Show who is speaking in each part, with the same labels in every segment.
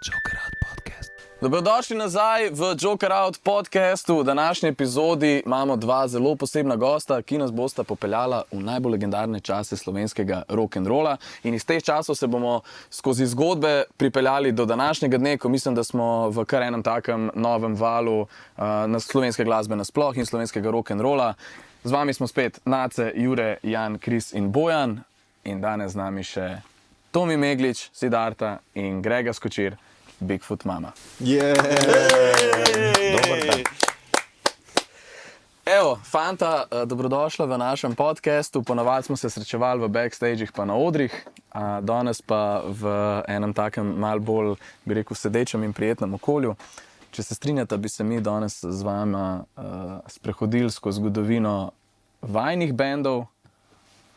Speaker 1: Joker Out Podcast. Dobrodošli nazaj v Joker Out podcastu. V današnji epizodi imamo dva zelo posebna gosta, ki nas bosta popeljala v najbolj legendarne čase slovenskega rock'n'rolla. In iz teh časov se bomo skozi zgodbe pripeljali do današnjega dne, ko mislim, da smo v kar enem takem novem valu na slovenske glasbe nasploh in slovenskega rock'n'rolla. Z vami smo spet Nace, Jure, Jan, Kris in Bojan. In danes z nami še Tomi Meglič, Siddharta in Grega Skočir, Bigfoot Mama.
Speaker 2: Dobar dan.
Speaker 1: Evo, fanta, dobrodošla v našem podcastu. Ponavadi smo se srečevali v backstagih pa na odrih, danes pa v enem takem mal bolj, bi rekel, sedečem in prijetnem okolju. Če se strinjate, bi se mi danes z vama sprehodili skozi zgodovino vajnih bendov,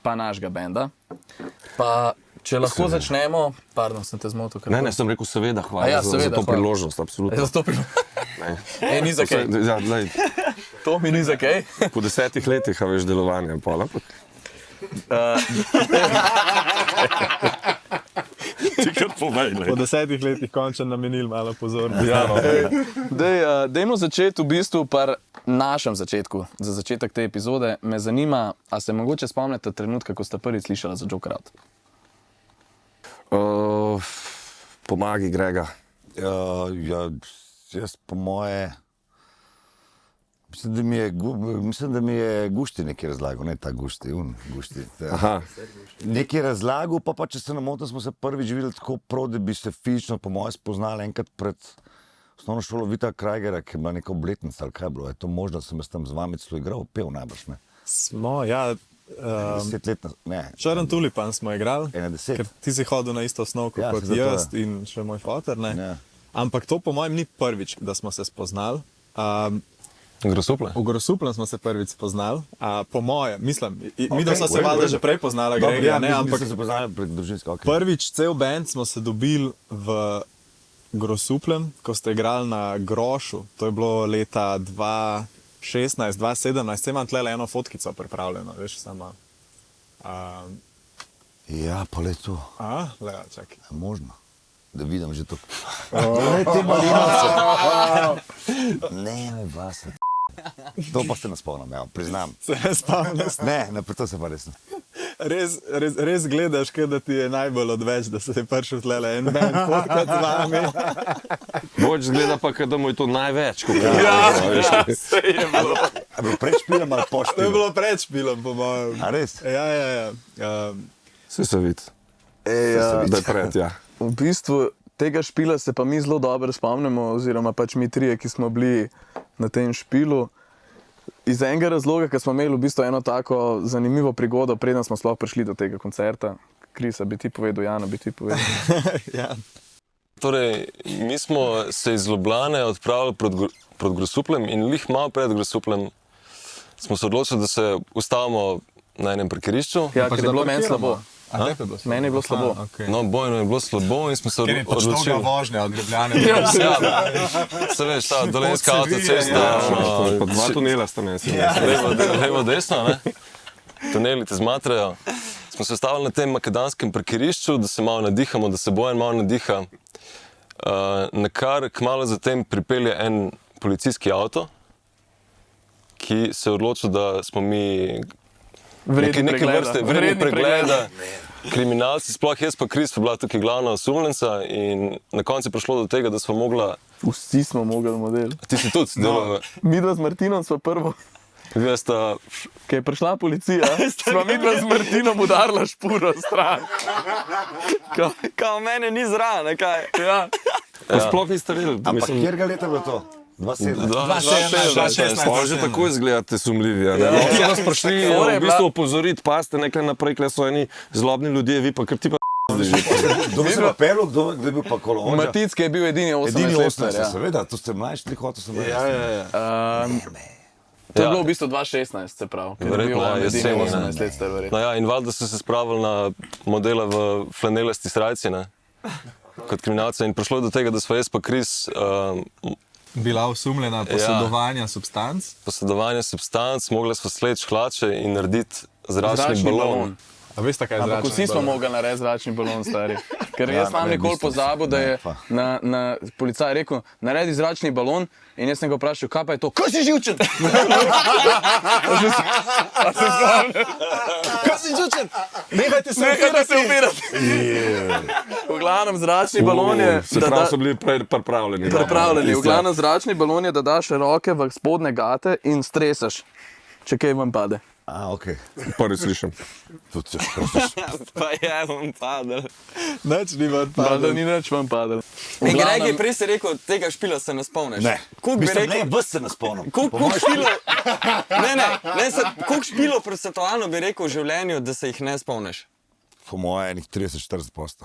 Speaker 1: pa našega benda. Pa če lahko začnemo, pardon, sem te zmotil.
Speaker 2: Ne, sem rekel seveda, hvala za to priložnost, absolutno.
Speaker 1: Za to ni za kaj. To mi ni za kaj.
Speaker 2: Po 10 letih, a veš, delovanja, pol, ampak. Ti kar povej,
Speaker 3: Po 10 letih končno namenili malo pozornosti.
Speaker 2: Ja, no.
Speaker 1: Dajmo začeti v bistvu pri našem začetku. Za začetek te epizode me zanima, a se mogoče spomnite trenutka, ko ste prvič slišali za Joker Out?
Speaker 2: Pomagi, Grega.
Speaker 4: Jaz po moje, mislim, da mi je Gušti nekaj razlagal, ne ta Gušti.
Speaker 2: Aha.
Speaker 4: Nekaj razlagal, pa če se ne motim, smo se prvič videli tako prav, da bi se fizično po moje spoznali enkrat pred osnovno šolo Vita Krajgera, ki je bila neka obletnica, ali kaj je bilo. Je to možno, da sem jaz tam z vami celo igral, pel najbrž, ne?
Speaker 3: Smo, ja.
Speaker 4: 10 let, ne.
Speaker 3: Črn tulipan smo igrali,
Speaker 4: 10.
Speaker 3: ker ti si hodil na isto osnovko
Speaker 4: Ja,
Speaker 3: kot
Speaker 4: zato
Speaker 3: jaz in še moj foter, ne?
Speaker 4: Ja.
Speaker 3: Ampak to po mojem ni prvič, da smo se spoznali.
Speaker 2: Grosuple?
Speaker 3: V Grosuplem smo se prvič spoznali, po mojem, mislim, mi da smo se valjda že prej poznala, Grega, ne, ampak
Speaker 4: se poznali prek družinske, okej.
Speaker 3: prvič cel band smo se dobili v Grosuplem, ko ste igrali na Grošu, to je bilo leta 2016, 2017, se imam tlele eno fotkico pripravljeno, veš, samo.
Speaker 4: Ja, pa le to.
Speaker 3: Lega, čakaj.
Speaker 4: Je možno, da vidim že to. Ne, me vas. To pa se ne spomnim, ja, priznam.
Speaker 3: Se ne spomniš?
Speaker 4: Ne, to se pa res ne.
Speaker 3: Res gledaš, kaj da ti je najbolj odveč, da se je prišel tlele en band fotkat z vami.
Speaker 2: Boč zgleda pa, da mu je to največ.
Speaker 3: Se je bilo.
Speaker 4: A bilo pred špilom ali po
Speaker 3: To je
Speaker 4: špilom?
Speaker 3: bilo pred špilom, po mojem.
Speaker 4: A res?
Speaker 3: Ja.
Speaker 2: Vse se vidi, da je pred, ja.
Speaker 1: V bistvu tega špila se pa mi zelo dobro spomnimo, oziroma pač mi trije, ki smo bili na tem špilu. Iz enega razloga, ker smo imeli v bistvu eno tako zanimivo prigodo, preden smo sploh prišli do tega koncerta. Krisa, bi ti povedal, Jana, bi ti povedal.
Speaker 3: Ja.
Speaker 5: Torej, mi smo se iz Ljubljane odpravili proti Grosuplem in lih malo pred Grosuplem smo se odločili, da se ustavimo na enem parkirišču.
Speaker 1: Ja, ker je bilo meni slabo. Meni je bilo slabo.
Speaker 3: Okay.
Speaker 5: No, Bojno je bilo slabo in smo se odločili.
Speaker 3: vožnja od Ljubljane.
Speaker 5: Ja, se veš, ta dolenjska avtocesta,
Speaker 2: Pa dva tunela sta ne.
Speaker 5: levo desno, ne? Tuneli te zmatrajo. Smo se ustavili na tem makadanskem parkirišču, da se malo nadihamo, da se Bojan malo nadiha. Na kar kmalu zatem pripelje en policijski avto, ki se je odločil, da smo mi neke vrste vredni pregleda, kriminalci, sploh jaz pa Kris pa bila tukaj glavna osumljenca in na koncu je prišlo do tega, da smo mogla...
Speaker 1: Vsi smo mogli model.
Speaker 5: Ti si tudi delal...
Speaker 1: Midva z Martinom sva prvo,
Speaker 5: Dve sta...
Speaker 1: ko je prišla policija, sva midva z Martinom udarila špuro stran.
Speaker 6: Kao mene ni zraven, kaj?
Speaker 1: Ja.
Speaker 2: Pa sploh niste videli.
Speaker 4: Ampak kjer ga leta je bilo to? 27.
Speaker 5: 2-16.
Speaker 2: Pa že tako izgledate sumljivi, ja. No, so nas prišli v bistvu opozoriti, paste nekaj naprej, kle so eni zlobni ljudje, vi pa kar ti pa
Speaker 4: Kdo bi se pa pelil, kdo je bil pa kolonža?
Speaker 1: Maticki je bil edini 18
Speaker 4: Edini
Speaker 1: let
Speaker 4: 18,
Speaker 1: star, ja.
Speaker 4: seveda, to ste mlajši, ti hotel sem reči.
Speaker 1: To je bilo v bistvu 2016, se pravi. Ker je bil
Speaker 5: Verjetno,
Speaker 1: on edini
Speaker 5: jeseni, ne.
Speaker 1: 18 let star, verjetno.
Speaker 5: No ja, in valjda so se spravili na modele v flanelasti srajci, ne? Kot kriminalce in prišlo je do tega, da smo jaz pa Kris
Speaker 3: Bila osumljena posedovanja substanc.
Speaker 5: Posedovanje substanc, mogli smo sleči hlače in narediti zračni balon.
Speaker 3: A veste, kaj je
Speaker 1: Ampak
Speaker 3: zračni
Speaker 1: vsi smo
Speaker 3: balon?
Speaker 1: mogli narediti zračni balon, stari. Ker jaz imam
Speaker 4: ne,
Speaker 1: nikoli
Speaker 4: v bistvu
Speaker 1: pozabil, da
Speaker 4: ne,
Speaker 1: je
Speaker 4: pa.
Speaker 1: na policaj rekel, naredi zračni balon in jaz sem ga vprašal, kaj pa je to? Kaj si živčen?
Speaker 3: Kaj si čučen? Nehajte se
Speaker 1: upirati. V glavnem zračni balon je,
Speaker 2: Se pravi, so bili pripravljeni.
Speaker 1: pripravljeni. V glavnem zračni balon je, da daš roke v spodne gate in stresaš, če kaj vam pade.
Speaker 4: Ok.
Speaker 2: Prvi slišim.
Speaker 4: Tudi se šprostiš.
Speaker 6: Pa je, bom padel.
Speaker 3: Nič ni vam
Speaker 1: Pa da
Speaker 3: padlo.
Speaker 1: ni nič vam padalo.
Speaker 6: In Gregi, prej si rekel, tega špila se ne spomniš.
Speaker 4: Ne.
Speaker 6: Koliko bi
Speaker 4: Mislim,
Speaker 6: rekel?
Speaker 4: ne, vas se ne spomnim.
Speaker 6: Koliko špilov, koliko špilov procentualno bi rekel v življenju, da se jih ne spomniš?
Speaker 4: Po moje enih 30-40%.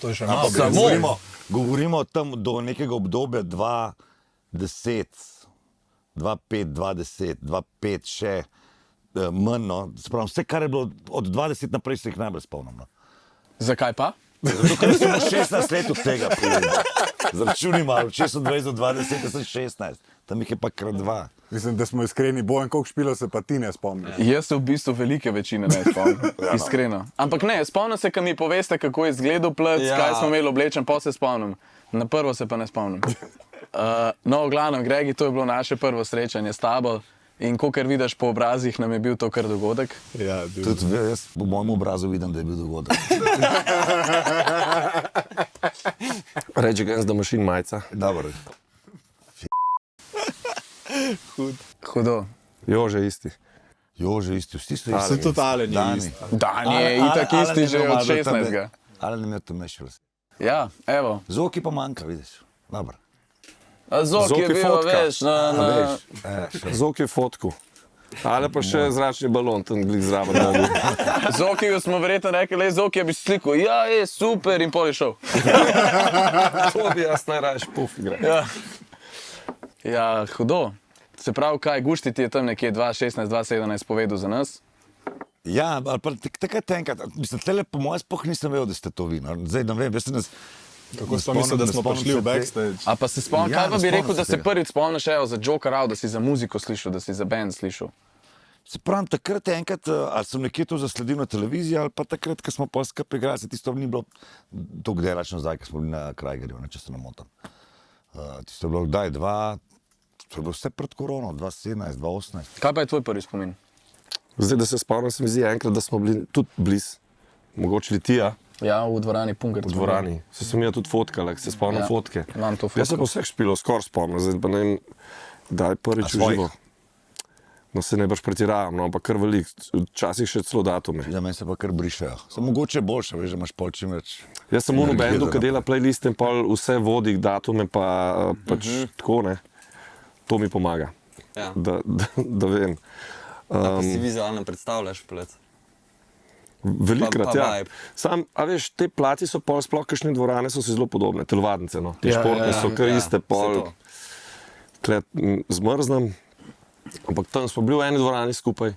Speaker 3: To je še malo.
Speaker 4: Govorimo tam do nekega obdobja 2010, 2005, 2010, 2005 še manj. No. Spravim, vse, kar je bilo od 20 naprej, se jih najbolj spomnim. No.
Speaker 1: Zakaj pa?
Speaker 4: Zato, ker sem 16 let od tega. Zračuni malo, če sem 20 do 20, sem 16. Tam jih je pa krat 2.
Speaker 7: Mislim, da smo iskreni, Bojan, koliko špilov se pa ti ne spomniš.
Speaker 1: Jaz se v bistvu velike večine ne spomnim, iskreno. Ampak ne, spomnim se, ko mi poveste, kako je izgledal plec,
Speaker 6: Ja.
Speaker 1: kaj smo imeli oblečen, pa se spomnim. Na prvo se pa ne spomnim. No, v glavnem, Gregi, to je bilo naše prvo srečanje s tabo in kolikor vidiš po obrazih, nam je bil to kar dogodek.
Speaker 3: Ja, bil.
Speaker 4: Tudi jaz po mojem obrazu vidim, da je bil dogodek.
Speaker 2: Reči Against the Machine majica.
Speaker 4: Dobro.
Speaker 1: Hudo.
Speaker 2: Jože isti.
Speaker 4: Jože isti, vsi so
Speaker 3: Se
Speaker 4: isti.
Speaker 3: tudi ale ni
Speaker 4: Dani.
Speaker 3: isti.
Speaker 1: Dan je itak isti že od 16.
Speaker 4: Ali ne imel temnejši vrs.
Speaker 1: Ja, evo.
Speaker 4: Zoki pa manjka, vidiš. Dobro.
Speaker 1: Zok
Speaker 2: Zok
Speaker 1: je
Speaker 2: je
Speaker 1: bil,
Speaker 2: fotka.
Speaker 1: veš, na...
Speaker 4: Veš,
Speaker 2: Zok je fotku. Ali pa še zračni balon, tam glik zraven.
Speaker 1: Zoki smo verjetno rekli, le Zoki je bi slikal. Ja, je super in pol je šel.
Speaker 2: To bi jaz najraje puf igral.
Speaker 1: Ja, hudo. Se pravi, kaj Gušti ti je tam nekje 2016, 2017 povedal za nas?
Speaker 4: Ja, ali pa takrat enkrat, mislim, tele po mojem sploh nisem vedel, da ste to vi. No. Zdaj ne vem, jaz se nas...
Speaker 3: Kako smo mislili, da smo prišli v backstage?
Speaker 1: A pa se spomnim,
Speaker 4: Ja,
Speaker 1: kaj pa
Speaker 4: ne
Speaker 1: bi
Speaker 4: spomnim
Speaker 1: rekel,
Speaker 4: se
Speaker 1: da se
Speaker 4: tega.
Speaker 1: prvič spomniš evo, za Joker Out, da si za muziko slišal, da si za band slišal?
Speaker 4: Se pravim, takrat enkrat, ali sem nekje to zasledil na televiziji, ali pa takrat, ko smo pa skupaj igrali, se tisto ni bilo toliko delačno zdaj, ko smo bili na Krajgerju, če se ne motim. Tisto je bilo kdaj, to je bilo vse pred korono, 2017, 2018.
Speaker 1: Kaj pa je tvoj prvi spomin?
Speaker 2: Zdaj, da se spomnim, se mi zdi enkrat, da smo bili tudi blizu. Mogoče Litija
Speaker 1: Ja, v dvorani Pungar.
Speaker 2: v dvorani. Se sem jaz tudi fotkal, se spomnim
Speaker 1: Ja,
Speaker 2: fotke.
Speaker 1: imam to
Speaker 2: Jaz sem
Speaker 1: fotko.
Speaker 2: pa vseh špilov skoraj spomnil, zdaj pa ne vem, kdaj prvič
Speaker 4: A
Speaker 2: v
Speaker 4: svojih?
Speaker 2: živo. No se ne baš pretiravam, no, ampak kar velik, včasih še celo datume.
Speaker 4: Ja, meni se pa kar brišejo. Sem mogoče boljše, veš, da imaš pol čim več.
Speaker 2: Jaz sem v
Speaker 4: energije,
Speaker 2: bendu,
Speaker 4: da
Speaker 2: ki dela playliste in pol vse vodi, datume pa pač tako, ne. To mi pomaga,
Speaker 6: Ja.
Speaker 2: da vem.
Speaker 6: Pa si vizualno predstavljaš plec.
Speaker 2: Velikrat,
Speaker 6: pa
Speaker 2: ja.
Speaker 6: vibe.
Speaker 2: Sam, a veš, te plati so pol, sploh kakšne dvorane so si zelo podobne, telovadnice, no. Te športne so kar iste, pol, klet zmrznem. Ampak tam smo bili v eni dvorani skupaj.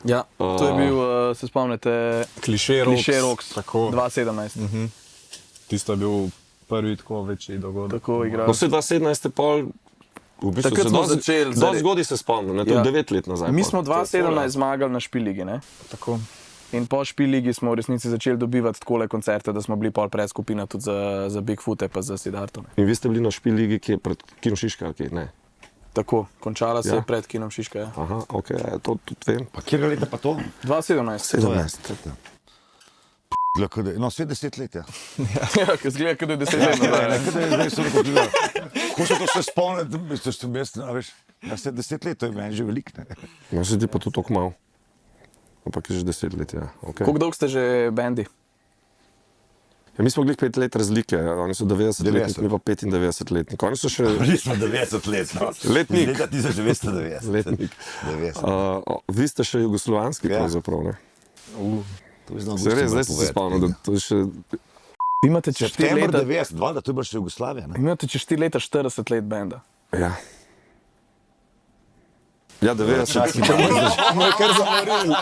Speaker 1: Ja, to je bil, se spomnite,
Speaker 3: Kliše
Speaker 1: Kliše Rocks,
Speaker 3: Tako.
Speaker 1: 2017.
Speaker 3: Tisto je bil prvi tako večji dogodek.
Speaker 1: Tako
Speaker 2: No,
Speaker 1: igrali.
Speaker 2: vse 2017 je pol, v bistvu
Speaker 1: Takrat
Speaker 2: se
Speaker 1: smo
Speaker 2: dosti-
Speaker 1: začeli
Speaker 2: dosti zgodaj se spomnim, ne, to je
Speaker 1: Ja.
Speaker 2: 9 let nazaj.
Speaker 1: Mi
Speaker 2: pol.
Speaker 1: smo 2017 zmagali na Špiligi, ne?
Speaker 3: Tako.
Speaker 1: In po Špiligi smo v resnici začeli dobivati takole koncerte, da smo bili pol predskupina tudi za Bigfoote pa za Siddharto.
Speaker 2: In vi ste bili na Špil ligi, ki je pred Kino Šiška, ali kaj? Ne.
Speaker 1: Tako, končala se
Speaker 2: Ja.
Speaker 1: je pred Kinom Šiška. Ja.
Speaker 2: Aha, ok, ja, to tudi vem.
Speaker 4: Pa kjer leta pa to?
Speaker 1: 2017.
Speaker 2: 17.
Speaker 4: No, vse 10 let, ja.
Speaker 1: Ja, ker zgleda, kot da je 10 let nazaj. ne.
Speaker 4: Kaj da je zdaj so rekel, da ko se to še spomnim, da sem jaz, a veš, na vse 10 let, to je meni že veliko, ne.
Speaker 2: No, se ti pa to tako malo. Ampak je že 10 let, ja. Okay.
Speaker 1: Koliko dolgo ste že bendi?
Speaker 2: Ja, mi smo glih 5 let razlike, oni so 90 letniki, mi pa 95 letniki. Oni so še
Speaker 4: Mi smo 90 let, no.
Speaker 2: Letnik.
Speaker 4: Leta 1990.
Speaker 2: letnik.
Speaker 4: 90.
Speaker 2: Vi ste še jugoslovanski,
Speaker 4: Ja.
Speaker 2: pravzaprav, ne?
Speaker 4: To bi znal
Speaker 2: Se res, zdaj sem se spomnil, da to je še...
Speaker 1: Vi imate čez 4
Speaker 4: September
Speaker 1: leta,
Speaker 4: 90, valjda, to je bila še Jugoslavija, ne?
Speaker 1: imate čez 4 leta 40 let benda.
Speaker 2: Ja. Ja, 90.
Speaker 3: Me je kar zamoril.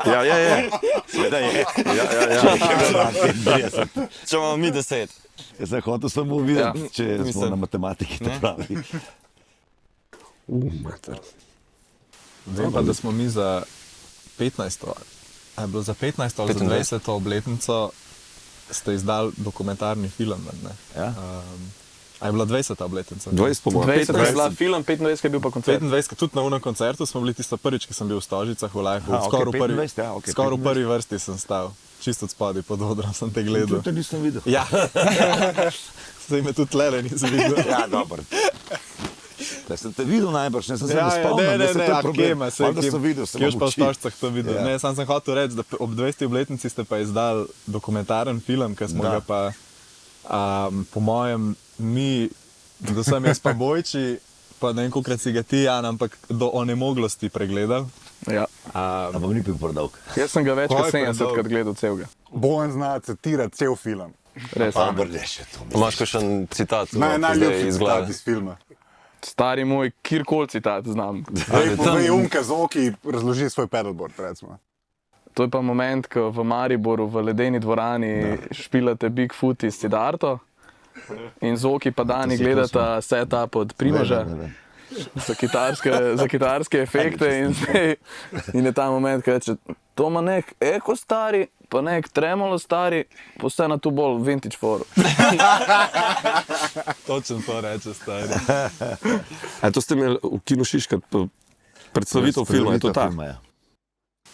Speaker 2: Ja, je.
Speaker 4: Seveda je.
Speaker 2: Ja.
Speaker 6: Če imamo mi 10.
Speaker 4: Jaz sem hotel samo videti,
Speaker 1: Ja,
Speaker 4: če smo
Speaker 6: mislim.
Speaker 4: na matematiki to pravi.
Speaker 2: Mater.
Speaker 3: Vem pa, da smo mi za 15. A je bilo za 15 ali za 20 obletnico, ste izdali dokumentarni film. Ne?
Speaker 4: Ja.
Speaker 3: A je bila 20 obletnica?
Speaker 2: 20 po mojem.
Speaker 1: 20 je bila film, 25 je bil pa koncert.
Speaker 3: 25, tudi na unem koncertu smo bili tisto prvič, ki sem bil v Stožicah v Lifeu.
Speaker 4: Aha,
Speaker 3: Skoraj
Speaker 4: okej, 25, ja, okej,
Speaker 3: v prvi vrsti sem stal. Čisto od spodaj pod odrom sem te gledal.
Speaker 4: To nisem videl.
Speaker 3: Ja, zdaj me tudi tlele nisem videl.
Speaker 4: Ja, dobro. Da sem te videl najbrž, ne sem se
Speaker 3: Ja,
Speaker 4: spomnil, da se to problem.
Speaker 3: kema,
Speaker 4: Valjda sem videl, sem
Speaker 3: Kje pa v
Speaker 4: oči.
Speaker 3: Stožicah to videl.
Speaker 4: Ja.
Speaker 3: Ne, sam sem hotel reči, da ob 20. obletnici ste pa izdali dokumentaren film, ki smo
Speaker 4: Da.
Speaker 3: ga pa, po mojem, mi, predvsem jaz pa Bojči, pa ne vem, kolikrat si ga ti, Jan, ampak do onemoglosti pregledal.
Speaker 1: Ja.
Speaker 4: Ampak ni bil predolg.
Speaker 1: Jaz sem ga več kot
Speaker 3: Koliko je
Speaker 1: 70 krat
Speaker 3: dolg?
Speaker 1: gledal celega.
Speaker 7: Bojan zna citirati cel film.
Speaker 1: Res.
Speaker 4: Ampak ne še to.
Speaker 5: Imaš kakšen citat zdaj
Speaker 7: Najljubši
Speaker 5: iz
Speaker 7: citat
Speaker 5: glave?
Speaker 7: iz filma.
Speaker 1: Stari moj, kjerkoli citat znam.
Speaker 7: Povej Umka Zoki, razloži svoj pedalboard, recimo.
Speaker 1: To je pa moment, ko v Mariboru v ledeni dvorani špilate Bigfoot iz Sidarto in Zoki pa Dani gledata setup od Primoža za kitarske efekte in je ta moment, ko reče, to ima nek eko stari, pa nek tremolo stari, pa vse na tu bolj vintage foru.
Speaker 3: Točno to reče, stari.
Speaker 2: A to ste imeli v Kinu Šiška predstavitev filma, je to ta?
Speaker 4: Ja.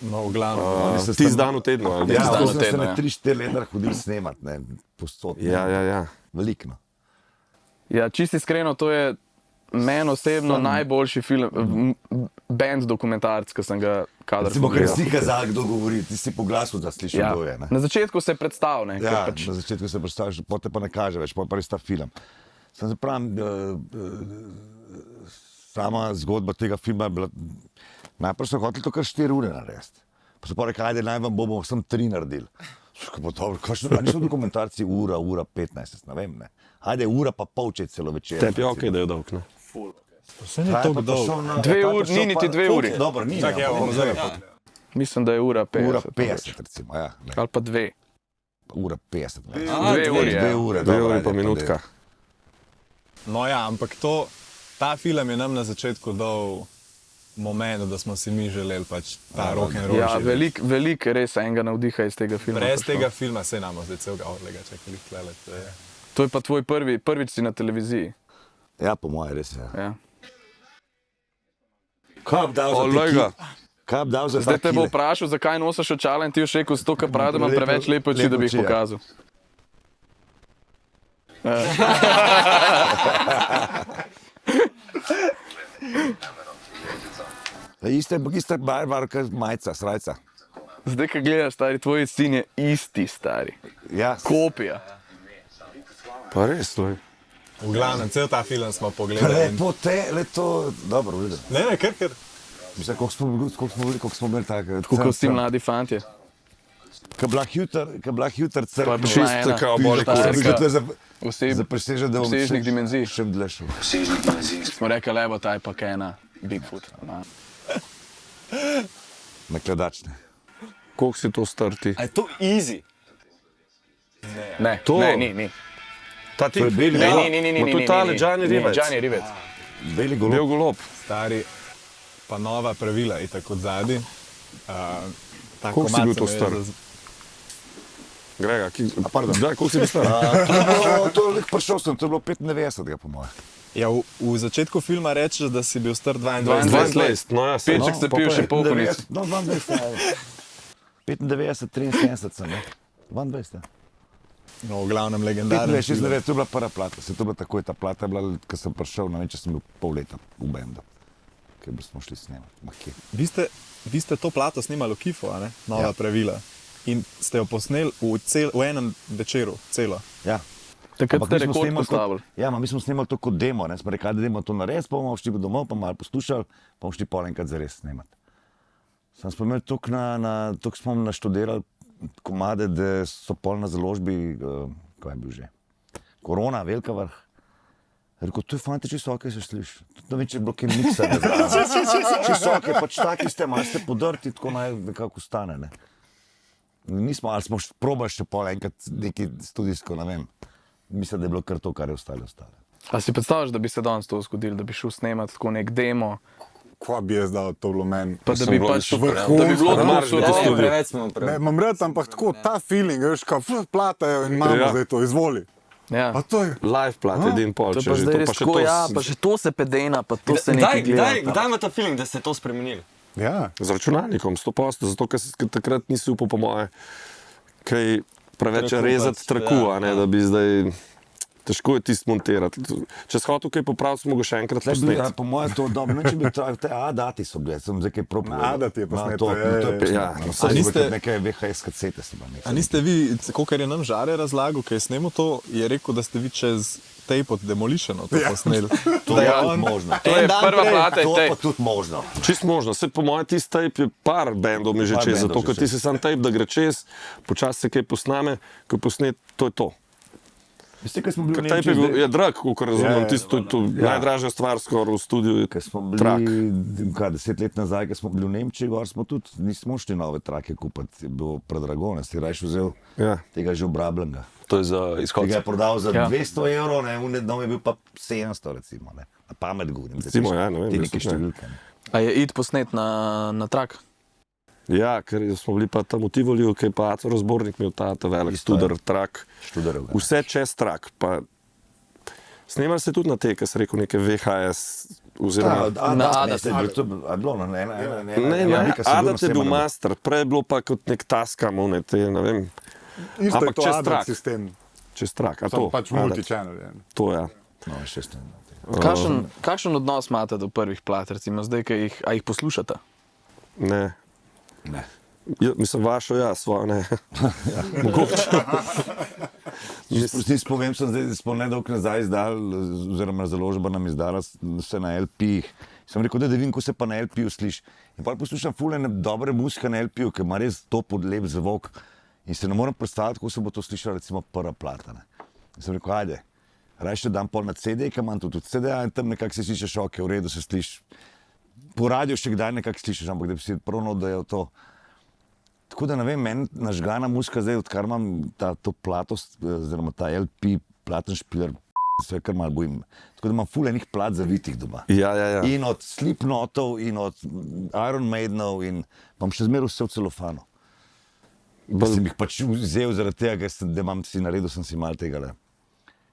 Speaker 3: No, v glavnem.
Speaker 2: Ti z dan v tednu, ali?
Speaker 4: Ja,
Speaker 1: dan
Speaker 4: to
Speaker 1: v
Speaker 4: sem se
Speaker 1: tednu,
Speaker 4: na
Speaker 1: ja.
Speaker 4: 3-4 leta hodil snemat, ne, posod.
Speaker 2: Ja.
Speaker 4: Veliko.
Speaker 1: Ja, čisto iskreno, to je meni osebno najboljši film, band dokumentarc, ki sem ga kadar
Speaker 4: Recimo, ker
Speaker 1: pogledal.
Speaker 4: si kazal, kdo govori, ti si po glasu, da slišiš,
Speaker 1: Ja.
Speaker 4: kdo je. Ne?
Speaker 1: Na začetku se predstav, ne,
Speaker 4: Ja,
Speaker 1: ker pač
Speaker 4: na začetku se predstavljaš, potem pa ne kaže več, potem pa res ta film. Sam se pravim, sama zgodba tega filma je bila, najprej so hoteli to kar 4 ure narediti. Pa so pa rekli, ajde, naj vam bomo sem 3 naredili. Niso dokumentarci ura 15, ne vem, ne. Ajde, ura pa pol, če je celo večer.
Speaker 2: Tebi je okej, da je dolg, ne?
Speaker 3: Vse ni to dolg.
Speaker 1: 2 uri, ni niti 2 uri.
Speaker 4: Dobro, ni.
Speaker 3: Čakaj,
Speaker 4: ampak
Speaker 3: bomo zdaj
Speaker 4: ja.
Speaker 3: pa.
Speaker 1: Mislim, da je ura 50.
Speaker 4: Ura 50, recimo, ja. Ne.
Speaker 1: Ali pa 2.
Speaker 4: Ura 50.
Speaker 1: 2 uri, ja.
Speaker 4: 2 ure,
Speaker 2: 2
Speaker 4: dobro,
Speaker 2: uri
Speaker 4: ajde,
Speaker 2: pa
Speaker 4: pa
Speaker 2: minutka.
Speaker 3: No ja, ampak ta film je nam na začetku dal moment, da smo si mi želeli pač ta rock and roll.
Speaker 1: Ja,
Speaker 3: živeti.
Speaker 1: veliko res enega navdiha iz tega filma.
Speaker 3: Brez
Speaker 1: prišlo.
Speaker 3: tega filma se nam zdaj celega odlega, če klik tlele.
Speaker 1: To je pa tvoj prvič si na televiziji.
Speaker 4: Ja, po moje res je.
Speaker 1: Ja.
Speaker 4: Kaj bi dal za
Speaker 2: Olej
Speaker 4: te
Speaker 2: ga.
Speaker 4: Kaj bi dal za
Speaker 1: Zdaj
Speaker 4: ta
Speaker 1: te bo
Speaker 4: kile?
Speaker 1: vprašal, zakaj nosiš očala in ti boš rekel, zato ker pravi, da imam preveč lepe oči, da bi jih
Speaker 4: lepe oči, ja.
Speaker 1: pokazal.
Speaker 4: Ista barva, kot majica, srajca.
Speaker 1: Zdaj, ko gledaš, stari, tvoj sin je isti, stari.
Speaker 4: Ja,
Speaker 1: Kopija.
Speaker 2: Pa res, loj.
Speaker 3: V glavnem, cel ta film smo pogledali.
Speaker 4: lepo te, le to, dobro, vidim.
Speaker 3: Ne, ker.
Speaker 4: Mislim, koliko smo bili tako.
Speaker 1: Tako kot vsi mladi fantje.
Speaker 4: Ko je bila Hjuter
Speaker 1: To je
Speaker 4: crkva.
Speaker 1: prišla
Speaker 2: Čisto
Speaker 1: ena
Speaker 2: kao boli
Speaker 1: pižotarska
Speaker 4: Za presežen, da bom
Speaker 1: obsežnih dimenzij.
Speaker 4: še dlešil.
Speaker 1: Smo rekli, levo, ta je pa kaj ena Bigfoot. Ma.
Speaker 4: Nakladačne.
Speaker 2: Koliko si to star ti?
Speaker 6: A je to easy?
Speaker 1: Ne,
Speaker 2: To-
Speaker 1: ne, ni.
Speaker 2: Ta ti?
Speaker 4: To je beli,
Speaker 1: Ne,
Speaker 4: ja,
Speaker 1: ni.
Speaker 2: Ma to je tale Gianni Rivec.
Speaker 1: Gianni Rivec.
Speaker 4: beli
Speaker 2: Bel
Speaker 4: golob.
Speaker 2: golob.
Speaker 3: Stari, pa nova pravila, itak od zadaj.
Speaker 2: Koliko si bil to star? Grega,
Speaker 4: pardon.
Speaker 2: Zdaj, koliko si bil star?
Speaker 4: Prišel sem, to je bilo 95, po moje.
Speaker 3: Ja, v začetku filma rečeš, da si bil star 22.
Speaker 1: 22.
Speaker 2: 22, no ja, sem.
Speaker 1: Peček se pil še polkonic.
Speaker 4: 95, no, 22, 95, 73 sem, ne. 22, ja.
Speaker 3: No, v glavnem legendarni
Speaker 4: 25,
Speaker 3: film.
Speaker 4: to je bila prva plata, se to je bila takoj ta plata, je bila, ko sem prišel, ne vem, če sem bil pol leta v bendu, ker smo šli snemati. Ma kje.
Speaker 3: Vi ste to plato snimali v Kifu, a ne? Nova
Speaker 4: Ja.
Speaker 3: pravila. In ste jo posneli v enem večeru, celo.
Speaker 4: Ja.
Speaker 1: Takrat
Speaker 4: Ampak
Speaker 1: ste
Speaker 4: mi smo
Speaker 1: rekord
Speaker 4: snemali
Speaker 1: postavili.
Speaker 4: Ja, mi smo snemali to kot demo, ne, smo rekli, da idemo to narediti, pa bomo šli domov, pa malo poslušali, pa bomo šli pol enkrat zares snemati. Sam smo imeli toliko smo naštudirali komade, da so pol na založbi, kaj je bil že, Korona, Velika vrh. Rekel, to je fanti, čisto ok, se sliši. Ne vem, če je bilo kaj miksa, ne znam. Čisto ok, pač taki ste, malo ste podrti, tako naj nekako stane, ne. Nismo, ali smo probali še pol enkrat neki studijsko, ne vem. Mislim, da je bilo kar to, kar je ostalo.
Speaker 1: A si predstavljaš, da bi se danes to zgodilo, da bi šel snemati tako nek demo,
Speaker 7: kva bi jaz dal, to bilo meni.
Speaker 1: Pa da bi pač
Speaker 7: super, ja.
Speaker 1: da bi bilo to
Speaker 2: Moraš biti
Speaker 1: super.
Speaker 6: Preveč smo
Speaker 7: Ne, imam rad, ampak tako, ta feeling, veš, kao platajo in imamo zdaj to, izvoli.
Speaker 1: Ja.
Speaker 7: A to je,
Speaker 2: Live plat, edin pol.
Speaker 1: To je
Speaker 2: če
Speaker 1: pa
Speaker 2: že
Speaker 1: zdaj
Speaker 2: to,
Speaker 1: res
Speaker 2: pa še
Speaker 1: tako,
Speaker 2: to
Speaker 1: ja,
Speaker 2: s-
Speaker 1: pa že to se pedena, pa to se nekaj gleda.
Speaker 6: Kdaj ima ta feeling, da ste to spremenili?
Speaker 7: ja.
Speaker 2: Z računalnikom, 100%, zato ker takrat nisi upal, po moje, kaj preveč
Speaker 6: Traku
Speaker 2: rezati
Speaker 6: pač,
Speaker 2: traku,
Speaker 6: ja,
Speaker 2: a ne,
Speaker 6: ja.
Speaker 2: da bi zdaj. Težko je tisto montirati. Če si hotel kaj popraviti, smo ga še enkrat posneti.
Speaker 4: Po mojem to dobro, ne če bi trajal, te A-dati so bile, sem zdaj kaj propovedal.
Speaker 7: A-dati je posneto,
Speaker 4: To
Speaker 7: je,
Speaker 4: je
Speaker 7: je.
Speaker 4: posneto.
Speaker 2: Ja,
Speaker 4: No,
Speaker 3: A
Speaker 4: saj
Speaker 3: niste-
Speaker 4: nekaj VHS kacete sem imel.
Speaker 3: A niste vi, kolikor je nam Žare razlagal, kaj je snimil to, je rekel, da ste vi čez tape od Demolitionu to posneli.
Speaker 4: To je tudi možno.
Speaker 1: To je prva plata,
Speaker 4: To
Speaker 1: tej.
Speaker 4: je pa tudi možno.
Speaker 2: Čist možno, se po mojem tisti tape je par bendov mi že
Speaker 4: Par
Speaker 2: čez,
Speaker 4: bendov
Speaker 2: zato
Speaker 4: že
Speaker 2: ker ti
Speaker 4: čez.
Speaker 2: si sam tape, da gre čez, počasi se kaj posname, ko posnet, to je to.
Speaker 4: Veste, kaj smo bili
Speaker 2: Ker
Speaker 4: v
Speaker 2: tape je,
Speaker 4: Nemčiji,
Speaker 2: je drag, kot razumem,
Speaker 7: Ja,
Speaker 2: tisto je to najdražja stvar skoraj v studiu. je
Speaker 4: Ker smo
Speaker 2: trak.
Speaker 4: bili, kaj, 10 let nazaj, ko smo bili v Nemčiji, gor smo tudi, nismo šli nove trake kupiti, je bilo predrago, ne, si rajš vzel
Speaker 2: Ja.
Speaker 4: tega že obrabljenega.
Speaker 5: To je za
Speaker 4: Ki ga je
Speaker 5: izhod.
Speaker 4: prodal za
Speaker 1: Ja.
Speaker 4: 200 evrov, ne, unedno je bil pa 700, recimo, ne. Na pamet govorim.
Speaker 2: Recimo, ja, ne vem,
Speaker 4: Te
Speaker 2: jaz
Speaker 4: neke
Speaker 2: tudi ne.
Speaker 4: številke. Ne.
Speaker 1: A je id posnet na trak?
Speaker 2: Ja, ker smo bili pa tam v Tivoliju, ki je pa Aco razbornik imel ta velik
Speaker 4: Isto je.
Speaker 2: studer, trak.
Speaker 4: Študerov ga.
Speaker 2: Vse čez trak. Pa snemali ste tudi na te, ki si rekel, neke VHS. Oziroma,
Speaker 1: Na Adat.
Speaker 4: A je bilo, no,
Speaker 2: ne, Adat je bil master, prej je bilo pa kot nek taskam, ne, te, ne vem,
Speaker 7: Isto
Speaker 2: Ampak
Speaker 7: je to
Speaker 2: čez
Speaker 7: ADAT
Speaker 2: trak.
Speaker 7: sistem,
Speaker 2: čez trak. A
Speaker 7: samo
Speaker 2: to,
Speaker 7: pač
Speaker 2: Adat.
Speaker 7: multi-channel je.
Speaker 2: To, ja.
Speaker 4: No, še ste.
Speaker 1: Kakšen odnos imate do prvih plat, recimo zdaj, a jih poslušate?
Speaker 2: Ne.
Speaker 4: Ne.
Speaker 2: Ja, mislim, vašo, ja, svojo, ne. Mogoče.
Speaker 4: Jaz povem, smo nedolgo nazaj izdali, oziroma založba nam izdala vse na LP-jih. Sem rekel, da vidim, ko se pa na LP-ju sliši. In pa poslušam fulene dobre muzike na LP-ju, ki ima res top lep zvok. In se ne morem predstavljati, kako se bo to slišalo, recimo prva plata. Ne. In sem rekel, ajde, raje dam pol na CD, ki imam tudi CD, in tam nekako se slišiš, ok, v redu se sliši. Po radiju še kdaj nekako slišiš, ampak da bi si pravno, da je to. Tako da ne vem, meni nažgana muzika zdaj, odkar imam to plato, oziroma ta LP, platen špiler, se kar malo bojim. Tako da imam ful enih plat zavitih doma.
Speaker 2: Ja, ja, ja.
Speaker 4: In od Slipknotov, in od Iron Maidenov, in imam še zmeraj vse v celofanu. Sem jih pač vzel zaradi tega, ker sem, da imam si naredil, sem si mal tega le.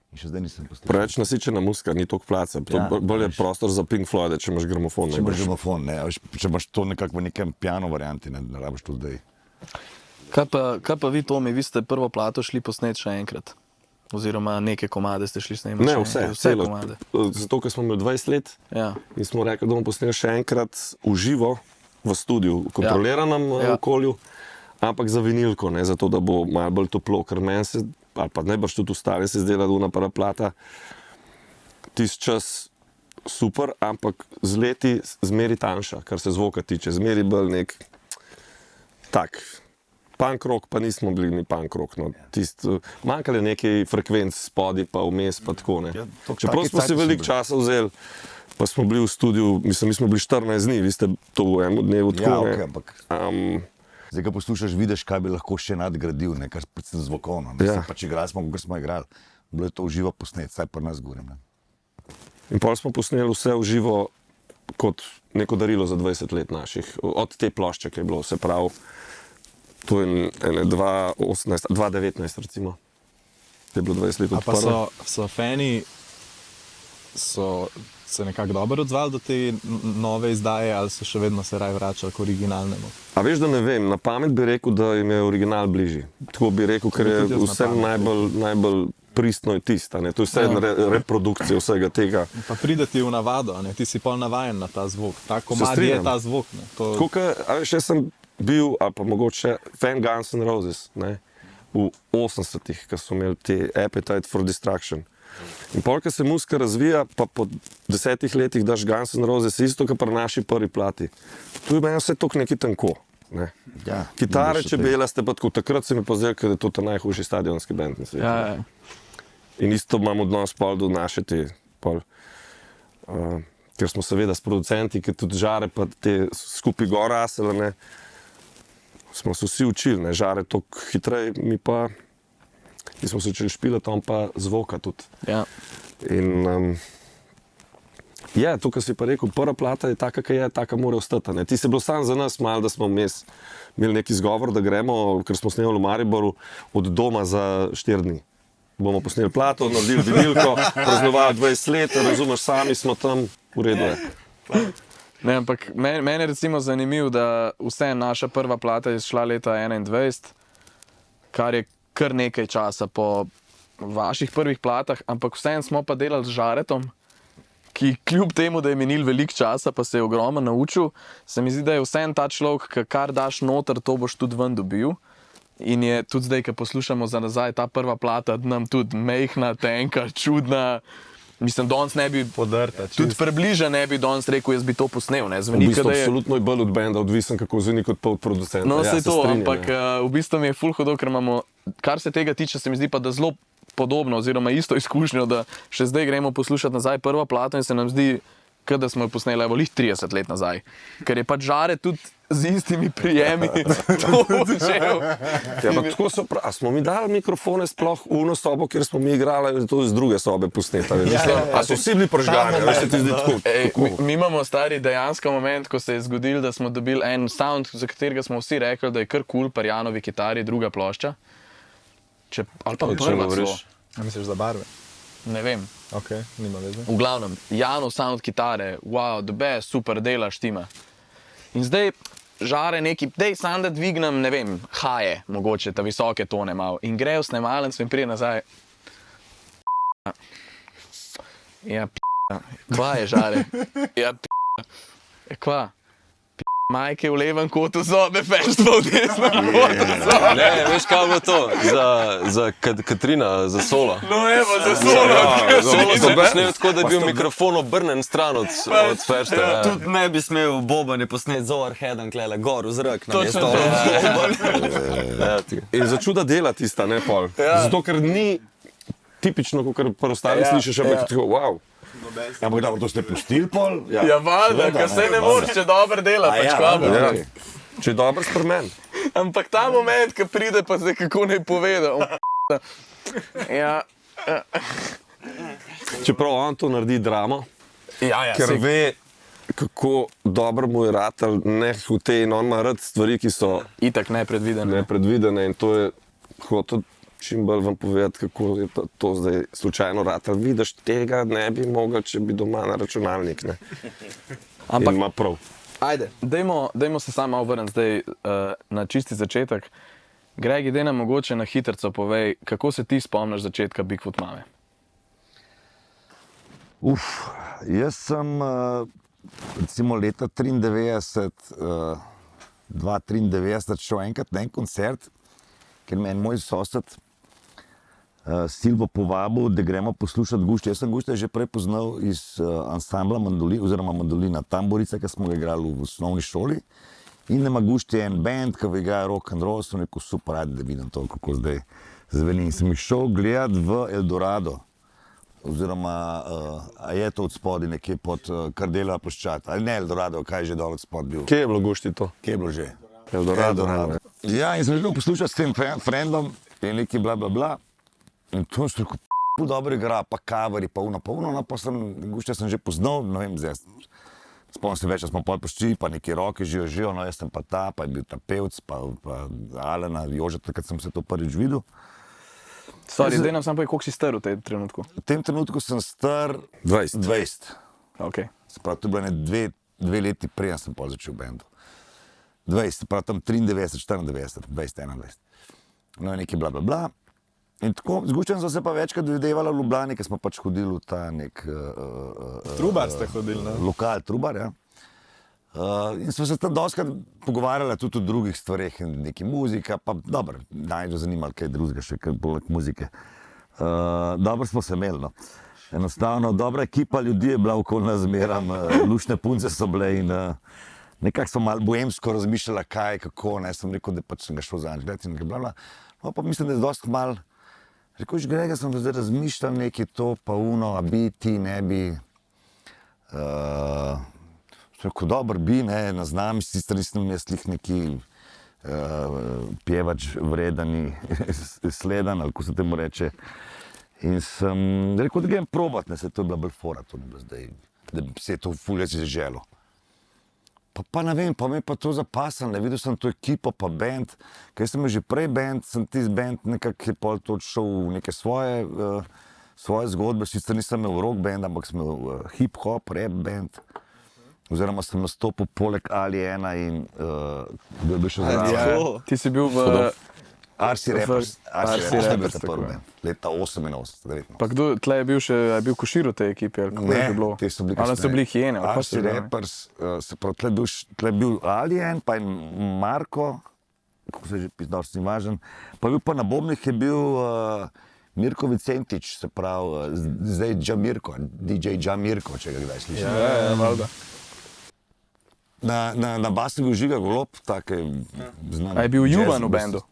Speaker 4: In še zdaj nisem poslušal.
Speaker 2: Preveč nasičena muzika, ni toliko place.
Speaker 4: Ja,
Speaker 2: Bolj je prostor za Pink Floyd, če imaš gramofon.
Speaker 4: Če imaš gramofon, ne, a veš, če imaš to nekako v nekem piano varianti, ne rabiš to zdaj.
Speaker 1: Kaj pa vi, Tomi, vi ste prvo plato šli posnet še enkrat? Oziroma neke komade ste šli snemati?
Speaker 2: Ne,
Speaker 1: še
Speaker 2: vse,
Speaker 1: enkrat?
Speaker 2: celo.
Speaker 1: komade.
Speaker 2: Zato, ker smo imeli 20 let
Speaker 1: Ja.
Speaker 2: in smo rekli, da bomo posneli še enkrat v živo v studiu, v kontroliranem
Speaker 1: Ja.
Speaker 2: okolju, ampak za vinilko, ne, zato da bo malo bolj toplo, ker meni se, ali pa najbrž tudi ostali se zdela, da ona prva plata, tisti čas super, ampak z leti zmeri tanjša, kar se zvoka tiče, zmeri bolj nek tak. Punk rock, pa nismo bili ni punk rock. No. Manjkalo je nekaj frekvenc spodaj, pa vmes, pa tako ne.
Speaker 4: Ja, to
Speaker 2: Čeprav
Speaker 4: taki
Speaker 2: smo si
Speaker 4: cajti so
Speaker 2: veliko
Speaker 4: bili.
Speaker 2: časa vzeli, pa smo bili v studiu, mislim, mi smo bili 14 dni, vi ste to v enem dnevu tako.
Speaker 4: Ja,
Speaker 2: ne.
Speaker 4: ok, ampak zdaj, ko poslušaš, vidiš, kaj bi lahko še nadgradil, ne, kar predvsem zvokovno.
Speaker 2: Ja.
Speaker 4: Ja. Pač igrali smo, kot smo igrali. Bilo je to v živo posnet, saj pa nas govorim. Ne.
Speaker 2: In pol smo posneli vse v živo kot neko darilo za 20 let naših, od te plošče, ki je bilo, se pravi, to je ene 2019 recimo. Je bilo 20 let
Speaker 3: A
Speaker 2: od
Speaker 3: pa
Speaker 2: prve.
Speaker 3: so fani se nekako dobro odzvali do te nove izdaje, ali so še vedno se raje vračali k originalnemu?
Speaker 2: A veš, da ne vem, na pamet bi rekel, da jim je original bližji. Tako bi rekel, ker je
Speaker 3: Tudi jaz na
Speaker 2: vsem
Speaker 3: pamet.
Speaker 2: najbolj pristno je tista. To je vse reprodukcija vsega tega.
Speaker 3: Pa pride ti v navado, ne? Ti si pol navajen na ta zvok. Ta komad je
Speaker 2: strinjam.
Speaker 3: ta zvok. Ne? To,
Speaker 2: Tako, a veš, jaz sem bil, ali pa mogoče fan Guns N' Roses, ne, v 80-ih, ko so imeli te Appetite for Destruction. In pol, ko se muzika razvija, pa po 10 letih daš Guns N' Roses, isto, kot pri naši prvi plati. Tu je meni vse toliko neki tanko. Ne.
Speaker 4: Ja,
Speaker 2: Kitare,
Speaker 4: vidiš,
Speaker 2: če bela ste pa tako, takrat se mi pa zdelo, da je to ta najhujši stadionski band na svetu.
Speaker 1: Ja, ja.
Speaker 2: In isto imam odnos pol do naše te, pol, ker smo seveda s producenti, ki tudi Žare pa te skupaj gor rasele, ne, smo se vsi učili, ne, Žare toliko hitreje, mi smo se učili špilati, on pa zvoka tudi.
Speaker 1: Ja.
Speaker 2: In Ja, to, kar si pa rekel, prva plata je taka, ki je, taka mora ostati. Ne. Ti si bil sam za nas malo, da smo imeli neki izgovor, da gremo, ker smo snemali v Mariboru, od doma za 4 dni. Bomo posneli plato, naredili vinilko, praznovali 20 let, razumeš, sami smo tam, v redu je.
Speaker 1: Ne, ampak meni je recimo zanimivo, da vse naša prva plata je šla leta 2021, kar je kar nekaj časa po vaših prvih platah, ampak vseeno smo pa delali z Žaretom, ki kljub temu, da je menil veliko časa, pa se je ogromno naučil, se mi zdi, da je vseeno ta človek, ki kar daš noter, to boš tudi ven dobil. In je tudi zdaj, ko poslušamo za nazaj, ta prva plata, nam tudi mehna, tenka, čudna. Mislim, danes ne bi
Speaker 3: Podrta,
Speaker 1: tudi približa ne bi danes rekel, jaz bi to posnel. Ne? Zveni,
Speaker 2: V bistvu
Speaker 1: da je...
Speaker 2: absolutno je bolj od benda, odvisen, kako zveni kot pa od producenta.
Speaker 1: No,
Speaker 2: ja,
Speaker 1: se to,
Speaker 2: strinjam,
Speaker 1: ampak
Speaker 2: ja.
Speaker 1: v bistvu mi je ful hudo, ker imamo, kar se tega tiče, se mi zdi pa, da zelo podobno oziroma isto izkušnjo, da še zdaj gremo poslušati nazaj prvo plato in se nam zdi, da smo jo posneli evo, 30 let nazaj. Ker je pač Žare tudi z istimi prijemi to počel.
Speaker 2: Ja, ampak tako so prav. Smo mi dali mikrofone sploh v eno sobo, kjer smo mi igrali, ali je to iz druge sobe posneta? A so vsi bili prižgani, veš, se ti zdi tako?
Speaker 1: Ej, mi imamo stari dejansko moment, ko se je zgodil, da smo dobili en sound, za katerega smo vsi rekli, da je kar kul, pri Janovi kitari, druga plošča. Ali pa prva celo.
Speaker 3: A misliš za barve?
Speaker 1: Ne vem.
Speaker 3: Ok, nima veze.
Speaker 1: V glavnem, Janov sound kitare, wow, the best, super dela, štima. In zdaj Žare neki, dej sam da dvignem, ne vem, haje, mogoče ta visoke tone malo. In grejo snemalnico in prije nazaj. Ja, kva je Žare? Ja, kva? Majke v levem kotu zobe, feštvo v desnem kotu zobe.
Speaker 5: Ne, veš, kaj bo to? Za Katrina, za solo.
Speaker 1: No evo, za solo.
Speaker 5: Solo sem posnel tako, da je bil mikrofon obrnen stran od fešta. Ja.
Speaker 6: Tudi ne bi smel Boban je posnet z overheadom, klele, gor v zrak.
Speaker 1: Točno to.
Speaker 2: In začuda dela tista, ne pol. Zato, ker ni tipično, kot pri ostalih slišiš, ampak tako, wow.
Speaker 4: Ja, ampak da, to ste pustili pol?
Speaker 1: Ja, valjda, ker se ne moreš, če dobro dela, pač kva bo.
Speaker 2: Ja. Če je dobro spremen.
Speaker 1: Ampak ta moment, ko pride, pa zdaj kako naj povedal. Ja,
Speaker 2: Čeprav on to naredi dramo,
Speaker 1: ja,
Speaker 2: ker ve, kako dobro mu je ratal, ne hute in on ima rad stvari, ki so
Speaker 1: itak nepredvideno.
Speaker 2: nepredvidene in to je hotel čim bolj vam povedati, kako je to zdaj slučajno ratal. Vidiš, tega ne bi mogel, če bi doma na računalnik, ne.
Speaker 1: Ampak,
Speaker 2: In ima prav.
Speaker 1: ajde, dajmo se samo malo vrniti zdaj na čisti začetek. Gregi, daj nam mogoče na hitrco povej, kako se ti spomniš začetka Bigfoot mame?
Speaker 4: Jaz sem recimo leta 2093 šel enkrat na en koncert, ker me je moj sosed Silvo povabil, da gremo poslušati Gušta. Jaz sem Gušta že prej poznal iz ansambla oziroma mandolina Tamburica, ki smo ga igrali v osnovni šoli. In ima Gušta en band, ki igra rock and roll, sem rekel super, da vidim to, kako zdaj zveni. In sem jih šel gledati v Eldorado. Oziroma, a je to od spodaj nekje pod Kardelova ploščad, ali ne Eldorado, kaj je že dol od spodaj bil?
Speaker 2: Kje je bilo Gušti to?
Speaker 4: Kje je bilo že?
Speaker 2: Eldorado.
Speaker 4: Ja, in sem želel poslušati s tem frendom in neki bla bla bla. In to sem rekel, dobro igra, pa kavari, pa uno, pa Gušta sem že poznal, ne vem, zdaj. Spomnim se več, da smo pol pošči, pa neki roki žijo, no jaz sem pa ta, pa je bil ta pevc, pa Alena, Jožeta, takrat sem se to prvič videl.
Speaker 1: Sorry, zdaj nam samo povej, koliko si star v tem trenutku?
Speaker 4: V tem trenutku sem star
Speaker 2: 20.
Speaker 4: 20.
Speaker 1: Okay.
Speaker 4: Se pravi, to je bilo ne dve leti prej, sem pol začel v bendu. 20, se pravi tam 93, 94, 20, 21. No, neki bla bla bla. In tako, z Guštem smo se pa večkrat videvali v Ljubljani, ker smo pač hodili v ta nek...
Speaker 3: Trubar ste hodili, ne?
Speaker 4: Lokal, Trubar, ja. In smo se tam dostikrat pogovarjali tudi o drugih stvareh, neki muzika, pa dobro, najbolj zanimalo, kaj drugega še, kaj poleg muzike. Dobro smo se imeli, no. Enostavno, dobra ekipa ljudi je bila okoli nas zmeram, luštne punce so bile in nekako smo malo boemsko razmišljali, kaj, kako, ne, sem rekel, da pač sem ga šel za Anžlet in bla bla. No, pa mislim, da je dosti malo, rekel, Grega, sem zdaj razmišljal nekaj to, pa uno, a bi ti, ne bi. Rekel, dobro bi, ne, na znam, sicer nisem mislih neki pjevač vredani, sledan, ali ko se temu reče. In sem rekel, da grem probat, ne, se to je bila bolj fora, to ni bilo zdaj. da bi se je to fulje želel. Pa ne vem, pa me je pa to zapasalo, ne videl sem to ekipo, pa band, ker sem imel že prej band, sem tisti band nekako je pol to šel v neke svoje zgodbe, sicer nisem imel rock band, ampak sem imel hip-hop, rap band, oziroma sem nastopil poleg Aliena in bil še zraven.
Speaker 1: Ti si bil v...
Speaker 4: RC Rappers,
Speaker 1: Rappers,
Speaker 4: prvi band, leta 88, 19.
Speaker 1: Pa kdo, tle je bil še, je bil Košir v tej ekipi, ali kako je že bilo?
Speaker 4: te so bili
Speaker 1: Ali so bili Hijene, ali pa
Speaker 4: RC Rappers, se pravi, tle je bil Alien, pa in Marko, kako se že pisal, sem važen, pa bil pa na bobnih je bil Mirko Vicentič, se pravi, zdaj Džamirko, DJ Džamirko, če ga kdaj slišiš.
Speaker 1: Ja, valjda.
Speaker 4: Na basu je bil Žiga Golob, tak je znan.
Speaker 1: A je bil Juvan v
Speaker 4: jazz
Speaker 1: bendu?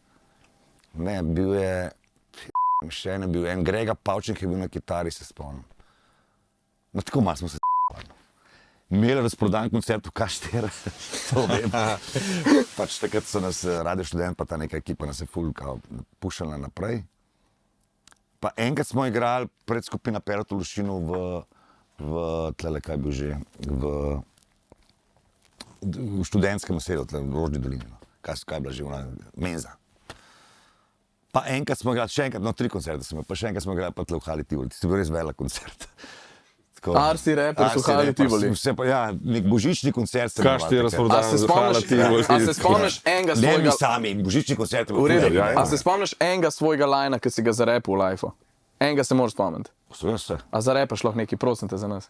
Speaker 4: Ne, bil je, še en je bil, en Grega Pavčnik je bil na kitari, se spomnim. No, tako malo smo se imeli razprodan koncert v K4, to vem. Pač takrat so nas Radio Študent, pa ta neka ekipa nas je ful pušala naprej. Pa enkrat smo igrali pred skupina Perot v Lušinu v tlele, kaj je bil že, v študentskem naselju, v Rožni dolini, no. Kaj je bila že ona menza. Pa enkrat smo igrali, še enkrat, no 3 koncerte smo, pa še enkrat smo igrali pa tle v Hali Tivoli, ti si bil res velik koncert.
Speaker 1: RC Rappers v Hali Tivoli.
Speaker 4: Ja, nek božični koncert se
Speaker 2: Kašti je razprodan v Hali Tivoli.
Speaker 1: A se spomniš enega
Speaker 4: Ne mi
Speaker 1: svojega...
Speaker 4: sami, božični koncert.
Speaker 1: V redu, a se spomniš enega svojega lajna, ki si ga zarepil v lifeu? Enega se moraš spomniti.
Speaker 4: Seveda se.
Speaker 1: A zarepaš lahko nekaj, prosim te za nas.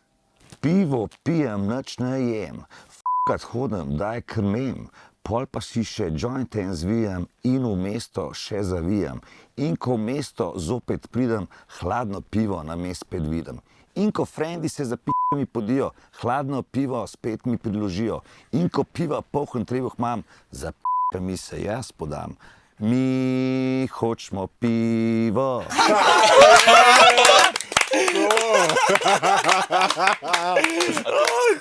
Speaker 4: Pivo pijem, nič ne jem, f***kat hodim, daj krmem, pol pa si še jointe zvijam in v mesto še zavijam. In ko v mesto zopet pridem, hladno pivo na mest spet vidim. In ko frendi se za mi podijo, hladno pivo spet mi priložijo. In ko piva poln trebuh imam, za mi se jaz podam. Mi hočemo pivo.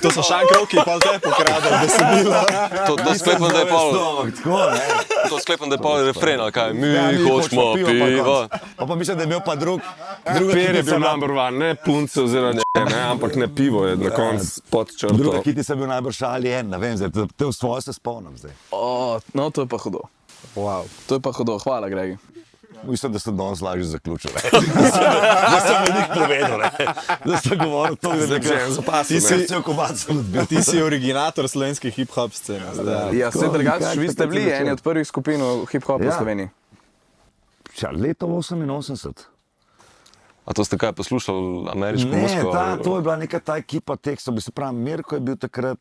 Speaker 3: To so šankrovki, pa te pokradel, da se bila.
Speaker 5: To sklepam, da je pol,
Speaker 4: Tako, ne?
Speaker 5: to sklepam, da je pol refren, ali kaj, mi hočemo pivo.
Speaker 4: Pa mislim, da je imel pa drug.
Speaker 2: Per je bil number one, ne punce oziroma ne, ampak ne pivo je na koncu pod črto.
Speaker 4: Druga hiti sem bil najbrž Alien, ne vem, zdaj, te v svojo se spomnim zdaj.
Speaker 1: No, to je pa hudo.
Speaker 3: Wow.
Speaker 1: To je pa hudo, hvala Gregi.
Speaker 4: Mislim, da sem danes lažje zaključil. Da sem veliko povedal, da sem govoril to, da
Speaker 2: Že zapasno,
Speaker 4: ti si
Speaker 2: ne.
Speaker 4: cel komat sem odbil.
Speaker 3: Ti si originator slovenske hip-hop scene. zdaj.
Speaker 1: Ja, se drugače, vi ste bili
Speaker 4: Kako
Speaker 1: eni od prvih skupin v hip-hopu v
Speaker 4: Ja.
Speaker 1: Sloveniji.
Speaker 4: Leto 88.
Speaker 5: A to ste kaj poslušali ameriško
Speaker 4: Ne,
Speaker 5: muziko?
Speaker 4: to je bila neka ta ekipa tekstov, bi se pravi, Mirko je bil takrat.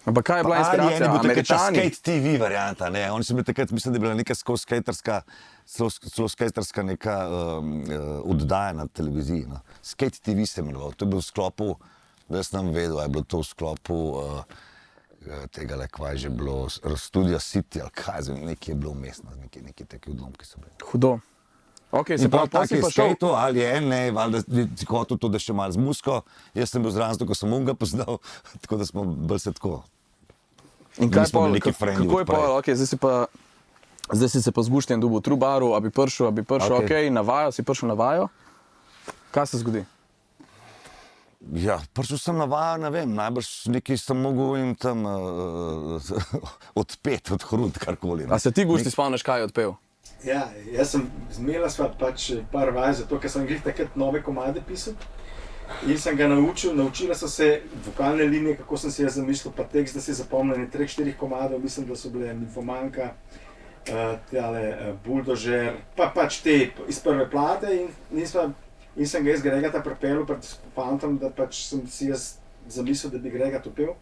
Speaker 1: Ampak kaj je bila inspiracija?
Speaker 4: je bil takrat ta
Speaker 1: Američani?
Speaker 4: skate TV varianta, ne. Oni so bili takrat, mislim, da je bila neka celo skaterska neka oddaja na televiziji. No. Skate TV se je imenoval, to je bilo v sklopu, da jaz nam vedel, je bilo to v sklopu tega, kva je že bilo, Studio City ali kaj, nekaj je bilo umestno, neki taki odlomki so bili.
Speaker 1: Hudo. Ok, se
Speaker 4: In
Speaker 1: pravi,
Speaker 4: prav
Speaker 1: pa si
Speaker 4: tako
Speaker 1: pa
Speaker 4: je
Speaker 1: šel.
Speaker 4: skejto, ali je ne, valjda si hotel to, da še malo z muziko. Jaz sem bil zraven, ko sem unga poznal, tako da smo bolj se tako.
Speaker 1: In kaj
Speaker 4: nismo
Speaker 1: pol,
Speaker 4: bili neki frendi
Speaker 1: kako je
Speaker 4: od prej.
Speaker 1: pa, ok, zdaj si se pa zgušten dobil v Trubaru, a bi prišel, ok, na vajo, si prišel na vajo. Kaj se zgodi?
Speaker 4: Ja, prišel sem na vajo, ne vem, najbrž nekaj sem mogel jim tam odpet, odhrud, karkoli.
Speaker 1: A se ti gušti spomniš, kaj je odpel?
Speaker 8: Ja, jaz sem zmela sva pač par vaj, zato ker sem glih takrat nove komade pisal. In sem ga naučila so se vokalne linije, kako sem si jaz zamislil, pa tekst, da si zapomnil 3-4 komadov, mislim, da so bile Ninfomanka, Buldožer, pa pač te iz prve plate in sem ga jaz Gregata pripeljal pred fantom, da pač sem si jaz zamislil, da bi Gregat upel.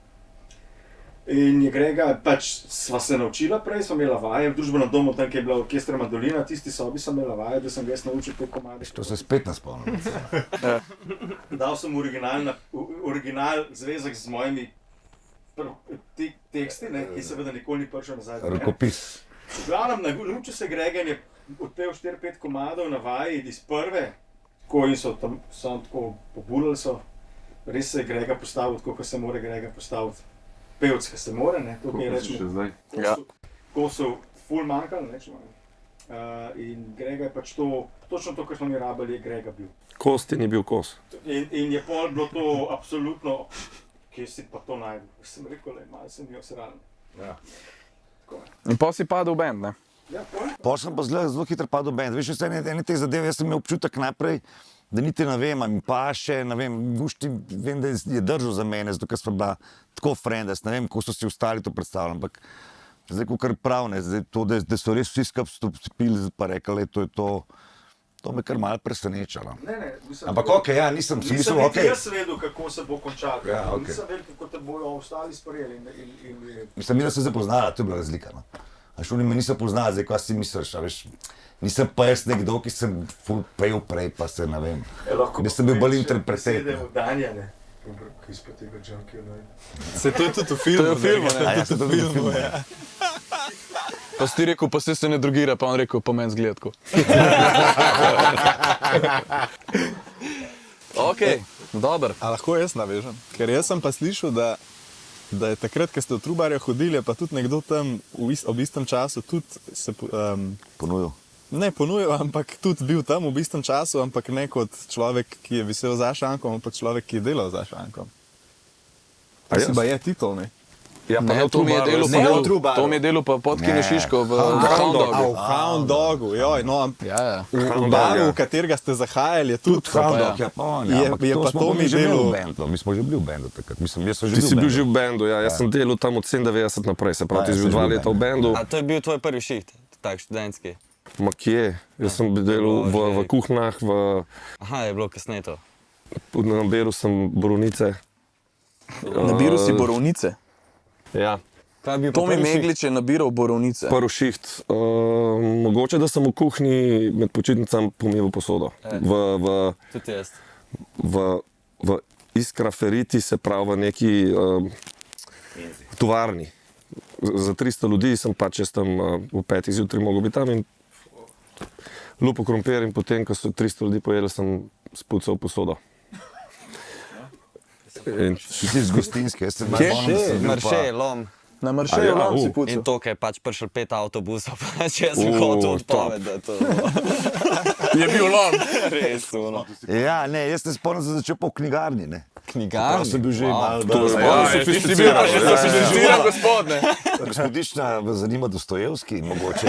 Speaker 8: In je Grega, pač sva se naučila prej, sva imela vaje v družbenem domu, tam, kjer je bila orkestra Mandolina, tisti sobi sem imela vaje, da sem ga jaz naučil te komade.
Speaker 4: To se spet ne spomnim.
Speaker 8: Dal sem original zvezek z mojimi teksti, ne, ki seveda nikoli ni prišel nazaj.
Speaker 4: Rokopis.
Speaker 8: V glavnem, naučil se Grega in je odpel 4-5 komadov na vaji iz prve, ko in so tam tako pobulali so. Res se je Grega postavil, tako kot se mora Grega postaviti. Pevc, ki se more, ne, to kaj rečemo.
Speaker 1: Ja.
Speaker 8: Ko so ful manjkali, rečemo. In Grega je pač to, točno to, kar smo mi rabili, je Grega bil.
Speaker 2: Kosti ni bil kos.
Speaker 8: In je pol bilo to absolutno, kje si pa to najdel. Sem rekel, malo sem bil osralen.
Speaker 4: Ja.
Speaker 1: In pa si padel v band, ne?
Speaker 8: Ja, pol.
Speaker 4: Pa sem pa zelo hitro padel v bend. Veš, ene te zadeve, jaz sem imel občutek najprej, da niti ne vem, mi paše, ne vem, Gušti, vem, da je držal za mene, zato ker smo bila tako friendes, ne vem, kako so si ostali to predstavljali, ampak zdaj, ko kar pravne, zdaj to, da so res vsi skupaj stopili, pa rekli, to me kar malo presenečalo.
Speaker 8: Ne, mislim,
Speaker 4: Ampak okej, ja, nisem si mislil, okej.
Speaker 8: Jaz vedel, kako se bo končalo.
Speaker 4: Ja, okej.
Speaker 8: Nisem vedel, kako te bojo ostali sprejeli.
Speaker 4: Mislim, mi da se zdaj poznala, to je bila razlika, no. A še oni me niso poznali, zdaj, kaj si misliš, a veš, nisem pa jaz nekdo, ki sem ful pejl prej, pa se ne vem. Da sem bil bolj interpretet.
Speaker 8: Sedem v Danja, ne? Kaj spet tega junkija, ne?
Speaker 3: Se to je tudi v filmu.
Speaker 1: To je v filmu, ne?
Speaker 4: A ja, se to tudi v filmu, ja.
Speaker 1: Pa si ti rekel, pa se ne drogira, pa on rekel, pa meni zgleda tako. Ok, dober.
Speaker 3: A lahko jaz navežem? Ker jaz sem pa slišal, da je takrat, ko ste v Trubarja hodili, pa tudi nekdo tam ob istem času tudi se
Speaker 4: Ponujil.
Speaker 3: ne ponujal, ampak tudi bil tam v istem času, ampak ne kot človek, ki je visel za šankom, ampak človek, ki je delal za šankom.
Speaker 2: A
Speaker 3: Si
Speaker 2: jaz?
Speaker 3: pa je titul, ne?
Speaker 2: Ja, pa
Speaker 1: Ne, to mi je delo
Speaker 8: Ne, v Trubarju.
Speaker 1: to mi je delo pa podkine
Speaker 4: Ne.
Speaker 1: Šiško v
Speaker 3: A
Speaker 1: Hound Dogu.
Speaker 3: v Hound Dogu, joj, no,
Speaker 1: Ja.
Speaker 3: v baru, v katerega ste zahajali, je tudi
Speaker 4: Hound
Speaker 1: ja.
Speaker 4: Dog, ja, pa on,
Speaker 3: Je-
Speaker 4: ja, ampak
Speaker 3: je
Speaker 4: to
Speaker 3: pa
Speaker 4: smo
Speaker 3: to mi
Speaker 4: že imeli
Speaker 3: delo-
Speaker 4: v bendu, mi smo že bili v bendu takrat, mislim, jaz sem že
Speaker 2: Ti si bil že
Speaker 4: v
Speaker 2: v bendu, ja, jaz sem delal tam od 97 naprej, se pravi, ti si bil 2 leta v bendu.
Speaker 6: A to je bil tvoj prvi šiht, tak študentski?
Speaker 2: Ma kje? Jaz sem delal v kuhnah,
Speaker 6: Aha, je bilo kasneje to.
Speaker 2: nabiral sem borovnice.
Speaker 1: Nabiral si borovnice.
Speaker 2: Ja.
Speaker 6: Kaj je bil pa
Speaker 1: Tomi
Speaker 6: prvi šiht?
Speaker 1: Meglič je nabiral borovnice.
Speaker 2: Prvi šiht. Mogoče, da sem v kuhinji med počitnicami pomival posodo.
Speaker 6: Tudi jaz.
Speaker 2: V Iskra Feriti, se pravi v neki tovarni. Za 300 ljudi sem pač jaz tam v 5 zjutraj mogel biti tam in lupo krompir in potem, ko so 300 ljudi pojedli, sem spucal posodo. In
Speaker 4: Ti si z Gostinske, jaz se
Speaker 1: Kje?
Speaker 6: Marše, lom.
Speaker 1: Na Maršeju
Speaker 2: A ja,
Speaker 1: si
Speaker 6: In
Speaker 1: pucal.
Speaker 6: to, ker je pač prišel 5 avtobusov, pač jaz sem
Speaker 2: top.
Speaker 6: hotel odpoved, da to
Speaker 1: Je bil lom.
Speaker 6: res uno.
Speaker 4: Ja, ne, jaz se spomnim, da sem začel pa v knjigarni, ne.
Speaker 6: Knjigarni?
Speaker 4: Jaz sem bil že malo
Speaker 2: to je
Speaker 4: bolj
Speaker 2: malo
Speaker 1: Ti si bil pa še sofisticiran gospod, ne?
Speaker 4: Gospodična, vas zanima Dostojevski, mogoče.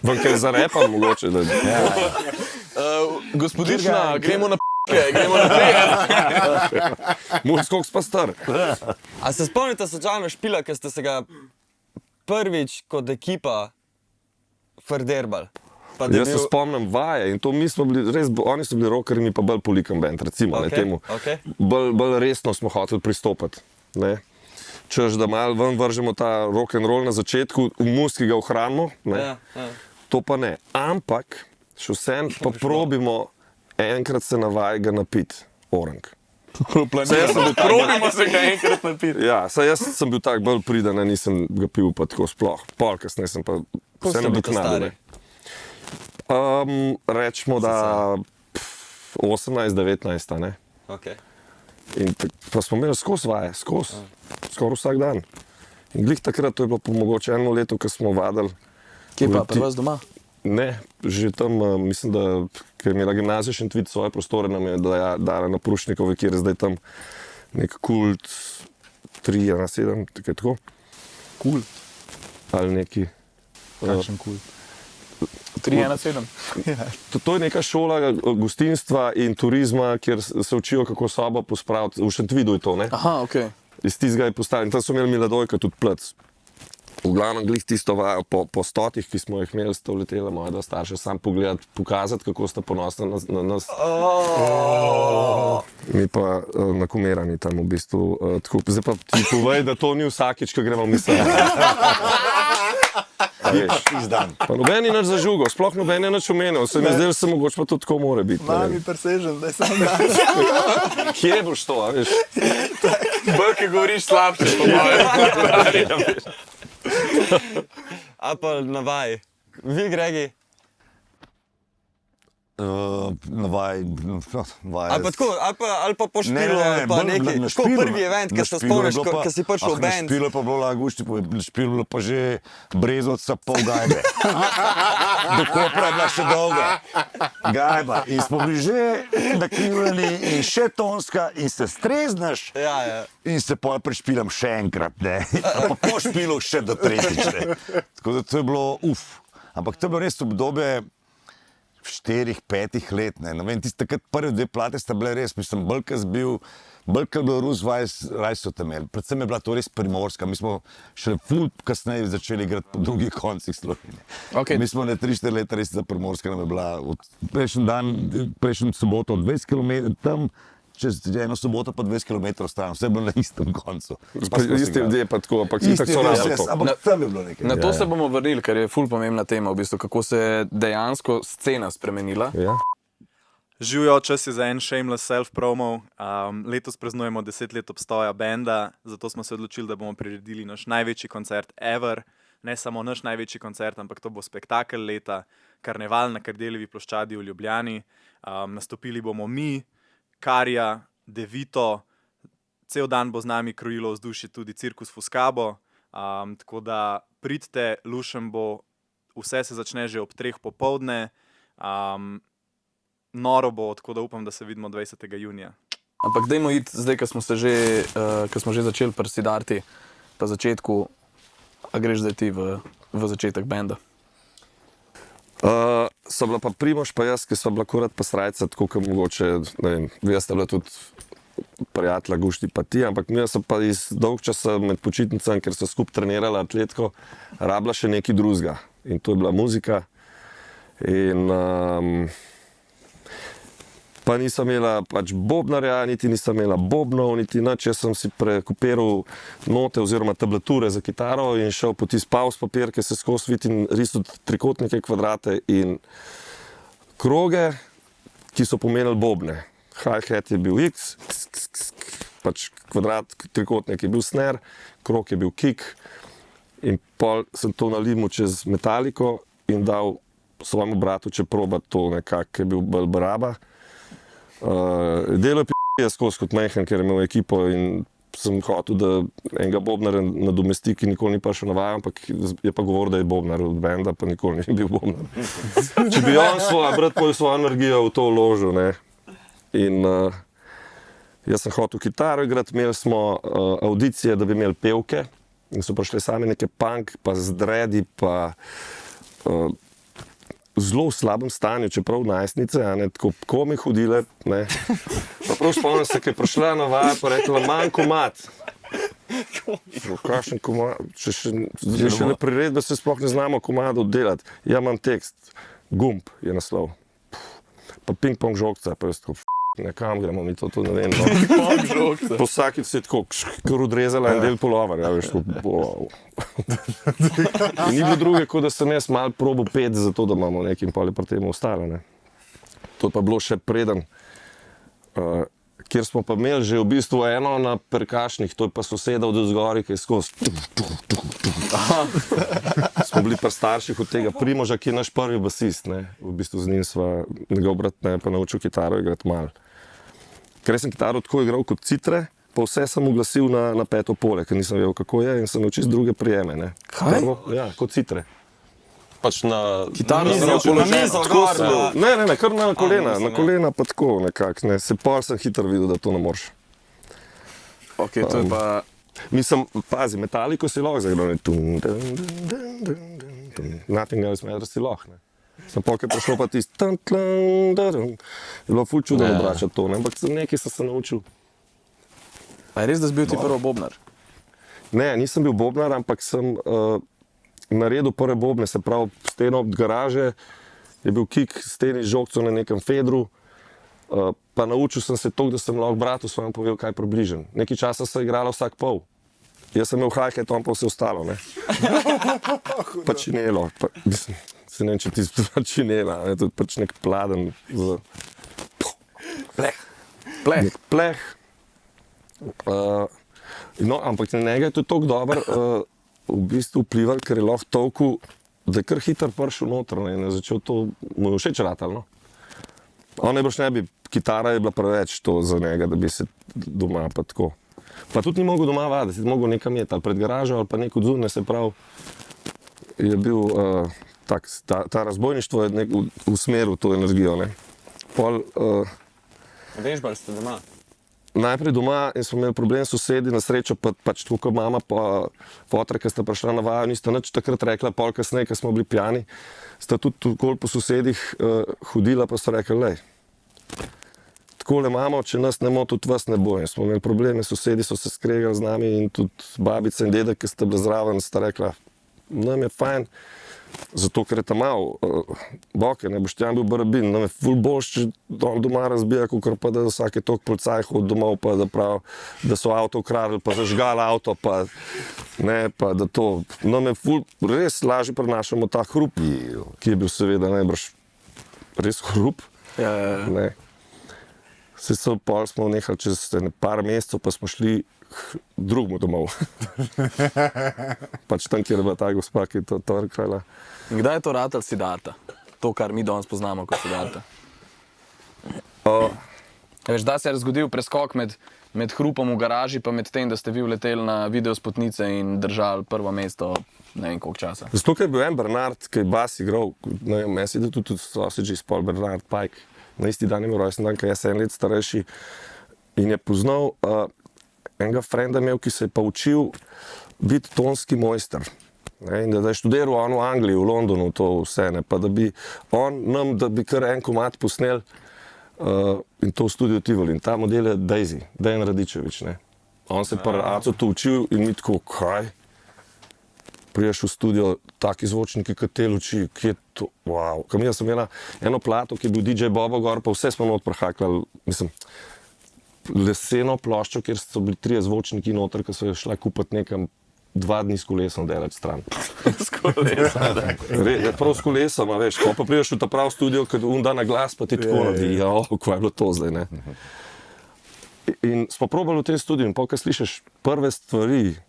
Speaker 2: vam kaj zarepam mogoče. Da...
Speaker 1: Gospodična, gremo na gremo naprej.
Speaker 2: Moj skok pa star.
Speaker 6: A se spomnite slučajno špila, ker ste se ga prvič kot ekipa frderbal? Pa da je
Speaker 2: Jaz se spomnim vaje in to mi smo bili, res, oni so bili rockerji, mi pa bolj polikan band, recimo, ne
Speaker 6: Okej,
Speaker 2: temu.
Speaker 6: okej.
Speaker 2: Bolj resno smo hoteli pristopiti, ne. Češ, da malo ven vržemo ta rock and roll na začetku, v muski ga ohranimo, ne.
Speaker 6: Ja.
Speaker 2: To pa ne. Ampak, še vsem pa probimo enkrat se navaj ga napiti, orang.
Speaker 1: Probimo se ga enkrat napiti.
Speaker 2: Ja, saj jaz sem bil tak bolj priden, ne, nisem ga pil pa tako sploh. Pol kasneje sem pa vse
Speaker 6: ste bili
Speaker 2: nadoknadil.
Speaker 6: stari?
Speaker 2: Rečemo, da 18-19, ne.
Speaker 6: Okay.
Speaker 2: In pa smo imeli skozi vaje, skoraj vsak dan. In glih takrat, to je bilo po mogoče 1 leto, ko smo vadili.
Speaker 1: Kje pa, pri vas doma?
Speaker 2: Ne, že tam, mislim, da ker je imela gimnazija Šentvid svoje prostore, nam je dala na Prušnikovi, kjer je zdaj tam nek kult 3-7, tako.
Speaker 1: Kult.
Speaker 2: Ali neki.
Speaker 1: Kakšen kult? 3-1-7.
Speaker 2: To je neka šola gostinstva in turizma, kjer se učijo, kako sobo pospraviti. V Šentvidu je to, ne?
Speaker 1: Aha, okej.
Speaker 2: Iz tistega je postavljen. Tam so imeli Miladojka tudi plec. V glavnem glih tisto vajo po 100, ki smo jih imeli, sta uletela moja dva starša, sam pogledati, pokazati, kako sta ponosna na nas. Mi pa nakumerani tam v bistvu. Zdaj pa ti povej, da to ni vsakič, ko gremo mi sem.
Speaker 4: Izdan.
Speaker 2: Pa noben je nič zažugal, sploh noben je nič omenil. Se mi zdelo, da se mogoče pa to tako more biti. ne vem.
Speaker 3: Mami presežem, da je sam dan.
Speaker 2: Kje boš to, a veš?
Speaker 1: Bolj, ki govoriš slabše, po mojem.
Speaker 6: A pa na vaji. Vi, Gregi?
Speaker 4: vaj.
Speaker 6: Ali pa po špilu, pa nekaj. Tako prvi event, ki se spomniš, ko si prišel v band.
Speaker 4: Na špilu je pa bilo Augusti, na špilu je bilo pa že brezovca pol gajbe. Do Kopra je bila še dolga gajba. In smo bili že nakrivljeni in še tonska in se streznaš.
Speaker 6: Ja.
Speaker 4: In se pol pred špilom še enkrat, ne. Pa po špilu še do tretjič, ne. Tako da to je bilo Ampak to je bilo res obdobje 4-5 let, ne vem, takrat prve 2 plate sta bile res, mislim, bolj kot je bil Rus Raj so tam imeli, predvsem je bila to res primorska, mi smo šele ful kasneje začeli igrati po drugih koncih Slovenije.
Speaker 1: Okay.
Speaker 4: Mi smo 3-4 leta res za primorska, nam je bila prejšnji soboto 20 km tam, čez eno soboto pa 20 km stran, vse je bilo na istem koncu.
Speaker 2: Isti ljudje pa tako, ampak si tako različno.
Speaker 4: Ampak tam je bilo nekaj.
Speaker 1: Na to se bomo vrnili, ker je ful pomembna tema, v bistvu, kako se je dejansko scena spremenila.
Speaker 2: Ja.
Speaker 3: Živijo, čas je za en shameless self-promo. Letos praznujemo 10 let obstoja benda, zato smo se odločili, da bomo priredili naš največji koncert ever. Ne samo naš največji koncert, ampak to bo spektakel leta, karneval na Kardeljevi ploščadi v Ljubljani. Nastopili bomo mi, Karja, Devito, cel dan bo z nami krojilo vzdušje tudi Cirkus Fuscabo, tako da pridite, lušen bo, vse se začne že ob 3 popoldne, noro bo, tako da upam, da se vidimo 20. junija.
Speaker 1: Ampak dajmo iti zdaj, ko smo že začeli pri Sidarti, pa začetku, a greš zdaj ti v začetek benda?
Speaker 2: So bila pa Primož pa jaz, ki sva bila kurat pa srajca, tako kot mogoče, ne vem, vi ste bila tudi prijatelja Gušti pa ti, ampak mi so pa iz dolg časa med počitnicami, ker so skupaj trenirala atletko, rabila še nekaj drugega. In to je bila muzika. In pa nisem imela pač bobnarja, niti nisem imela bobnov, niti nič. Jaz sem si prekupiral note oziroma tablature za kitaro in šel po tisti paus papir, ki se skozi vidi in risal trikotnike, kvadrate in kroge, ki so pomenili bobne. Hi-hat je bil X, pač kvadrat, trikotnik je bil snare, krog je bil kick in pol sem to nalimal čez metaliko in dal svojemu bratu, če proba to nekako, ki je bil bolj baraba. Delo je skozi kot mehen, ker je imel ekipo in sem hotel, da enega bobnara nadomesti, ki nikoli ni prišel na vajo, ampak je pa govoril, da je bobnar od benda, pa nikoli ni bil bobnar. Če bi on brat svojo energijo v to vložil, ne. In jaz sem hotel kitaro igrati, imeli smo audicije, da bi imeli pevke in so prišli sami neke punk, pa z dredi, pa zelo v slabem stanju, čeprav najstnice, tako komi hodile, ne. Pa prav spomnim se, ki je prišla na vajo, pa rekla, manj komad. Kakšen komad, še ne priredbe, se sploh ne znamo komadov delati. Ja, imam tekst, Gumb je naslov. Pa ping-pong žogca, pa jaz tako, nekam gremo mi to ne vem.
Speaker 1: Ping-pong žogca.
Speaker 2: Po vsakič se je tako, kar odrezala en del polover, ja, veš, wow. In ni bilo druge, kot da sem jaz malo probil pet, zato da imamo nekaj in poli pri tem ostalo, ne. To je pa bilo še preden, kjer smo pa imeli že v bistvu eno na perkašnih, to je pa soseda od zgori, ki je skozi. Smo bili pri starših od tega Primoža, ki je naš prvi basist, ne. V bistvu z njim sva, njegov brat me je pa naučil kitaro igrati malo. Ker sem kitaro tako igral kot citre, pa vse sem uglasil na peto pole, ker nisem vedel, kako je in sem naučil druge prijeme, ne.
Speaker 1: Kaj?
Speaker 2: Ja, kot citre.
Speaker 5: Pač na
Speaker 1: Kitaro
Speaker 6: Na mizo gor,
Speaker 2: Ne, kar na kolena pa tako nekako, ne. Se pol sem hitro videl, da to ne moreš.
Speaker 1: Ok, to je pa...
Speaker 2: Mislim, pazi, Metaliko si lahko zagral, ne. Nothing else matters si lahko, ne. Sem pol, ki je prišlo pa tisti je bilo ful čudno obračati to, ne. Ampak nekaj sem se naučil.
Speaker 1: A je res, da si bil ti prvo bobnar?
Speaker 2: Ne, nisem bil bobnar, ampak sem naredil prve bobne, se pravi, steno od garaže je bil kick, steni žogco na nekem fedru, pa naučil sem se to, da sem lahko bratu svojemu povedal, kaj približen. Nekaj časa se je igrala vsak pol. Jaz sem imel hi-hat, on pa vse ostalo, ne. Pa činelo, se ne vem, če ti je činela, ne, to je pač nek pladen z...
Speaker 1: Pleh.
Speaker 2: Pleh. No, ampak na njega je to toliko dobro v bistvu vplival, ker je lahko tolku, da je kar hitro prišel noter, ne, in je začel to, mu je všeč ratalo, no. On najbrž ne bi, kitara je bila preveč to za njega, da bi se doma pa tako. Pa tudi ni mogel doma vaditi, si mogel nekam jeti, ali pred garažo, ali pa nek od zunaj, se pravi, je bil ta razbojništvo je usmeril to energijo, ne. Pol,
Speaker 6: Vežbali ste doma?
Speaker 2: najprej doma in smo imeli problem s sosedi, na srečo pač tako kot mama pa fotra, ki sta prišla na vajo, nista nič takrat rekla, pol kasneje, ko smo bili pijani, sta tudi okoli po sosedih hodila, pa so rekli, lej, takole imamo, če nas ne bo, tudi vas ne bo. In smo imeli probleme, sosedi so se skregali z nami in tudi babica in dedek, ki sta bila zraven, sta rekla, nam je fajn, zato ker je tam malo, boke, ne, Boštjan bil barabin, nam je ful boljš, če on doma razbija, kakor pa da vsake toliko policaj hodi domov, pa da prav, da so avto ukradli, pa zažgali avto, pa ne, pa da to, nam je ful, res lažje prenašamo ta hrup, ki je bil seveda najbrž res hrup, ne. Vse so, pol smo nehali čez par mesecev, pa smo šli drugmu domov. Pač tam, kjer je bila ta gospa, ki je to torkala.
Speaker 1: In kdaj je to ratal Siddharta? To, kar mi danes poznamo kot Siddharta. Veš, da se je zgodil preskok med hrupom v garaži, pa med tem, da ste vi vleteli na videospotnice in držali prvo mesto ne vem koliko časa.
Speaker 2: Zato, ker je bil en Bernard, ki je bas igral, ne vem, meni se je tudi Sausage iz Paul Bernard Pike. Na isti dan je imel rojsten dan, ki je 7 let starejši in je poznal enega frenda imel, ki se je pa učil biti tonski mojster. Ne, in da je študiral on v Angliji, v Londonu, to vse, ne, pa da bi on nam, da bi kar en komad posnel in to v studiu Tivoli. In ta model je Daisy, Dejan Radičevič, ne. On se pa Aco to učil in mi tako, kaj? Priješ v studio, taki zvočniki, kot te luči, kje je to, wow. Kam jaz sem imela eno plato, ki je bil DJ Bobo gor, pa vse smo not prehakljali, mislim, leseno ploščo, kjer so bili 3 zvočniki noter, ki so jo šla kupiti nekam 2 dni s kolesom delati stran.
Speaker 1: S kolesom, da.
Speaker 2: Prav s kolesom, a veš, ko pa priješ v ta prav studio, kad da na glas, pa ti tako naredi, kaj je bilo to zdaj, ne. In smo probali v tem studiu in pokaj slišiš prve stvari,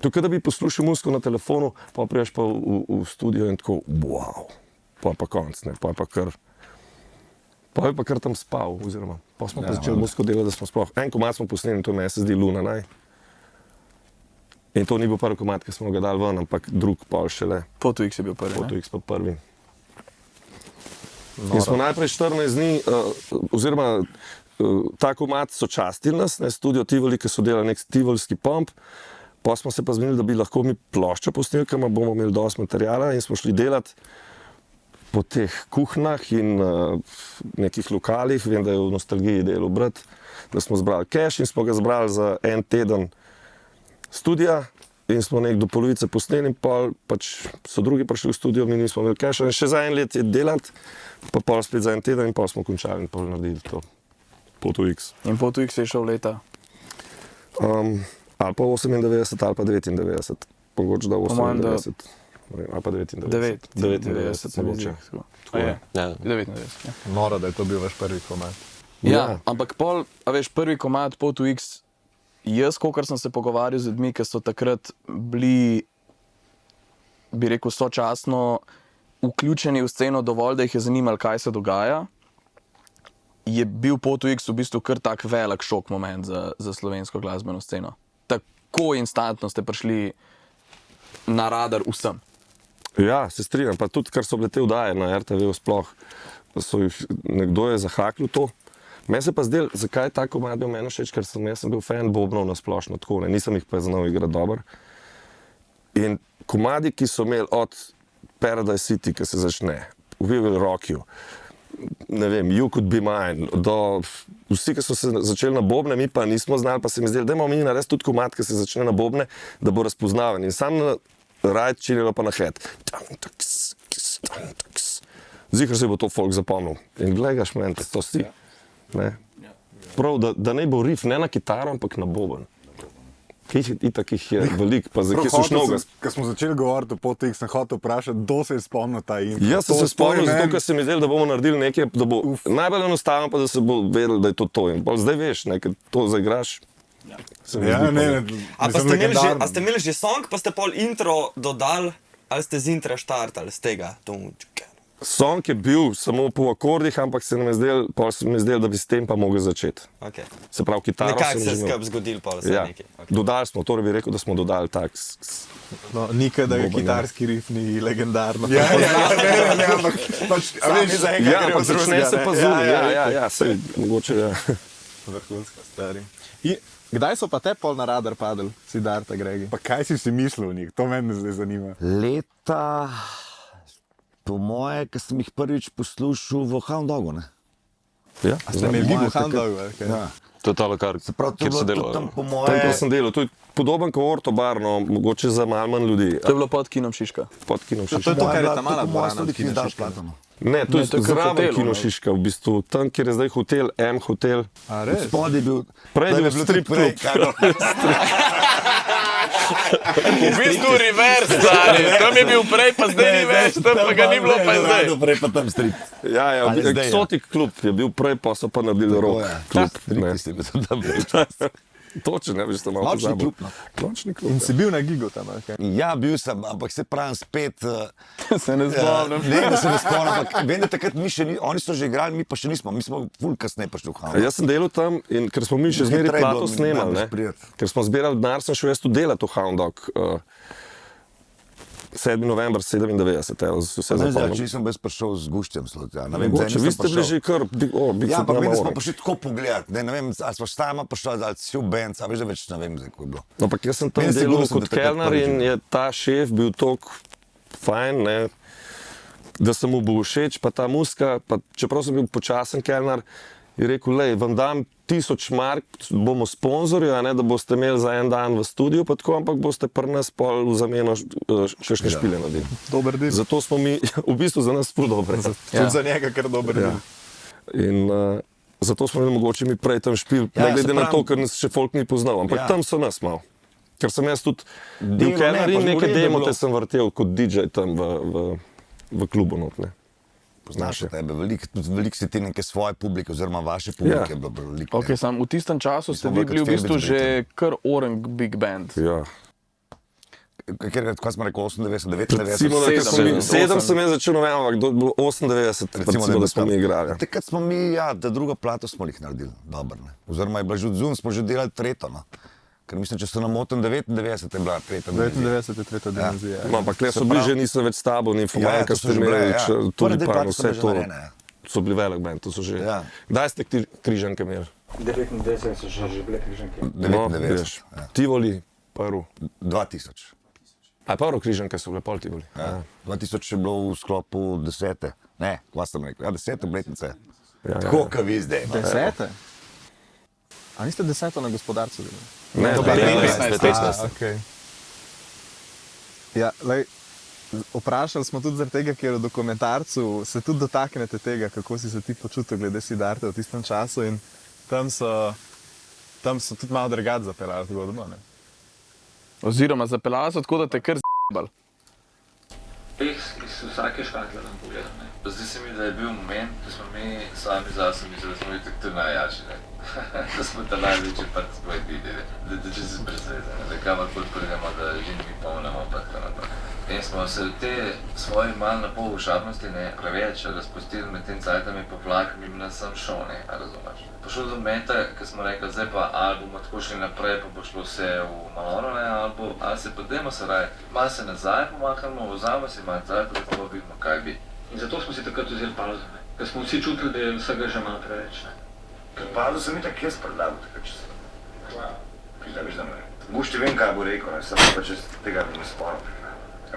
Speaker 2: tukaj, da bi poslušal muziko na telefonu, pa priješ pa v studio in tako, wow, pa konc, ne, pa je pa kar tam spal, oziroma, pa smo pa začeli muziko delati, da smo sploh, en komad smo posneli, to meni se zdi Luna, naj. In to ni bil prvi komad, ki smo ga dali ven, ampak drug pol šele.
Speaker 1: Photo X je bil prvi,
Speaker 2: Photo X pa prvi. In smo najprej 14 dni, oziroma ta komad so častili nas, ne, studio Tivoli, ki so delali nek tivolski pomp. Pa smo se pa zmenili, da bi lahko mi ploščo posneli, ker bomo imeli dosti materijala in smo šli delati po teh kuhnah in nekih lokalih. Vem, da je v Nostalgiji delal brat, da smo zbrali cash in smo ga zbrali za en teden studija in smo nek do polovice posneli in pač so drugi prišli v studio, mi nismo imeli cash in še za en let je delati, pa pol spet za en teden in pol smo končali in pol naredili to. Photo X.
Speaker 1: In Photo X je šel leta?
Speaker 2: Ali pa 98, ali pa 99. Mogoče da 98, ali pa 99. 99, mogoče.
Speaker 1: Ja. 99, ja.
Speaker 3: Noro, da je to bil vaš prvi komad.
Speaker 1: Ja, ampak pol, a veš, prvi komad Photo X, jaz, kolikor sem se pogovarjal z ljudmi, ki so takrat bili, bi rekel, sočasno vključeni v sceno dovolj, da jih je zanimalo, kaj se dogaja, je bil Photo X v bistvu kar tak velik šok moment za slovensko glasbeno sceno. Tako instantno ste prišli na radar vsem.
Speaker 2: Ja, se strinjam, pa tudi, kar so bile te vdaje na RTV sploh, nekdo je zahaklil to. Meni se pa zdel, zakaj ta komad bil meni všeč, ker jaz sem bil fan bobnov na splošno tako, ne, nisem jih pa znal igrati dobro. In komadi, ki so imeli od Paradise City, ki se začne, We Will Rock You, ne vem, You Could Be Mine, do vsi, ki so se začeli na bobne, mi pa nismo znali, pa se mi zdeli, da imamo mi narediti tudi komad, ki se začne na bobne, da bo razpoznaven. In sam na Right činilo pa na head. Zihar se bo to folk zapomnil. In gledaš meni, to si. Ne? Prav, da ne bo riff ne na kitaro, ampak na boben. Itak jih je veliko, pa zakaj so šnoga.
Speaker 7: Ko smo začeli govoriti o Photo X, sem hotel vprašati, kdo se je spomnil ta intro.
Speaker 2: Jaz sem se spomnil, zato ker se mi zdelo, da bomo naredili nekaj, da bo najbolj enostavno, pa da se bo vedelo, da je to. In zdaj veš, ne, ker to zaigraš.
Speaker 6: A ste imeli že song, pa ste pol intro dodali, ali ste z intra štartali z tega?
Speaker 2: Song je bil samo po akordih, ampak se mi je zdelo, da bi s tem pa mogel začeti.
Speaker 6: Okay.
Speaker 2: Se pravi, kitaro
Speaker 6: Nekako
Speaker 2: sem
Speaker 6: se je
Speaker 2: že imel.
Speaker 6: skrb zgodil, pa vse
Speaker 2: Ja.
Speaker 6: nekaj. Okay.
Speaker 2: Dodali smo, torej bi rekel, da smo dodali tak.
Speaker 3: No, nikaj, da je
Speaker 2: Boban, ja.
Speaker 3: kitarski rif ni legendarno.
Speaker 7: Ja, ampak pač, a veš,
Speaker 2: Ja, ampak začne se pa zunaj. Ja, sej, mogoče, ja.
Speaker 3: Vrhunsko stari. Kdaj so pa te pol na radar padli, Siddharta Gregi?
Speaker 7: pa kaj si si mislil o njih, to mene zdaj zanima.
Speaker 4: Leta, po moje, ki sem jih prvič poslušal v Hound Dogu, ne?
Speaker 2: Ja,
Speaker 3: A ste imeli
Speaker 4: moje
Speaker 3: v Handogu? Okay.
Speaker 4: Ja.
Speaker 5: To je tale, kar
Speaker 4: Prav, to je
Speaker 5: kjer se
Speaker 4: bilo
Speaker 5: dela.
Speaker 4: tudi tam po
Speaker 2: tam
Speaker 4: moje...
Speaker 2: pa sem delal. To je podoben kot Ortobar, no, mogoče za malo manj ljudi.
Speaker 1: To je bilo pod Kinom Šiška.
Speaker 2: Pod Kino
Speaker 3: To je
Speaker 2: Šiška.
Speaker 3: to, kar je
Speaker 4: bila
Speaker 3: ta mala
Speaker 4: tudi po moje
Speaker 3: dvorana.
Speaker 4: tudi
Speaker 3: Kina
Speaker 4: Kino
Speaker 3: Šiška.
Speaker 4: Šiška.
Speaker 2: Ne, to
Speaker 1: Ne,
Speaker 2: je
Speaker 1: to je kot
Speaker 2: zraven
Speaker 1: hotelu,
Speaker 2: Kino
Speaker 1: no.
Speaker 2: Šiška, v bistvu. Tam, kjer je zdaj hotel, M hotel.
Speaker 3: A res?
Speaker 4: Spod je bil...
Speaker 2: Prej je
Speaker 4: tam
Speaker 2: bil
Speaker 4: bilo
Speaker 2: strip
Speaker 4: tudi prej,
Speaker 2: klub.
Speaker 4: kaj bilo.
Speaker 1: V bistvu reverse, stari. Tam je bil prej, pa zdaj ni več, tam pa ga ni bilo, pa je zdaj.
Speaker 4: Prej pa tam strip.
Speaker 2: Ja,
Speaker 4: Ali zdaj, ja.
Speaker 2: Eksotik klub je bil prej, pa so pa naredili rok. Klub, ne.
Speaker 4: Tisti, ki so tam bili.
Speaker 2: Točno, ne veš, to malo
Speaker 4: Nočni
Speaker 2: pozabil.
Speaker 4: klub, no.
Speaker 2: Nočni klub.
Speaker 3: In si bil na gigu tam, okay.
Speaker 4: Ja, bil sem, ampak se pravim spet...
Speaker 1: Se ne spomnim.
Speaker 4: Ne, da se ne spomnim, ampak vem, da takrat mi še ni, oni so že igrali, mi pa še nismo, mi smo ful kasneje prišli v Hound.
Speaker 2: Jaz sem delal tam in ker smo mi še zmeraj
Speaker 4: Hitreje
Speaker 2: plato
Speaker 4: bilo
Speaker 2: snemali,
Speaker 4: najbolj
Speaker 2: ne,
Speaker 4: sprejeti.
Speaker 2: ker smo zbirali denar, sem šel jaz tu delati v Hound Dog. 7. november 97, evo, vse
Speaker 4: Zdaj, če
Speaker 2: zapomnim.
Speaker 4: nisem brez prišel z guščem, ja. Ne vem,
Speaker 2: Mogoče, vi ste bili že kar, big
Speaker 4: Ja, ampak vem, da smo
Speaker 2: football
Speaker 4: prišli tako pogledati, ne vem, ali smo sama prišla, ali si v band, a veš, da več ne vem, zdaj, kako je bilo.
Speaker 2: No, ampak jaz sem tam
Speaker 4: Meni se
Speaker 2: delal
Speaker 4: zdi, da sem
Speaker 2: kot
Speaker 4: te takrat
Speaker 2: kelner
Speaker 4: prvič
Speaker 2: in
Speaker 4: videl.
Speaker 2: je ta šef bil tako fajn, ne, da sem mu bil všeč, pa ta muska, pa čeprav sem bil počasen kelner, je rekel, lej, vam dam 1000 mark, bomo sponzorji, a ne, da boste imeli za en dan v studiu, pa tako, ampak boste pri nas pol v zameno kakšne špile naredili.
Speaker 3: Dober del.
Speaker 2: Zato smo mi, v bistvu za nas ful dobre.
Speaker 3: Tudi za njega, ker dober
Speaker 2: Ja.
Speaker 3: del.
Speaker 2: In zato smo imeli mogoče mi prej tam špil,
Speaker 4: Ja,
Speaker 2: ne glede
Speaker 4: se
Speaker 2: na to,
Speaker 4: pravim-
Speaker 2: ker nas še folk ni poznal, ampak
Speaker 4: Ja.
Speaker 2: tam so nas malo. Ker sem jaz tudi bil
Speaker 4: Demo,
Speaker 2: kelner
Speaker 4: ne,
Speaker 2: in
Speaker 4: pa
Speaker 2: neke
Speaker 4: zgoraj je
Speaker 2: demote
Speaker 4: bilo.
Speaker 2: sem vrtel kot DJ tam v klubu not, ne.
Speaker 4: Poznaš tebe, veliko si ti neke svoje publike, oziroma vaše publike
Speaker 2: Ja.
Speaker 4: je bilo veliko.
Speaker 1: Okay, sam, v tistem času ste vi
Speaker 4: Mislim,
Speaker 1: bili v
Speaker 4: Velkat
Speaker 1: bistvu
Speaker 4: Firbic
Speaker 1: že kar orang big band.
Speaker 2: Ja.
Speaker 4: Kaj smo rekli, 98,
Speaker 2: Recimo,
Speaker 4: 99?
Speaker 2: da ker smo mi-
Speaker 1: 7,
Speaker 2: 7 sem jaz začel novembra, ampak do 98, recimo, da smo mi igrali.
Speaker 4: Takrat smo mi, ja, da drugo plato smo jih naredili, dobro, ne. Oziroma je bila že od zun, smo že delali tretjo, no. Ker mislim, če se ne motim, 99 je bila tretja. dimenzija.
Speaker 3: 99 je tretja dimenzija.
Speaker 2: No, ampak le so bili že, nisem več s tabo, ni
Speaker 4: Ja,
Speaker 2: Fomanka,
Speaker 4: to so
Speaker 2: ste
Speaker 4: že bile,
Speaker 2: imeli,
Speaker 4: ja.
Speaker 2: tudi
Speaker 4: Prve dve
Speaker 2: pan,
Speaker 4: plati so
Speaker 2: vse
Speaker 4: bile že
Speaker 2: to.
Speaker 4: narejene, ja.
Speaker 2: So bili velik band, to so že.
Speaker 4: Ja.
Speaker 2: Kdaj ste križanke imeli?
Speaker 8: 99 so že bile križanke.
Speaker 4: 99.
Speaker 2: veš, Tivoli, prvi.
Speaker 4: 2000.
Speaker 2: A prvo križanke so bile pol Tivoli.
Speaker 4: Ja. 2000 je bilo v sklopu 10. Ne, kva sem rekel, ja, 10 obletnice.
Speaker 2: Ja,
Speaker 4: Tako, kot vi zdaj. no.
Speaker 3: Desete? A niste deseto na gospodarcu delali?
Speaker 2: Ne,
Speaker 1: Dobro, 15, 15.
Speaker 3: Okay. Ja, lej, vprašali smo tudi zaradi tega, ker v dokumentarcu se tudi dotaknete tega, kako si se ti počutil glede Siddharte v tistem času in tam so tudi malo drugače zapeljali zgodbo, ne?
Speaker 1: Oziroma zapeljali so tako, da te kar z***bal.
Speaker 9: Iz vsake škatle nam pogledam. Ne. Pa zdi se mi, da je bil moment, da smo mi sami zase mislili, da smo itak tu najjači. Ne. Da smo ta največji part svoj videli. Da če se predstavljamo, da kamorkoli pridemo, da že mi polnemo pa tako naprej. In smo se te svoje malo na pol ušapnosti ne preveč razpustili med tem cajtami pa vlakom in nas sam šel, ne, a razumeš. Prišel do momenta, ko smo rekli, zdaj pa ali bomo tako šli naprej, pa bo šlo vse v maloro, ne, ali se pa dajmo se raje, malo se nazaj pomaknemo, vzamo si malo cajt, da pa vidimo, kaj bi.
Speaker 10: In zato smo si takrat vzeli pauzo, ne? Ker smo vsi čutili, da je vsega že malo preveč. Ne?
Speaker 11: Ker pauzo sem itak jaz predlagal, takrat če sem. Pizda, veš, da me. Gušti vem, kaj bo rekel, ne, samo pa če tega ne spomnim.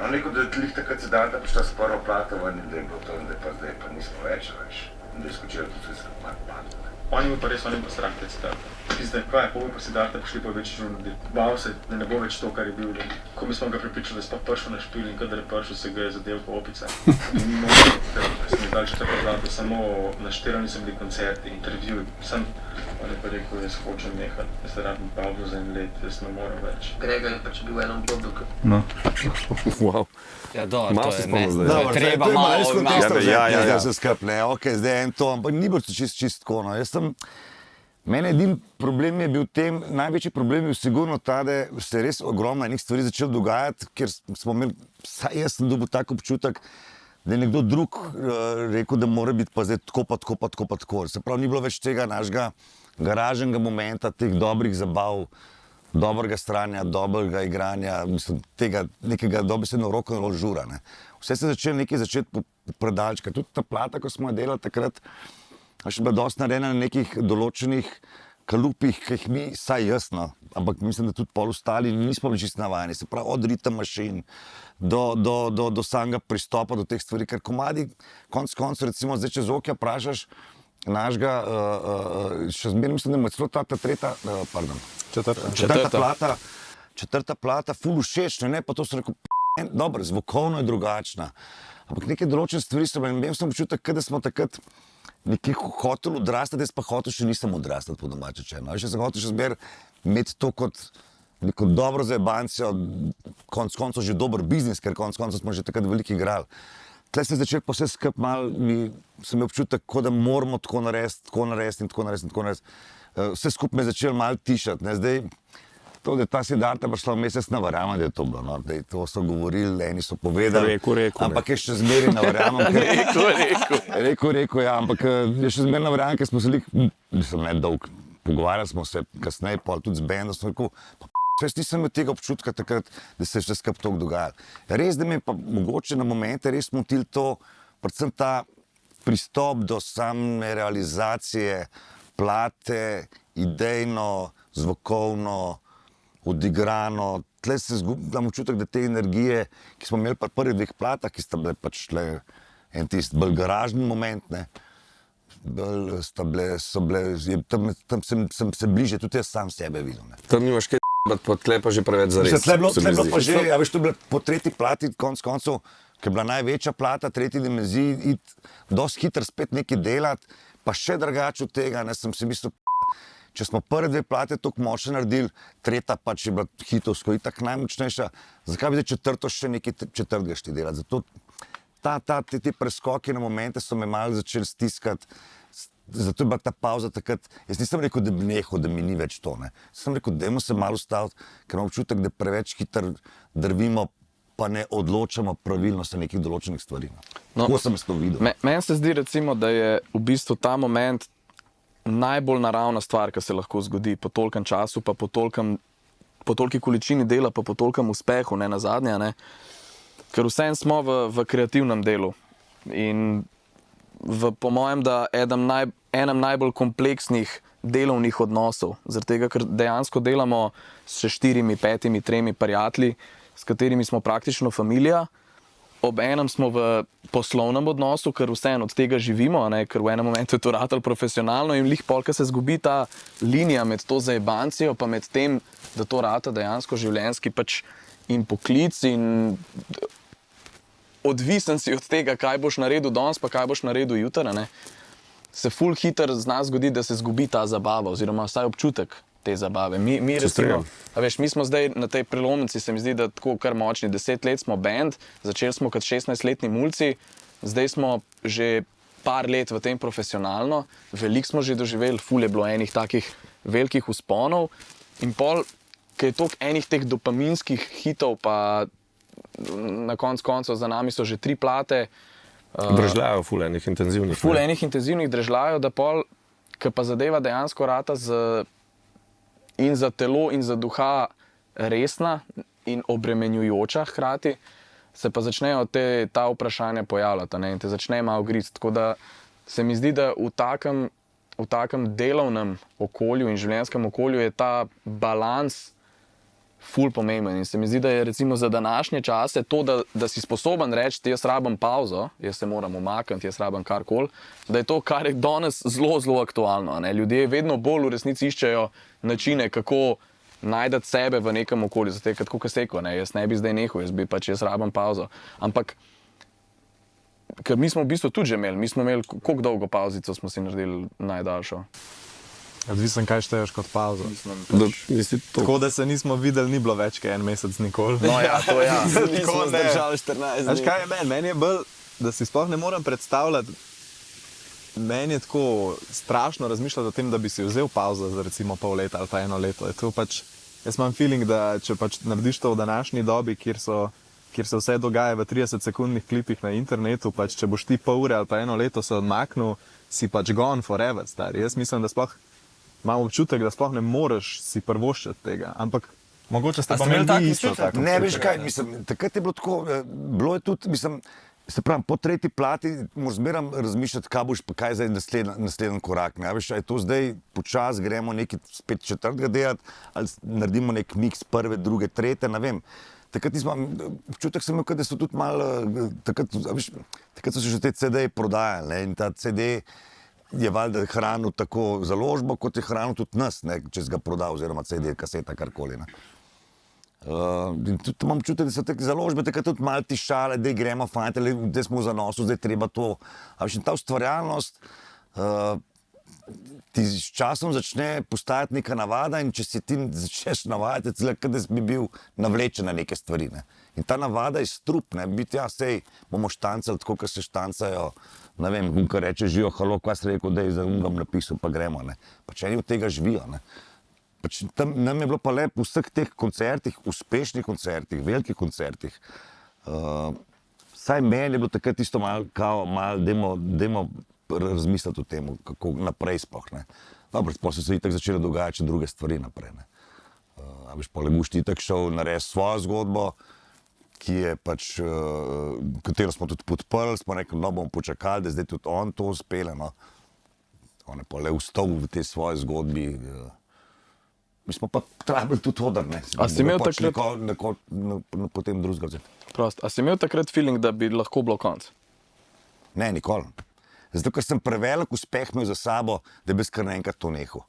Speaker 11: On rekel, da je takrat Siddharta prišla s prvo plato ven in da je bilo to, in da pa zdaj pa nismo več, veš. In da je skočilo tudi vse malo padlo.
Speaker 10: Oni mi pa res, oni pa strah pred Siddharta. Pizda, kaj, po bi pa Siddharta prišli pa večji žurnali. Bal se, da ne bo več to, kar je bil. Ko mi smo ga pripričali, da je sploh prišel na špil in kadar je prišel, se ga je zadev po opice. In sem jih dal četrta plata, samo našterani so bili koncerti, intervjuji, sem. On je pa rekel, jaz hočem nehati, jaz se rabim pauzo za en let, jaz ne morem več.
Speaker 9: Grega je pač bil v enem obdobju,
Speaker 2: Wow.
Speaker 6: Ja, dobro,
Speaker 2: Malo
Speaker 6: to
Speaker 2: se
Speaker 6: je,
Speaker 2: spomnim
Speaker 6: ne.
Speaker 2: zdaj.
Speaker 6: To je treba malo
Speaker 4: iz konteksta
Speaker 6: malo-
Speaker 4: vzeti, zdaj se skrpne, ok, zdaj je en to, ampak ni bilo čist tako, no. Mene edini problem je bil v tem, največji problem je bil sigurno ta, da se je res ogromno enih stvari začelo dogajati, ker smo imeli, vsaj jaz sem dobil tak občutek, da je nekdo drug rekel, da mora biti pa zdaj tako, pa tako, pa tako, pa tako. Se pravi, ni bilo več tega našega garažnega momenta, teh dobrih zabav, dobrega stranja, dobrega igranja, mislim, tega nekega dobesedno rock'n'roll žura. Ne. Vse se je začelo nekaj začeti predalčka. Tudi ta plata, ko smo jo delali takrat, je še bila dosti narejena na nekih določenih kalupih, ki jih mi, saj jasno, ampak mislim, da tudi pol ostali nismo bili čisto navajeni. Se pravi, od ritem mašin do samega pristopa do teh stvari, ker komadi, konc koncev, recimo zdaj, če Zokija vprašaš našega, še zmeraj mislim, da mu je celo ta tretja, pardon, četrta plata, ful všeč, ne, pa to so rekel, dobro, zvokovno je drugačna, ampak neke določene stvari so bile, imel sem občutek, da smo takrat nekje hotel odrastati, jaz pa hotel še nisem odrastati po domače čeno. Še sem hotel še zmer imeti to kot neko dobro zajebancijo, konc koncev že dober biznis, ker konc koncev smo že takrat veliko igrali. Tle se je začel pa vse skup malo, sem imel občutek, da moramo tako narediti. Vse skup me je začel malo tišati. Ne? Zdaj, to, da je ta Siddharta prišla vmes, jaz ne verjamem, da je to bilo. No? To so govorili, eni so povedali. Ampak je še zmeraj ne verjamem. Rekel, ja, ampak je še zmeraj ne verjamem, ker smo se nisem ne dolg. Pogovarjali smo se kasneje, pa tudi z bendom, smo rekel, jaz nisem imel tega občutka takrat, da se je vse skup toliko dogajalo. Res, da me je pa mogoče na momente res motil to, predvsem ta pristop do same realizacije plate, idejno, zvokovno, odigrano. Tle se zgubljam občutek, da te energije, ki smo imeli pri prvih dveh platah, ki sta bile pač tle en tisti bolj garažni moment, ne, tam sem se bliže, tudi jaz sam sebe videl. Ne.
Speaker 2: Tam nimaš kaj pa tle pa že preveč zares.
Speaker 4: Tle bilo pa že, a veš, to je bilo po tretji plati, konc koncev, ki je bila največja plata, tretji dimenziji, dosti hitro spet nekaj delati, pa še drugače od tega, ne, sem si mislil, če smo prve dve plate tako močno naredili, tretja pač je bila hitovsko itak najmočnejša, zakaj bi zdaj četrto še nekaj četrtega šti delati? Zato te preskoki na momente so me malo začeli stiskati, zato je bila ta pauza takrat, jaz nisem rekel, da bi nehal, da mi ni več to, ne. Sem rekel, dajmo se malo ustaviti, ker imam občutek, da preveč hitro drvimo, pa ne odločamo pravilno se nekih določenih stvari. No. Tako sem to videl.
Speaker 1: Meni se zdi recimo, da je v bistvu ta moment najbolj naravna stvar, ki se lahko zgodi po tolkem času, pa po tolki količini dela, pa po tolkem uspehu, ne nazadnje, ne? Ker vsem smo v kreativnem delu in po mojem, da enem najbolj kompleksnih delovnih odnosov, zaradi tega, ker dejansko delamo s 4, 5, 3 prijatelji, s katerimi smo praktično familija. Ob enem smo v poslovnem odnosu, ker vseeno od tega živimo, ne? Ker v enem momentu je to ratalo profesionalno in lih polka se zgubi ta linija med to zajebancijo, pa med tem, da to rata dejansko življenjski pač in poklic in odvisen si od tega, kaj boš naredil danes, pa kaj boš naredil jutri, ne? Se ful hitro z nas zgodi, da se zgubi ta zabava oziroma vsaj občutek te zabave. Mi recimo, a veš, mi smo zdaj na tej prelomnici, se mi zdi, da tako kar močni, 10 let smo band, začeli smo kot 16-letni mulci, zdaj smo že par let v tem profesionalno, veliko smo že doživeli, ful je bilo enih takih velikih vzponov in pol, ker je toliko enih teh dopaminskih hitov, pa na koncu za nami so že 3 plate.
Speaker 2: Držljajo ful enih intenzivnih.
Speaker 1: Ful enih intenzivnih držljajo, da pol, ker pa zadeva dejansko rata in za telo in za duha resna in obremenjujoča hkrati, se pa začnejo ta vprašanja pojavljati, ne, in te začne malo griti. Tako da se mi zdi, da v takem delovnem okolju in življenjskem okolju je ta balans ful pomemben. In se mi zdi, da je recimo za današnje čase to, da si sposoben reči, jaz rabim pauzo, jaz se moram umakniti, jaz rabim karkoli, da je to, kar je danes zelo, zelo aktualno. Ne? Ljudje vedno bolj v resnici iščejo načine, kako najti sebe v nekem okolju. Zato, kot Kaseko, ne? Jaz ne bi zdaj nehal, jaz rabim pauzo. Ampak, ker mi smo v bistvu tudi že imeli, koliko dolgo pauzico smo si naredili najdaljšo?
Speaker 3: Odvisen, kaj šteješ kot pauzo. Tako da se nismo videli, ni bilo več kot en mesec nikoli.
Speaker 1: No ja, to ja.
Speaker 6: Nismo zdržali 14 dni.
Speaker 3: Veš kaj je meni je bolj, da si sploh ne morem predstavljati, meni je tako strašno razmišljati o tem, da bi si vzel pauzo za recimo pol leta ali pa 1 leto. Je to pač, jaz imam feeling, da če pač narediš to v današnji dobi, kjer so kjer se vse dogaja v 30-sekundnih klipih na internetu, pač če boš ti pol ure ali pa 1 leto se odmaknil, si pač gone forever, stari. Jaz mislim, da sploh imam občutek, da sploh ne moreš si privoščiti tega, ampak mogoče ste pa imeli vi isto tako.
Speaker 4: Ne, veš kaj, mislim, takrat je bilo tako, bilo je tudi, mislim, se pravi, po tretji plati moraš zmeraj razmišljati, kaj boš, pa kaj je zdaj naslednji korak. Ne? Veš, je to zdaj počasi gremo nekaj spet četrtega delati, ali naredimo nek miks prve, druge, tretje, ne vem. Takrat nisem, občutek sem imel, da so tudi malo, takrat so se že te CD-je prodajali, ne? In ta CD je valjda hranil tako založbo, kot je hranil tudi nas, ne? Če si ga prodal, oziroma CD, kaseta, karkoli. Ne? In tudi imam čutek, da so te založbe takrat tudi malo tišale, da gremo fajn, da smo v zanosu, zdaj treba to. A veš, in ta ustvarjalnost ti s časom začne postajati neka navada in če si ti začneš navajati, celo da bi bil navlečen na neke stvari. Ne? In ta navada je strup, ne? Biti sej bomo štancali tako, kot se štancajo, ne vem, ko reče živijo, halo, kaj si rekel, da je za ungam napisal, pa gremo. Ne? Pač eni od tega živijo. Ne? Pač tam nam je bilo pa le po vseh teh koncertih, uspešnih koncertih, velikih koncertih. Vsaj meni je bilo takrat isto malo, dajmo razmisliti o tem, kako naprej sploh. Dobro, sploh so se itak začele dogajati še druge stvari naprej. A veš, pa Legušt itak šel narediti svojo zgodbo, ki je pač, katero smo tudi podprli, smo rekli, no bomo počakali, da zdaj tudi on to uspele. No. On je pa le ustal v tej svoji zgodbi. Mi smo pa trebali tudi odrne.
Speaker 1: A si imel takrat...
Speaker 4: Potem drugega vzeti.
Speaker 1: Prost. A si imel takrat feeling, da bi lahko bilo konc?
Speaker 4: Ne, nikoli. Zato, ker sem prevelik uspeh imel za sabo, da bi kar naenkrat to nehal.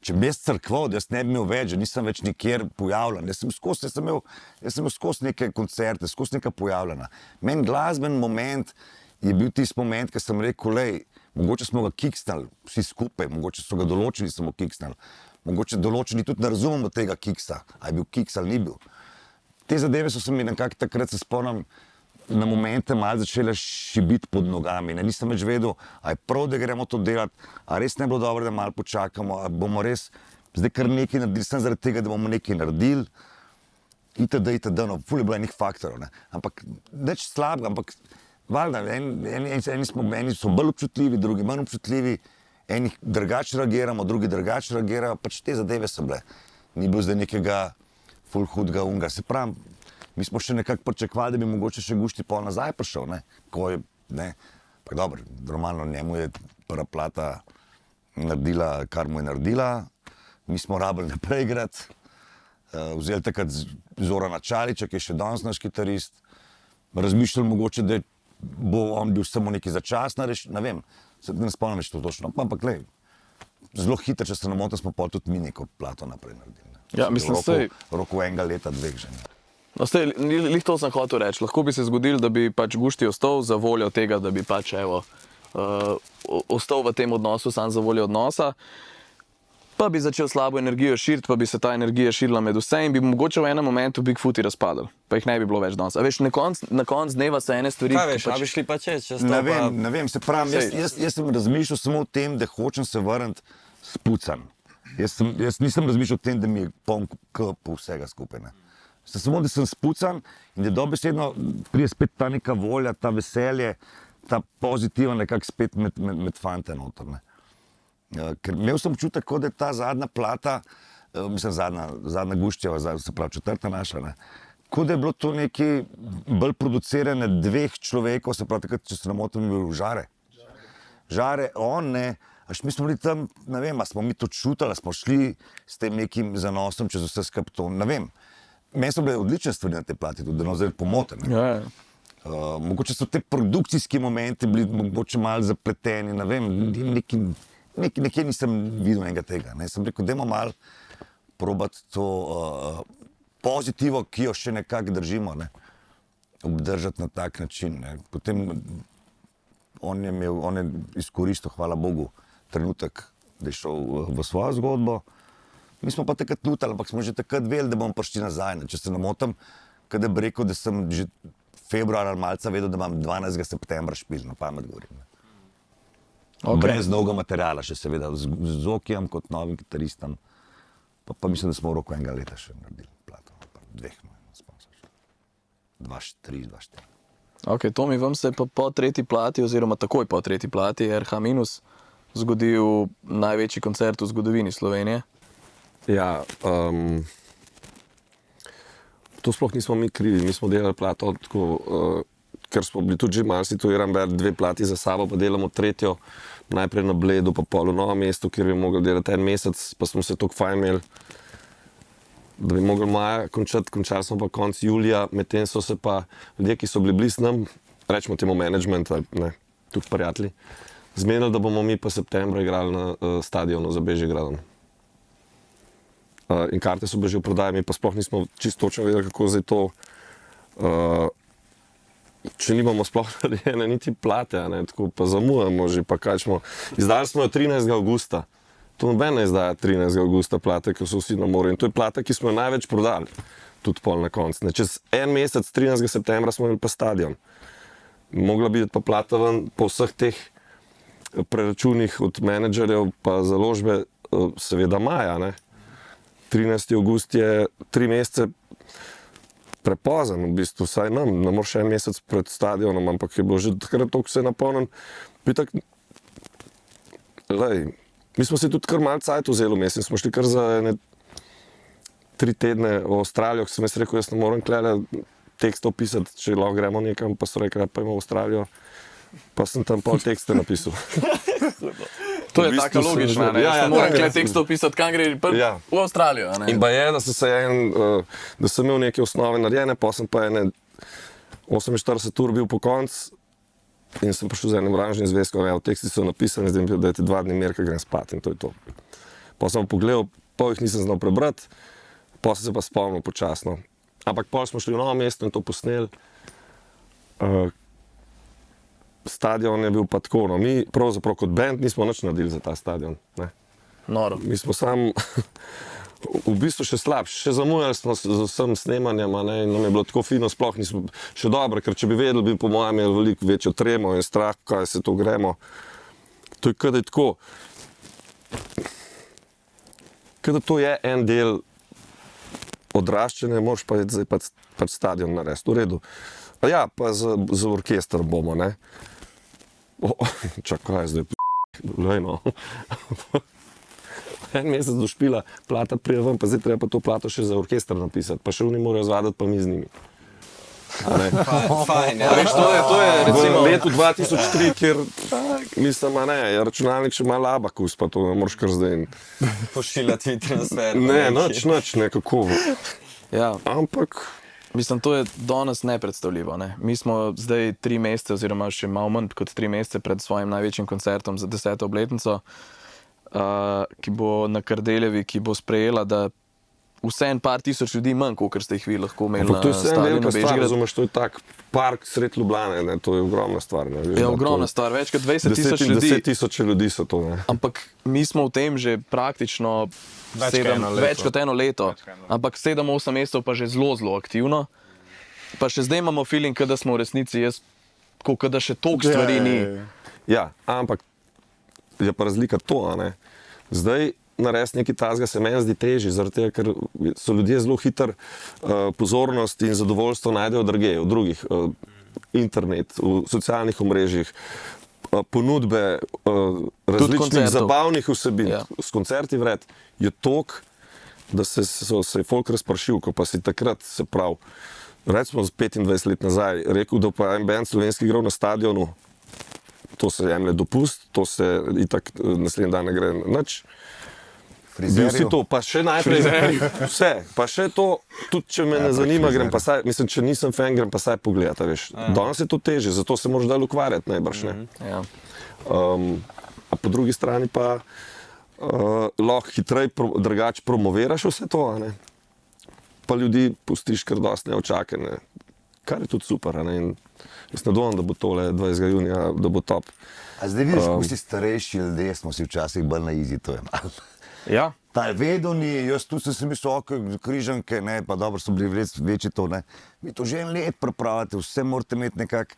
Speaker 4: Če bi jaz crkval, da jaz ne bi imel več, da nisem več nikjer pojavljen. Jaz sem imel skozi neke koncerte, skozi neka pojavljena. Meni glasben moment je bil tisti moment, ko sem rekel, lej, mogoče smo ga kiksnali vsi skupaj, mogoče so ga določili, smo kiksnali. Mogoče določeni tudi ne razumemo tega kiksa, a je bil kiks ali ni bil. Te zadeve so se mi nekako takrat, se spomnim, na momente malo začele šibiti pod nogami. Ne? Nisem več vedel, a je prav, da gremo to delati, a res ne bilo dobro, da malo počakamo, a bomo res zdaj kar nekaj naredili, sem zaradi tega, da bomo nekaj naredili. Itd., no, ful je bilo enih faktorov. Ne? Ampak nič slabega, ampak valjda, eni so bolj občutljivi, drugi manj občutljivi. Eni drugače reagiramo, drugi drugače reagirajo, pač te zadeve so bile. Ni bilo zdaj nekega ful hudega unga. Se pravi, mi smo še nekako pričakovali, da bi mogoče še Gušti pol nazaj prišel, ne? Ko je, ne? Pa dobro, normalno njemu je prva plata naredila, kar mu je naredila. Mi smo rabili naprej igrati. Vzeli takrat Zorana Čaliča, ki je še danes naš kitarist. Razmišljali mogoče, da bo on bil samo neki začasna rešitev, ne vem. Ne spomnim več to točno, ampak glej, zelo hitro, če se ne motim, smo pol tudi mi neko plato naprej naredili.
Speaker 1: Ja, mislim,
Speaker 4: roku 1 leta, 2 že.
Speaker 1: No, lih to sem hotel reči. Lahko bi se zgodilo, da bi pač Gušti ostal za voljo tega, da bi pač ostal v tem odnosu sam za voljo odnosa, pa bi začel slabo energijo širiti, pa bi se ta energija širila med vse in bi mogoče v enem momentu Bigfooti razpadli, pa jih ne bi bilo več danes. A veš, na konc dneva se ene stvari...
Speaker 6: Kaj veš, a bi šli pa čez to?
Speaker 4: Ne vem, se pravim, jaz sem razmišljal samo o tem, da hočem se vrniti spucan. Jaz nisem razmišljal o tem, da mi je poln po vsega skupaj. Samo, da sem spucan in da dobesedno prije spet ta neka volja, ta veselje, ta pozitiva nekako spet med fante noter. Ker imel sem občutek, da je ta zadnja plata, mislim zadnja Guštjeva, se pravi četrta naša, kot da je bilo to nekaj bolj producirane 2 človekov, se pravi takrat, če se ne motim, je bil Žare. Žare, on ne, až mi smo bili tam, ne vem, a smo mi to čutili, smo šli s tem nekim zanosom čez vse skupaj to, ne vem. Meni so bile odlične stvari na tej plati, tudi da no zdaj pomote. Mogoče so te produkcijski momenti bili mogoče malo zapleteni, ne vem, nekje nisem videl enega tega. Sem rekel, dajmo malo probati to pozitivo, ki jo še nekako držimo, obdržati na tak način. Potem on je izkoristil, hvala Bogu, trenutek, da je šel v svojo zgodbo. Mi smo pa takrat nutali, ampak smo že takrat vedeli, da bomo prišli nazaj. Če se ne motim, kada bi rekel, da sem že februar ali malca vedel, da imam 12. septembra špil, na pamet govorim. Okay. Brez dolga materiala, še seveda, z Zokijem kot novim kitaristom. Pa mislim, da smo v roku 1 leta še naredili plato, 2. 2-3, 2-4.
Speaker 1: Ok, Tomi, vam se pa po tretji plati, oziroma takoj po tretji plati, RH- zgodil največji koncert v zgodovini Slovenije.
Speaker 2: Ja, to sploh nismo mi krivi, mi smo delali plato tako, ker smo bili tudi že malo situirani, dve plati za sabo, pa delamo tretjo, najprej na Bledu, pa pol v Novem mestu, kjer bi mogli delati en mesec, pa smo se toliko fajn imeli, da bi mogli maja končati, končali smo pa konec julija, medtem so se pa ljudje, ki so bili blizu nam, rečemo temu management, ne, tudi prijatelji, zmenili, da bomo mi pa septembra igrali na stadionu za Bežigradom. In karte so bile že v prodaji, mi pa sploh nismo čisto točno vedeli, kako zdaj to, če nimamo sploh narejene niti plate, ne, tako pa zamujamo že, pa kaj smo. Izdali smo jo 13. augusta. To noben ne izdaja 13. augusta plate, ker so vsi na morju. In to je plata, ki smo jo največ prodali, tudi pol na koncu. Čez en mesec, 13. septembra, smo imeli pa stadion. Mogla biti pa plata ven po vseh teh preračunih od menedžerjev pa založbe, seveda maja, ne. 13. august je 3 mesece prepozen, v bistvu, vsaj nam, ne moreš še en mesec pred stadionom, ampak je bilo že takrat toliko vse napolnjen. Mi smo si tudi kar malo cajt vzeli vmes in smo šli kar za 3 tedne v Avstralijo, ko sem jaz rekel, jaz ne morem klele tekstov pisati, če lahko gremo nekam, pa so rekli, pa imamo v Avstralijo, pa sem tam pol tekste napisal.
Speaker 1: To je tako logično, ne? Jaz ne morem kle tekstov pisati, kam gre v Avstralijo.
Speaker 2: In pa je, da sem imel neke osnove narejene, pa sem pa 48 ur bil po koncu in sem prišel z enim oranžnim zvezkom, teksti so napisani, zdaj mi je, da je 2 dni mer, ko grem spat in to je to. Pa sem pogledal, pa jih nisem znal prebrati, pa sem se pa spomnil počasno. Ampak pol smo šli v Novo mesto in to posneli. Stadion je bil pa tako, no, mi pravzaprav kot band nismo nič naredili za ta stadion, ne.
Speaker 1: Noro.
Speaker 2: Mi smo sam v bistvu še slabši, še zamujali smo z vsem snemanjem, ne, in nam je bilo tako fino, sploh nismo še dobro, ker če bi vedeli, bi po mojem imeli veliko večjo tremo in strah, kaj se to gremo. To je kada tako, kada to je en del odraščanja, moraš pa zdaj pač stadion narediti, v redu. A ja, pa za orkester bomo, ne. Čakaj, zdaj lejno. En mesec do špila, plata prije ven, pa zdaj treba pa to plato še za orkester napisati, pa še oni morajo zvadati, pa mi z njimi.
Speaker 6: Fajn, ja.
Speaker 1: Veš, to je recimo...
Speaker 2: V letu 2003, kjer mislim, računalnik še ima Abakus, pa to ne moraš kar zdaj.
Speaker 6: Pošiljati transfer.
Speaker 2: Ne, nič, nekako.
Speaker 1: Ja.
Speaker 2: Ampak...
Speaker 1: Mislim, to je danes nepredstavljivo, ne. Mi smo zdaj 3 mesece, oziroma še malo manj kot 3 mesece pred svojim največjim koncertom za 10. obletnico, ki bo na Kardeljevi, ki bo sprejela, da vse en par tisoč ljudi manj, kot ste jih vi lahko imeli na stadionu Bežigrad.
Speaker 2: To je vse velika stvar, razumeš, to je tak park sred Ljubljane, ne, to je ogromna stvar. Ne,
Speaker 1: je ogromna stvar, več kot 20 tisoč ljudi.
Speaker 2: 10 tisoč ljudi so to, ne.
Speaker 1: Ampak mi smo v tem že praktično več kot eno leto, ampak 7-8 mesecev pa že zelo aktivno. Pa še zdaj imamo feeling, da smo v resnici, da še toliko stvari ni.
Speaker 2: Ja, ampak je pa razlika to, ne. Zdaj narediti nekaj takega se meni zdi težje, zaradi tega, ker so ljudje zelo hitro pozornost in zadovoljstvo najdejo drugje, v drugih, internet, v socialnih omrežjih, ponudbe različnih zabavnih vsebin, s koncerti vred, je toliko, da se je folk razpršil, ko pa si takrat, se pravi, recimo 25 let nazaj, rekel, da pa en band slovenski igral na stadionu, to se jemlje dopust, to se itak naslednji dan ne gre nič. Bil si to, pa še najprej vse, pa še to, tudi če me ne zanima, grem pa saj, mislim, če nisem fan, grem pa saj pogledati, veš. Danes je to težje, zato se moraš dalj ukvarjati najbrž, ne. A po drugi strani pa lahko hitreje, drugače promoviraš vse to, a ne. Pa ljudi pustiš kar dosti neočakane, kar je tudi super, a ne. In jaz ne dvomim, da bo tole 20. junija, da bo top.
Speaker 4: A zdaj vidiš, ko si starejši ljudje, smo si včasih bolj na easy, to je malo.
Speaker 1: Ja.
Speaker 4: Ta vedoni, jaz tu sem si mislil, križanke, ne, pa dobro so bili večji to, ne. Vi to že en let pripravite, vse morate imeti nekako,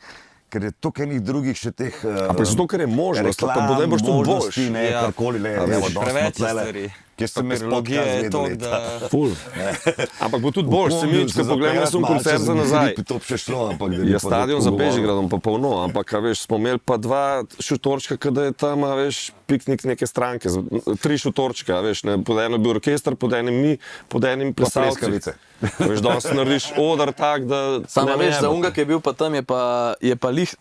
Speaker 4: ker je toliko enih drugih še teh
Speaker 2: ampak zato, ker je možnost,
Speaker 4: reklam,
Speaker 2: pa bo najbrž to boljš.
Speaker 4: možnosti, ne, karkoli, le, evo,
Speaker 6: preveč stvari.
Speaker 4: Kje sem jaz
Speaker 6: Papirologija
Speaker 4: podcast
Speaker 6: je
Speaker 4: vedel
Speaker 6: to,
Speaker 4: leta.
Speaker 6: da...
Speaker 2: Ful. Ampak bo tudi boljš, se mi, če pogledamo, jaz sem koncert za nazaj.
Speaker 4: To bi še šlo, ampak da bi
Speaker 2: Je
Speaker 4: pa
Speaker 2: stadion za
Speaker 4: pogovoril.
Speaker 2: Bežigradom pa polno, ampak a veš, smo imeli pa 2 šotorčka, kada je tam, a veš, piknik neke stranke, 3 šotorčka, a veš, ne, pod enim je bil orkester, pod enim mi, pod enim plesalci.
Speaker 4: pleskavice.
Speaker 2: Veš, danes narediš odar tak, da...
Speaker 1: Samo
Speaker 2: ne
Speaker 1: veš, za
Speaker 2: jebe.
Speaker 1: unga, ki je bil pa tam, je pa lih...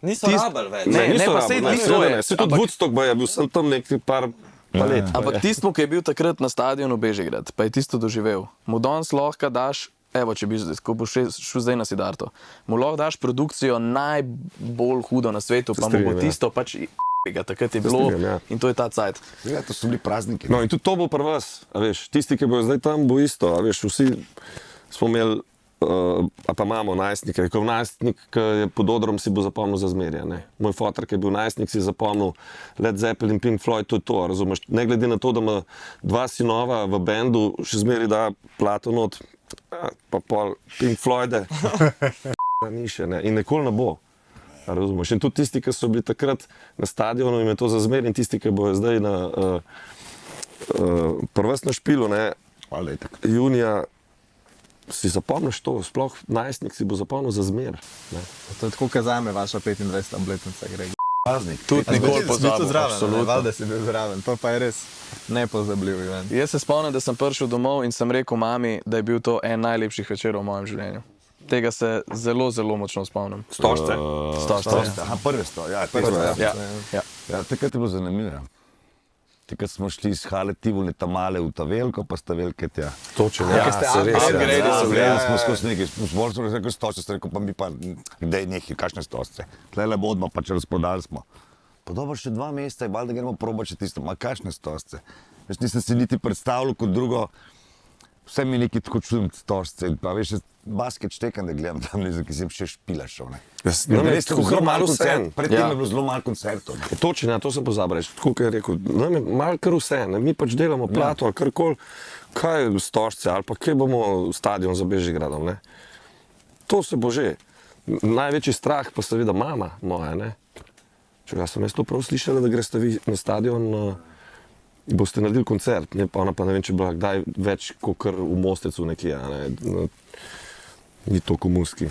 Speaker 6: Niso rabili več.
Speaker 1: Ne,
Speaker 2: Niso
Speaker 1: pa
Speaker 2: rabili,
Speaker 1: sej
Speaker 2: ne,
Speaker 1: niso,
Speaker 2: seveda
Speaker 1: je.
Speaker 2: ne. Saj tudi
Speaker 1: Ampak-
Speaker 2: Woodstock je bil, sem tam nekaj par let.
Speaker 1: Ampak tistmu, ki je bil takrat na stadionu Bežigrad, pa je tisto doživel, mu danes lahko daš, evo, če bi zdaj, ko boš šel zdaj na Sidarto, mu lahko daš produkcijo najbolj hudo na svetu, pa mu bo
Speaker 2: strinjam, ja.
Speaker 1: tisto pač takrat je bilo
Speaker 2: strinjam, ja.
Speaker 1: in to je ta cajt.
Speaker 4: Ja, to so bili prazniki.
Speaker 2: No in tudi to bo pri vas, a veš, tisti, ki bojo zdaj tam, bo isto, a veš, vsi smo imeli, a pa imamo najstnike, ko najstnik, ki je pod odrom, si bo zapomnil za zmerja, ne. Moj fotar, ki je bil najstnik, si zapomnil Led Zeppelin, Pink Floyd, to je to, razumeš, ne glede na to, da ima 2 sinova v bendu, še zmeri da plato not, pa pol Pink Floyde, ni še, ne, in nikoli ne bo. Razumeš? In tudi tisti, ki so bili takrat na stadionu, jim je to za zmer, in tisti, ki bojo zdaj na prvest na špilu, ne, junija, si zapomniš to, sploh najstnik si bo zapomnil za zmer. Ne.
Speaker 3: To je tako, kot zame, vaša 25. obletnica gre.
Speaker 4: Praznik.
Speaker 1: Tudi nikoli
Speaker 3: Si bil
Speaker 1: pozabil,
Speaker 3: tudi zraven,
Speaker 1: absolutno.
Speaker 3: valjda si bil zraven, to pa je res nepozabljiv event.
Speaker 1: Jaz se spomnim, da sem prišel domov in sem rekel mami, da je bil to en najlepših večerov v mojem življenju. Tega se zelo, zelo močno spomnim.
Speaker 2: Stožce.
Speaker 1: Stožce.
Speaker 4: Aha, prve sto, ja,
Speaker 1: Ja, ja.
Speaker 4: Ja, takrat je bilo zanimivo. Takrat smo šli iz Hale Tivoli tamale v Tavelko, pa z Tavelke tja.
Speaker 2: Točno, ja, se res.
Speaker 1: upgrade so bili,
Speaker 4: Ja, smo skozi nekaj, bolj smo rekli stožce, rekel pa mi pa, dej nekaj, kakšne stožce. Tlele bodmo, pa če razprodali smo. Pa dobro, še 2 meseca je bal, da gremo probat še tisto, ma kakšne stožce. Veš, nisem si niti predstavljal kot drugo, vse mi neki tako čudim stožce, pa veš, basket štekam, da gledam tam, ki sem še špila šel, ne.
Speaker 2: Nam je
Speaker 4: Res,
Speaker 2: tako
Speaker 4: zelo
Speaker 2: malo
Speaker 4: malo
Speaker 2: vse.
Speaker 4: koncert, predtem
Speaker 1: Ja.
Speaker 4: je bilo zelo malo koncertov. ne.
Speaker 2: Točno, ja, to sem pozabil reči. Tako kot je rekel, nam je malo kar vse, ne? Mi pač delamo plato ali karkoli, kaj je stožce ali pa kje bomo stadion za Bežigradom, ne. To se bo že. Največji strah pa seveda mama moja, ne. Če sem jaz to prav slišala, da greste vi na stadion, boste naredili koncert, ne, pa ona pa ne vem, če je bila kdaj več kot kar v Mostecu nekje, a ne. Ni toliko muski.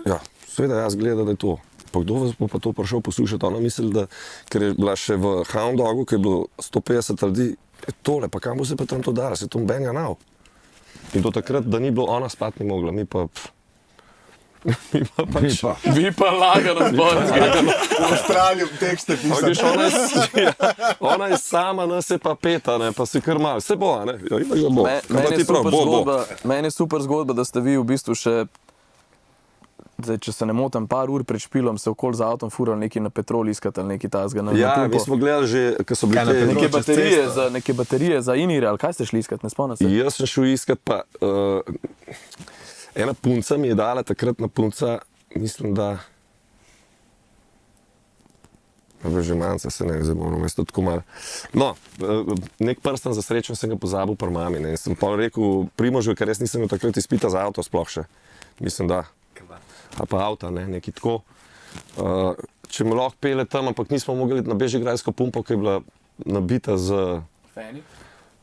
Speaker 2: Ja, seveda jaz gledam, da je to. Pa kdo vas bo pa to prišel poslušati? Ona misli, da ker je bila še v Hound Dogu, ki je bilo 150 ljudi, je tole, pa kam bo se pa tam to dala, se to benga nav. In do takrat, da ni bilo, ona spati ni mogla, mi pa... Mi pa pač...
Speaker 1: Vi pa lagano zborski.
Speaker 7: V Avstralijo tekste pisati.
Speaker 2: Ona je sama, nas je pa peta, ne, pa si kar malo. Se bo, a ne? Ja, itak da bo. Kaj pa ti prav, bo.
Speaker 1: Meni je super zgodba, da ste vi v bistvu še, zdaj, če se ne motim, par ur pred špilom se okoli z avtom furali neki na petrol iskati ali neki tazga na
Speaker 2: Ja,
Speaker 1: pumpo.
Speaker 2: mi smo gledali že, ko so bili
Speaker 3: Kaj na
Speaker 2: te...
Speaker 3: Petrol?
Speaker 1: Neke baterije za inire, ali kaj ste šli iskati, ne spomnim se?
Speaker 2: Jaz sem šel iskat, pa ena punca mi je dala, takratna punca, mislim, da... Že manjca se ne, zdaj moram jaz to tako malo. No, nek prsten za srečo sem ga pozabil pri mami, ne. Sem pa rekel Primožu, ker jaz nisem imel takrat izpita za avto sploh še. Mislim, da. Ali pa avta, ne, nekaj tako. Če me lahko pele tam, ampak nismo mogli na Bežigradsko pumpo, ki je bila nabita z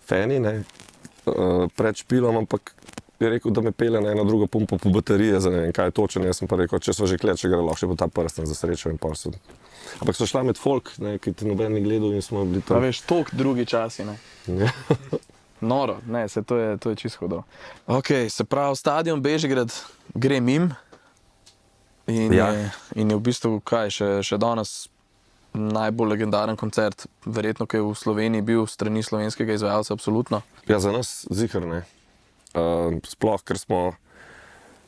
Speaker 2: feni, ne, pred špilom, ampak je rekel, da me pele na eno drugo pumpo po baterije, za ne vem kaj točno, jaz sem pa rekel, če so že kleče, gre lahko še po ta prsten za srečo in pol so. Ampak so šla med folk, ne, ki te noben ni gledal in smo bili
Speaker 1: Pa
Speaker 2: tam.
Speaker 1: veš, toliko drugi časi, ne? Noro, ne, se to je čisto hudo. Ok, se pravi, stadion Bežigrad gre mim in,
Speaker 2: Ja.
Speaker 1: in je v bistvu kaj, še danes najbolj legendaren koncert, verjetno, ki je v Sloveniji bil strani slovenskega izvajalca, absolutno.
Speaker 2: Ja, za nas zihar ne. Sploh, ker smo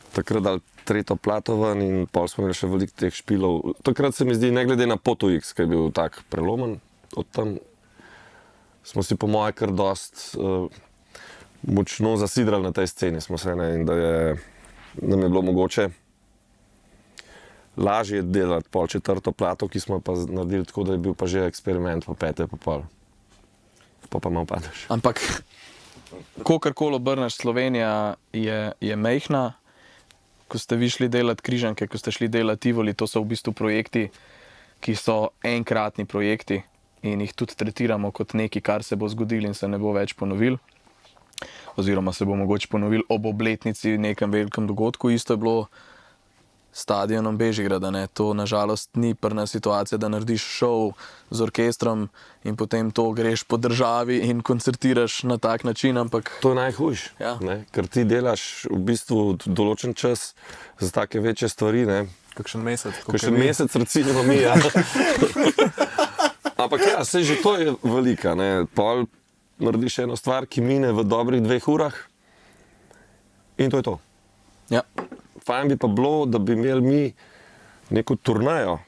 Speaker 2: takrat dali tretjo plato ven in pol smo imeli še veliko teh špilov. Takrat se mi zdi, ne glede na Poto X, ki je bil tak prelomen, od tam smo si po moje kar dost močno zasidrali na tej sceni smo se, ne, in da nam je bilo mogoče lažje delati pol četrto plato, ki smo pa naredili tako, da je bil pa že eksperiment po pete pa pol. Pa malo padeš.
Speaker 1: Ampak, kogarkoli obrneš, Slovenija je majhna. Ko ste vi šli delati Križanke, ko ste šli delati Tivoli, to so v bistvu projekti, ki so enkratni projekti. in jih tudi tretiramo kot nekaj, kar se bo zgodilo in se ne bo več ponovil. Oziroma se bo mogoče ponovil ob obletnici nekem velikem dogodku. Isto je bilo s stadionom Bežigrada. Ne? To nažalost ni prna situacija, da narediš šov z orkestrom in potem to greš po državi in koncertiraš na tak način, ampak...
Speaker 2: To je najhujš,
Speaker 1: Ja.
Speaker 2: ker ti delaš v bistvu določen čas za take večje stvari, ne.
Speaker 3: Kakšen mesec.
Speaker 2: Kakšen mesec, recimo mi, ja. Ampak ja, saj že to je velika, ne. Pol narediš eno stvar, ki mine v dobrih 2 urah in to je to.
Speaker 1: Ja.
Speaker 2: Fajn bi pa bilo, da bi imeli mi neko turnejo,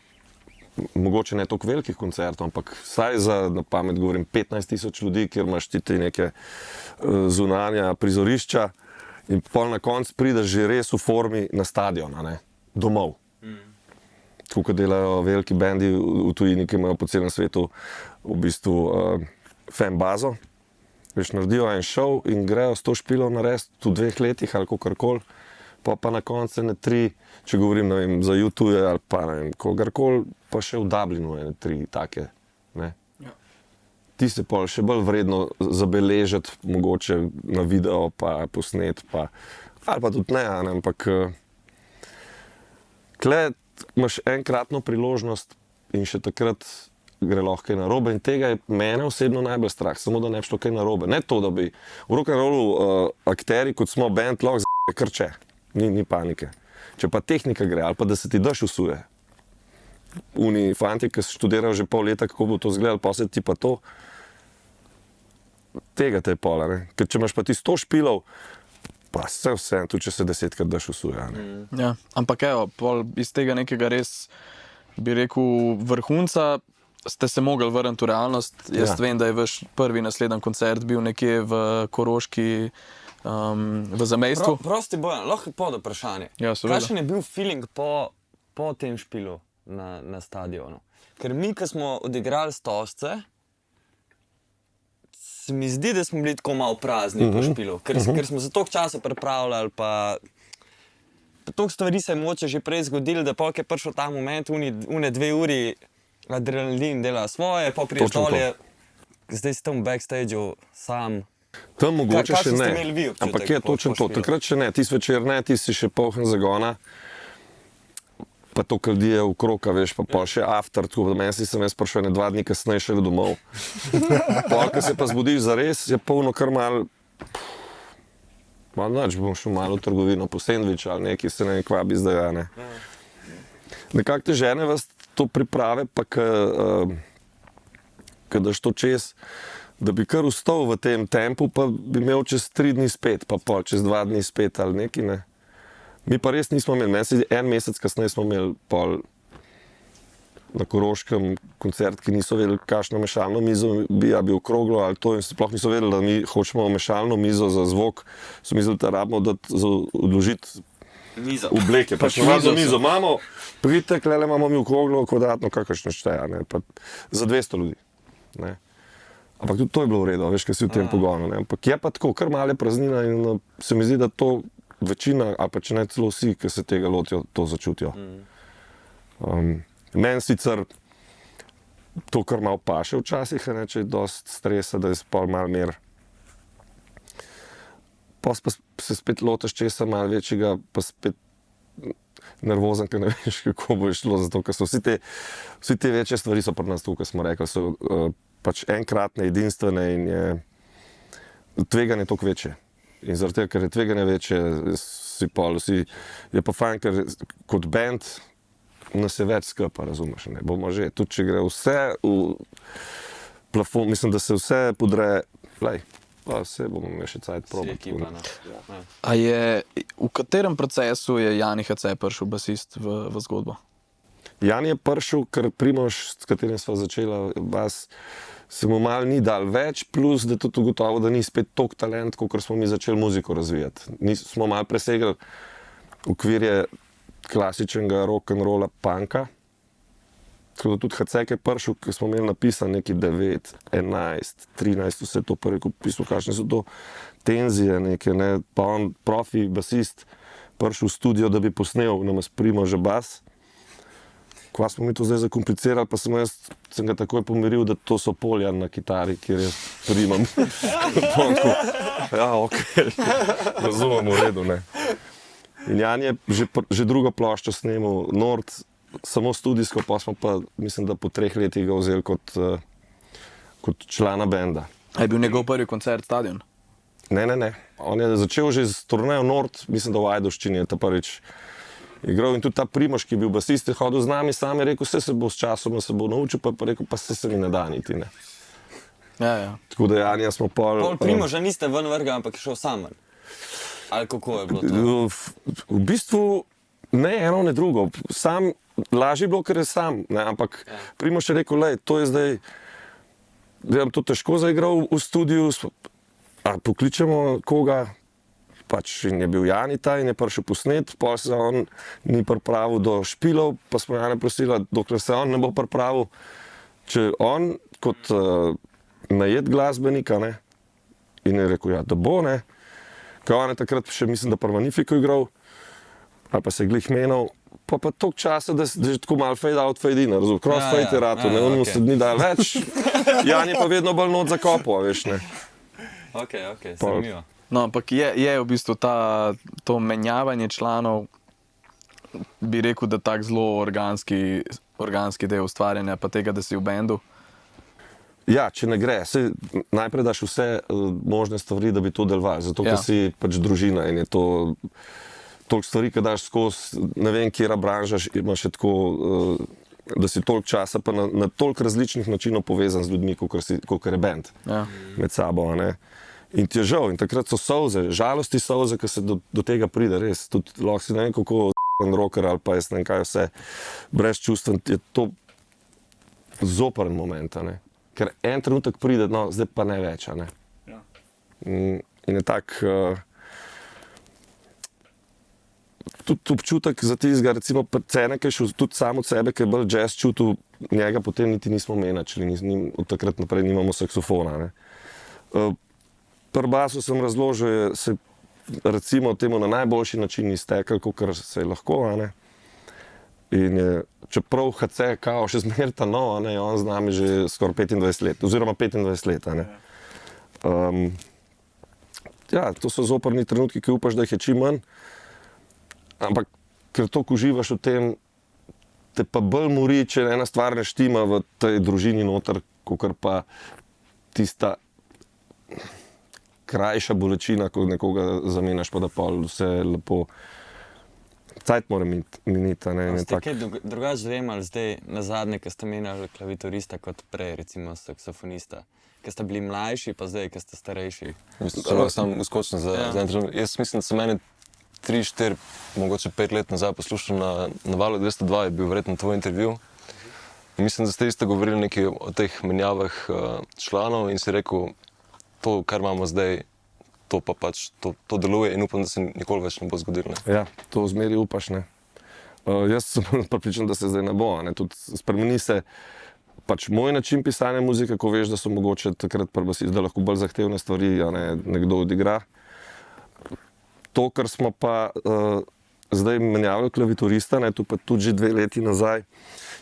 Speaker 2: mogoče ne toliko velikih koncertov, ampak vsaj za, na pamet govorim, 15.000 ljudi, kjer imaš ti te neke zunanja prizorišča in pol na koncu prideš že res v formi na stadion, a ne, domov. Tako kot delajo veliki bendi v tujini, ki imajo po celem svetu v bistvu fan bazo. Veš, naredijo en šov in grejo 100 špilov narediti v 2 letih ali kakorkoli. Pa na koncu ne 3, če govorim, ne vem, za YouTube ali pa ne vem, kogarkoli, pa še v Dublinu ene 3 take, ne.
Speaker 1: Ja.
Speaker 2: Ti se pol še bolj vredno zabeležiti, mogoče na video pa posnet, pa, ali pa tudi ne, ampak tle imaš enkratno priložnost in še takrat gre lahko kaj narobe in tega je mene osebno najbolj strah, samo da ne bi šlo kaj narobe. Ne to, da bi v rock'n'rollu akteri, kot smo band, lahko kar če. Ni panike. Če pa tehnika gre, ali pa da se ti dež usuje. Oni fanti, ki so študirali že pol leta, kako bo to izgledalo, pa se ti pa to, tega te je pola, ne. Ker če imaš pa ti 100 špilov, pa vse, tudi če se 10krat dež usuje, ne.
Speaker 1: Ja, ampak evo, pol iz tega nekega res, bi rekel, vrhunca ste se mogli vrniti v realnost. Jaz vem, da je vaš prvi naslednji koncert bil nekje v Koroški, v zamejstvu.
Speaker 6: Prosti Bojan, lahko pod vprašanje.
Speaker 1: Ja, seveda.
Speaker 6: Kakšen je bil feeling po tem špilu na stadionu? Ker mi, ko smo odigrali Stožce, se mi zdi, da smo bili tako malo prazni po špilu. Ker smo za toliko časa pripravljali, pa toliko stvari se je moče že prej zgodilo, da polk je prišel ta moment, une 2 uri adrenalin dela svoje, pa priješ dolje, zdaj si tam v backstageu sam.
Speaker 2: Tam mogoče še ne,
Speaker 6: vi občutek,
Speaker 2: ampak je točno to, takrat še ne, tisti večer ne, ti si še poln zagona, pa to ljudi je okrog, veš, pa pol še after, tako da meni sem jaz prišel 2 dni kasneje šele domov. Pol, ko se pa zbudiš zares, je polno kar malo noč, bom šel malo v trgovino po sendvič ali nekaj, se ne kvabi zdaj, ne. Nekako te žene vas to priprave, pa ko daš to čez, da bi kar ustal v tem tempu, pa bi imel čez 3 dni spet, pa pol čez 2 dni spet ali nekaj, ne. Mi pa res nismo imeli, en mesec kasneje smo imeli pol na Koroškem koncert, ki niso vedeli, kakšno mešalno mizo bi okroglo ali to in sploh niso vedeli, da mi hočemo mešalno mizo za zvok, so mislili, da rabimo odložiti obleke, pa še za mizo imamo, pridite, klele imamo mi okroglo, kvadratno, kakršno šteja, ne, pa za 200 ljudi, ne. Ampak tudi to je bilo v redu, veš, kaj si v tem pogonu, ne. Ampak je pa tako, kar male praznina in se mi zdi, da to večina, ali pa če ne celo vsi, ki se tega lotijo, to začutijo. Meni sicer to kar malo paše včasih, ne, če je dost stresa, da je pol malo mer. Pa se spet lotiš česa malo večjega, pa spet nervozen, ker ne veš, kako bo šlo, zato ker so vsi te večje stvari so pri nas tu, kot smo rekli, so pač enkratne, edinstvene in je tveganje toliko večje. In zaradi tega, ker je tveganje večje, je pa fajn, ker kot band nas je več skupaj, razumeš, ne, bomo že, tudi če gre vse v plafon, mislim, da se vse podre, pa vse bomo imeli še cajt probati.
Speaker 1: A v katerem procesu je Jani Hace prišel basist v zgodbo?
Speaker 2: Jani je prišel, ker Primož, s katerim sva začela bas, se mu malo ni dal več, plus da tudi ugotovil, da ni spet toliko talent, kot smo mi začeli muziko razvijati. Smo malo presegli okvirje klasičnega rock'n'rolla punka. Tako da tudi Hacek je prišel, ker smo imeli napisan neki 9, 11, 13, vse to pa rekel, pismo, kakšne so to tenzije neke, ne, pa on, profi basist, prišel v studio, da bi posnel nama s Primoža bas. kva smo mi to zdaj zakomplicirali, pa sem ga takoj pomiril, da to so polja na kitari, kjer jaz primam. Ja, ok, razumem, v redu, ne. In Jan je že drugo ploščo snemal, Nord, samo studijsko, pa smo pa, mislim, da po 3 letih ga vzeli kot člana benda.
Speaker 1: A je bil njegov prvi koncert stadion?
Speaker 2: Ne. On je začel že z turnejo Nord, mislim, da v Ajdovščini je ta prvič igral in tudi ta Primož, ki je bil basist, je hodil z nami, sam je rekel, vse se bo s časom naučil, pa je rekel, pa se mi ne da niti, ne.
Speaker 1: Ja.
Speaker 2: Tako da Janja smo
Speaker 6: Pol Primoža niste ven vrgli, ampak je šel sam. Ali kako je bilo to?
Speaker 2: V bistvu ne eno, ne drugo. Sam, lažje je bilo, ker je sam, ne, ampak Primož je rekel, lej, to je zdaj, da je to težko zaigral v studiu, a pokličemo koga, pač in je bil Janita in je prišel posnet, pa se on ni pripravil do špilov, pa smo Jane prosili, dokler se on ne bo pripravil, če on kot najet glasbenika, ne, in je rekel, ja, da bo, ne, ker on je takrat še, mislim, da pri Magnifiku igral, ali pa se je glih menil, pa toliko časa, da je že tako malo fade out, fade in, razumem, crossfade je rato, ne, on se ni dal več, Jan je pa vedno bolj not zakopal, veš, ne.
Speaker 6: Ok, zanimivo.
Speaker 1: No, ampak je v bistvu to menjavanje članov, bi rekel, da tak zelo organski del ustvarjanja, pa tega, da si v bendu.
Speaker 2: Ja, če ne gre, najprej daš vse možne stvari, da bi to delovalo, zato ker si pač družina in je to toliko stvari, ki daš skozi, ne vem, kjera branža ima še tako, da si toliko časa pa na toliko različnih načinov povezan z ljudmi, kakor je bend med sabo, ne. In ti je žal, in takrat so solze, žalosti solze, ki se do tega pride, res, tudi lahko si ne vem, kako rocker ali pa jaz ne vem kaj vse, brez čustven, je to zoperen moment, ne. Ker en trenutek pride, no, zdaj pa ne več, ne. In je tak, tudi občutek za tistega, recimo Cene, ki je šel tudi sam od sebe, ki je bolj jazz čutil, njega potem niti nismo menačili, od takrat naprej nimamo saksofona, ne. Pri basu sem razložil, se recimo temu na najboljši način iztekel, kakor se je lahko, ne. In je, čeprav HC kao še zmeraj ta nov, ne, on z nami že skoraj 25 let, oziroma 25 let, ne. Ja, to so zoprni trenutki, ki upaš, da jih je čim manj, ampak ker toliko uživaš v tem, te pa bolj mori, če ena stvar ne štima v tej družini noter, kakor pa tista krajša bolečina, ko nekoga zamenjaš, pa da pol vse lepo. Cajt mora miniti, ne.
Speaker 6: Ste kaj drugače dojemali zdaj na zadnje, ko ste menjali klaviaturista kot prej, recimo saksofonista? Ko ste bili mlajši, pa zdaj, ko ste starejši?
Speaker 5: Sam uskočen za en trenutek. Jaz mislim, da sem mene 3, 4, mogoče 5 let nazaj poslušal na Valu 202, je bil verjetno tvoj intervju. Mislim, da ste isto govorili nekaj o teh menjavah članov in si rekel, to, kar imamo zdaj, to pa pač, to deluje in upam, da se nikoli več ne bo zgodilo. Ne?
Speaker 2: Ja, to zmeri upaš, ne. Jaz sem pripričan, da se zdaj ne bo, ne. Tudi spremeni se pač moj način pisanja muzike, ko veš, da so mogoče takrat da lahko bolj zahtevne stvari, ne, nekdo odigra. To, kar smo pa zdaj menjavali klaviaturista, ne, to pa tudi že 2 leti nazaj,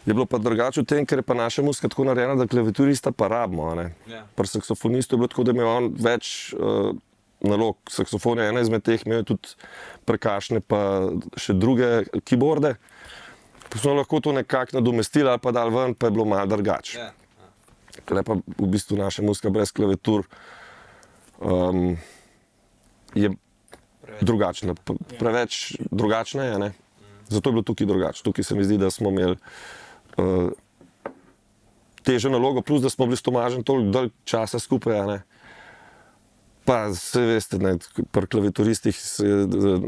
Speaker 2: je bilo pa drugače v tem, ker je pa naša muzika tako narejena, da klaviaturista pa rabimo, ne. Pri saksofonistu je bilo tako, da imel on več nalog. Saksofon je ena izmed teh, imel je tudi perkašne pa še druge keyboarde. Pa smo lahko to nekako nadomestili ali pa dali ven, pa je bilo malo drugače. Ker pa v bistvu naša muzika brez klaviatur je drugačna, preveč drugačna je, ne. Zato je bilo tukaj drugače. Tukaj se mi zdi, da smo imeli težjo nalogo, plus da smo bili s Tomažem toliko dolg časa skupaj, ne. Pa se veste, ne, pri klaviaturistih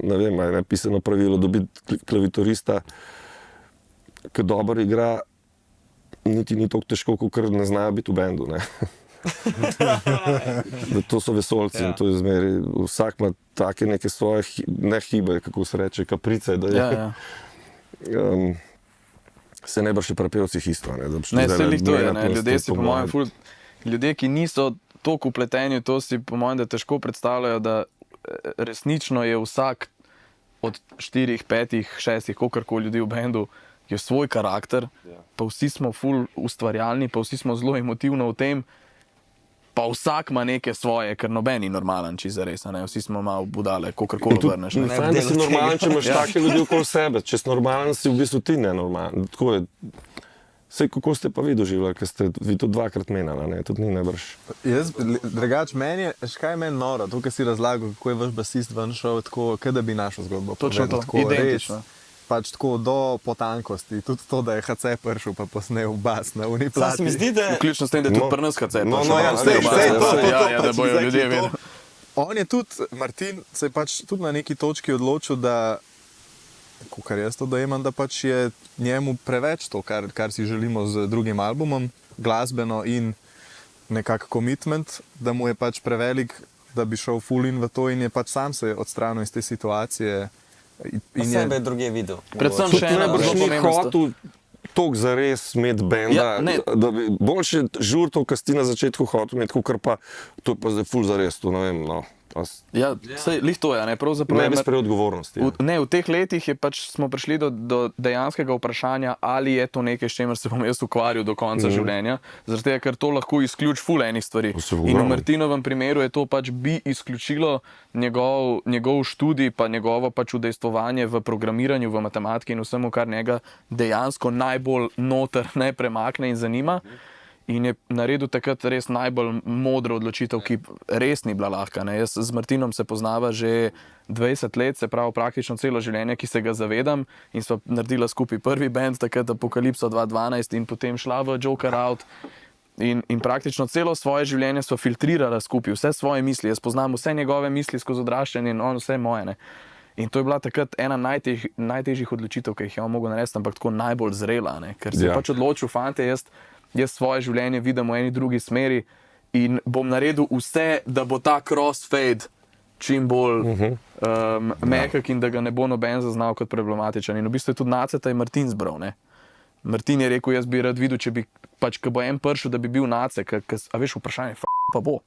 Speaker 2: ne vem, je napisano pravilo, dobiti klaviaturista, ki dobro igra, niti ni toliko težko, kakor ne znajo biti v bendu, ne. To so vesoljci in to je zmeri, vsak ima take neke svoje, ne hibe, kako se reče, kaprice, da je. Se ne brši pri pevcih isto, ne.
Speaker 1: Ne, se lih to je, ne, ljudje si po mojem ljudje, ki niso toliko vpleteni v to, si po mojem, da težko predstavljajo, da resnično je vsak od 4, 5, 6, kolikor ljudi v bendu je svoj karakter, pa vsi smo ful ustvarjalni, pa vsi smo zelo emotivno v tem, pa vsak ima neke svoje, ker noben ni normalen, če zares, ne, vsi smo malo budale, kakorkoli obrneš.
Speaker 2: Ne, fajn, da si normalen, če imaš take ljudi okoli sebe, če si normalen, si v bistvu ti nenormalen. Tako je. Sej, kako ste pa vi doživljali, ker ste vi to dvakrat menjali, ne, tudi ni najbrž.
Speaker 3: Jaz, drugač, meni je, kaj je meni noro, to, kar si razlagal, kako je vaš basist ven šel, tako, kaj da bi našo zgodbo
Speaker 1: Točno
Speaker 3: povedal,
Speaker 1: to,
Speaker 3: tako,
Speaker 1: identično.
Speaker 3: Res, pač tako do potankosti, tudi to, da je HC prišel pa posnel bas na uni plati.
Speaker 6: Se mi zdi, da
Speaker 1: Vključno s tem, da je tudi pri nas HC.
Speaker 3: Da
Speaker 1: bojo ljudje vedeli.
Speaker 3: On je tudi, Martin se je pač tudi na neki točki odločil, da, kar jaz to dojemam, da pač je njemu preveč to, kar si želimo z drugim albumom, glasbeno in nekak commitment, da mu je pač prevelik, da bi šel full in v to in je pač sam se odstranil iz te situacije.
Speaker 6: in sebe je drugje videl.
Speaker 1: Predvsem še ena
Speaker 2: najbrž
Speaker 1: zelo
Speaker 2: ni
Speaker 1: pomembna stvar.
Speaker 2: hotel toliko zares imeti benda,
Speaker 1: Ja, ne.
Speaker 2: da bi boljše žurtov, kar si na začetku hotel imeti, kot pa to je pa zdaj ful zares, to ne vem, no.
Speaker 1: Ja, sej, lih to je, ne, pravzaprav
Speaker 2: Ne
Speaker 1: je
Speaker 2: bi
Speaker 1: Mar-
Speaker 2: sprejel odgovornosti.
Speaker 1: v teh letih je pač smo prišli do dejanskega vprašanja, ali je to nekaj, s čemer se bom jaz ukvarjal do konca življenja, zaradi tega, ker to lahko izključi ful enih stvari.
Speaker 2: To se
Speaker 1: In v
Speaker 2: ogromno.
Speaker 1: Martinovem primeru je to pač bi izključilo njegov študij, pa njegovo pač udejstvovanje v programiranju, v matematiki in vsemu, kar njega dejansko najbolj noter ne premakne in zanima. In je naredil takrat res najbolj modro odločitev, ki res ni bila lahka. Ne. Jaz z Martinom se poznava že 20 let, se pravi praktično celo življenje, ki se ga zavedam. In sva naredila skupaj prvi band, takrat Apokalipso 2012 in potem šla v Joker Out. In praktično celo svoje življenje sva filtrirala skupaj, vse svoje misli. Jaz poznam vse njegove misli skozi odraščanje in on vse moje. Ne. In to je bila takrat ena najtežjih odločitev, ki jih je on mogel narediti, ampak tako najbolj zrela. Ne. Ker se je pač odločil, fante, jaz svoje življenje vidim v eni drugi smeri in bom naredil vse, da bo ta crossfade čim bolj mehak in da ga ne bo noben zaznal kot problematičen. In v bistvu je tudi Naceta in Martin zbral. Ne? Martin je rekel, jaz bi rad videl, če bi pač, ko bo en prišel, da bi bil Nace, a veš vprašanje, pa bo.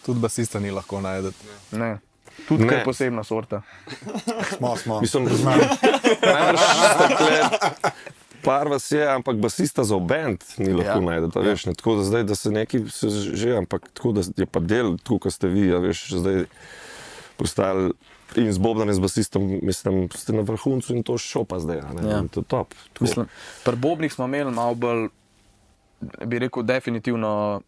Speaker 3: Tudi basista ni lahko najdeti.
Speaker 1: Ne. Tudi kaj posebna sorta.
Speaker 7: Smo.
Speaker 2: Mislim, najbrž takle, par vas je, ampak basista za band ni lahko najdeti, veš, ne, tako da zdaj, da se neki se že, ampak tako da je pa del, tako kot ste vi, veš, zdaj postali in z Bobdanem, z basistom, mislim, ste na vrhuncu in to šel pa zdaj, ne, in to je top. Tako.
Speaker 1: Mislim, pri Bobnih smo imeli malo bolj, bi rekel, definitivno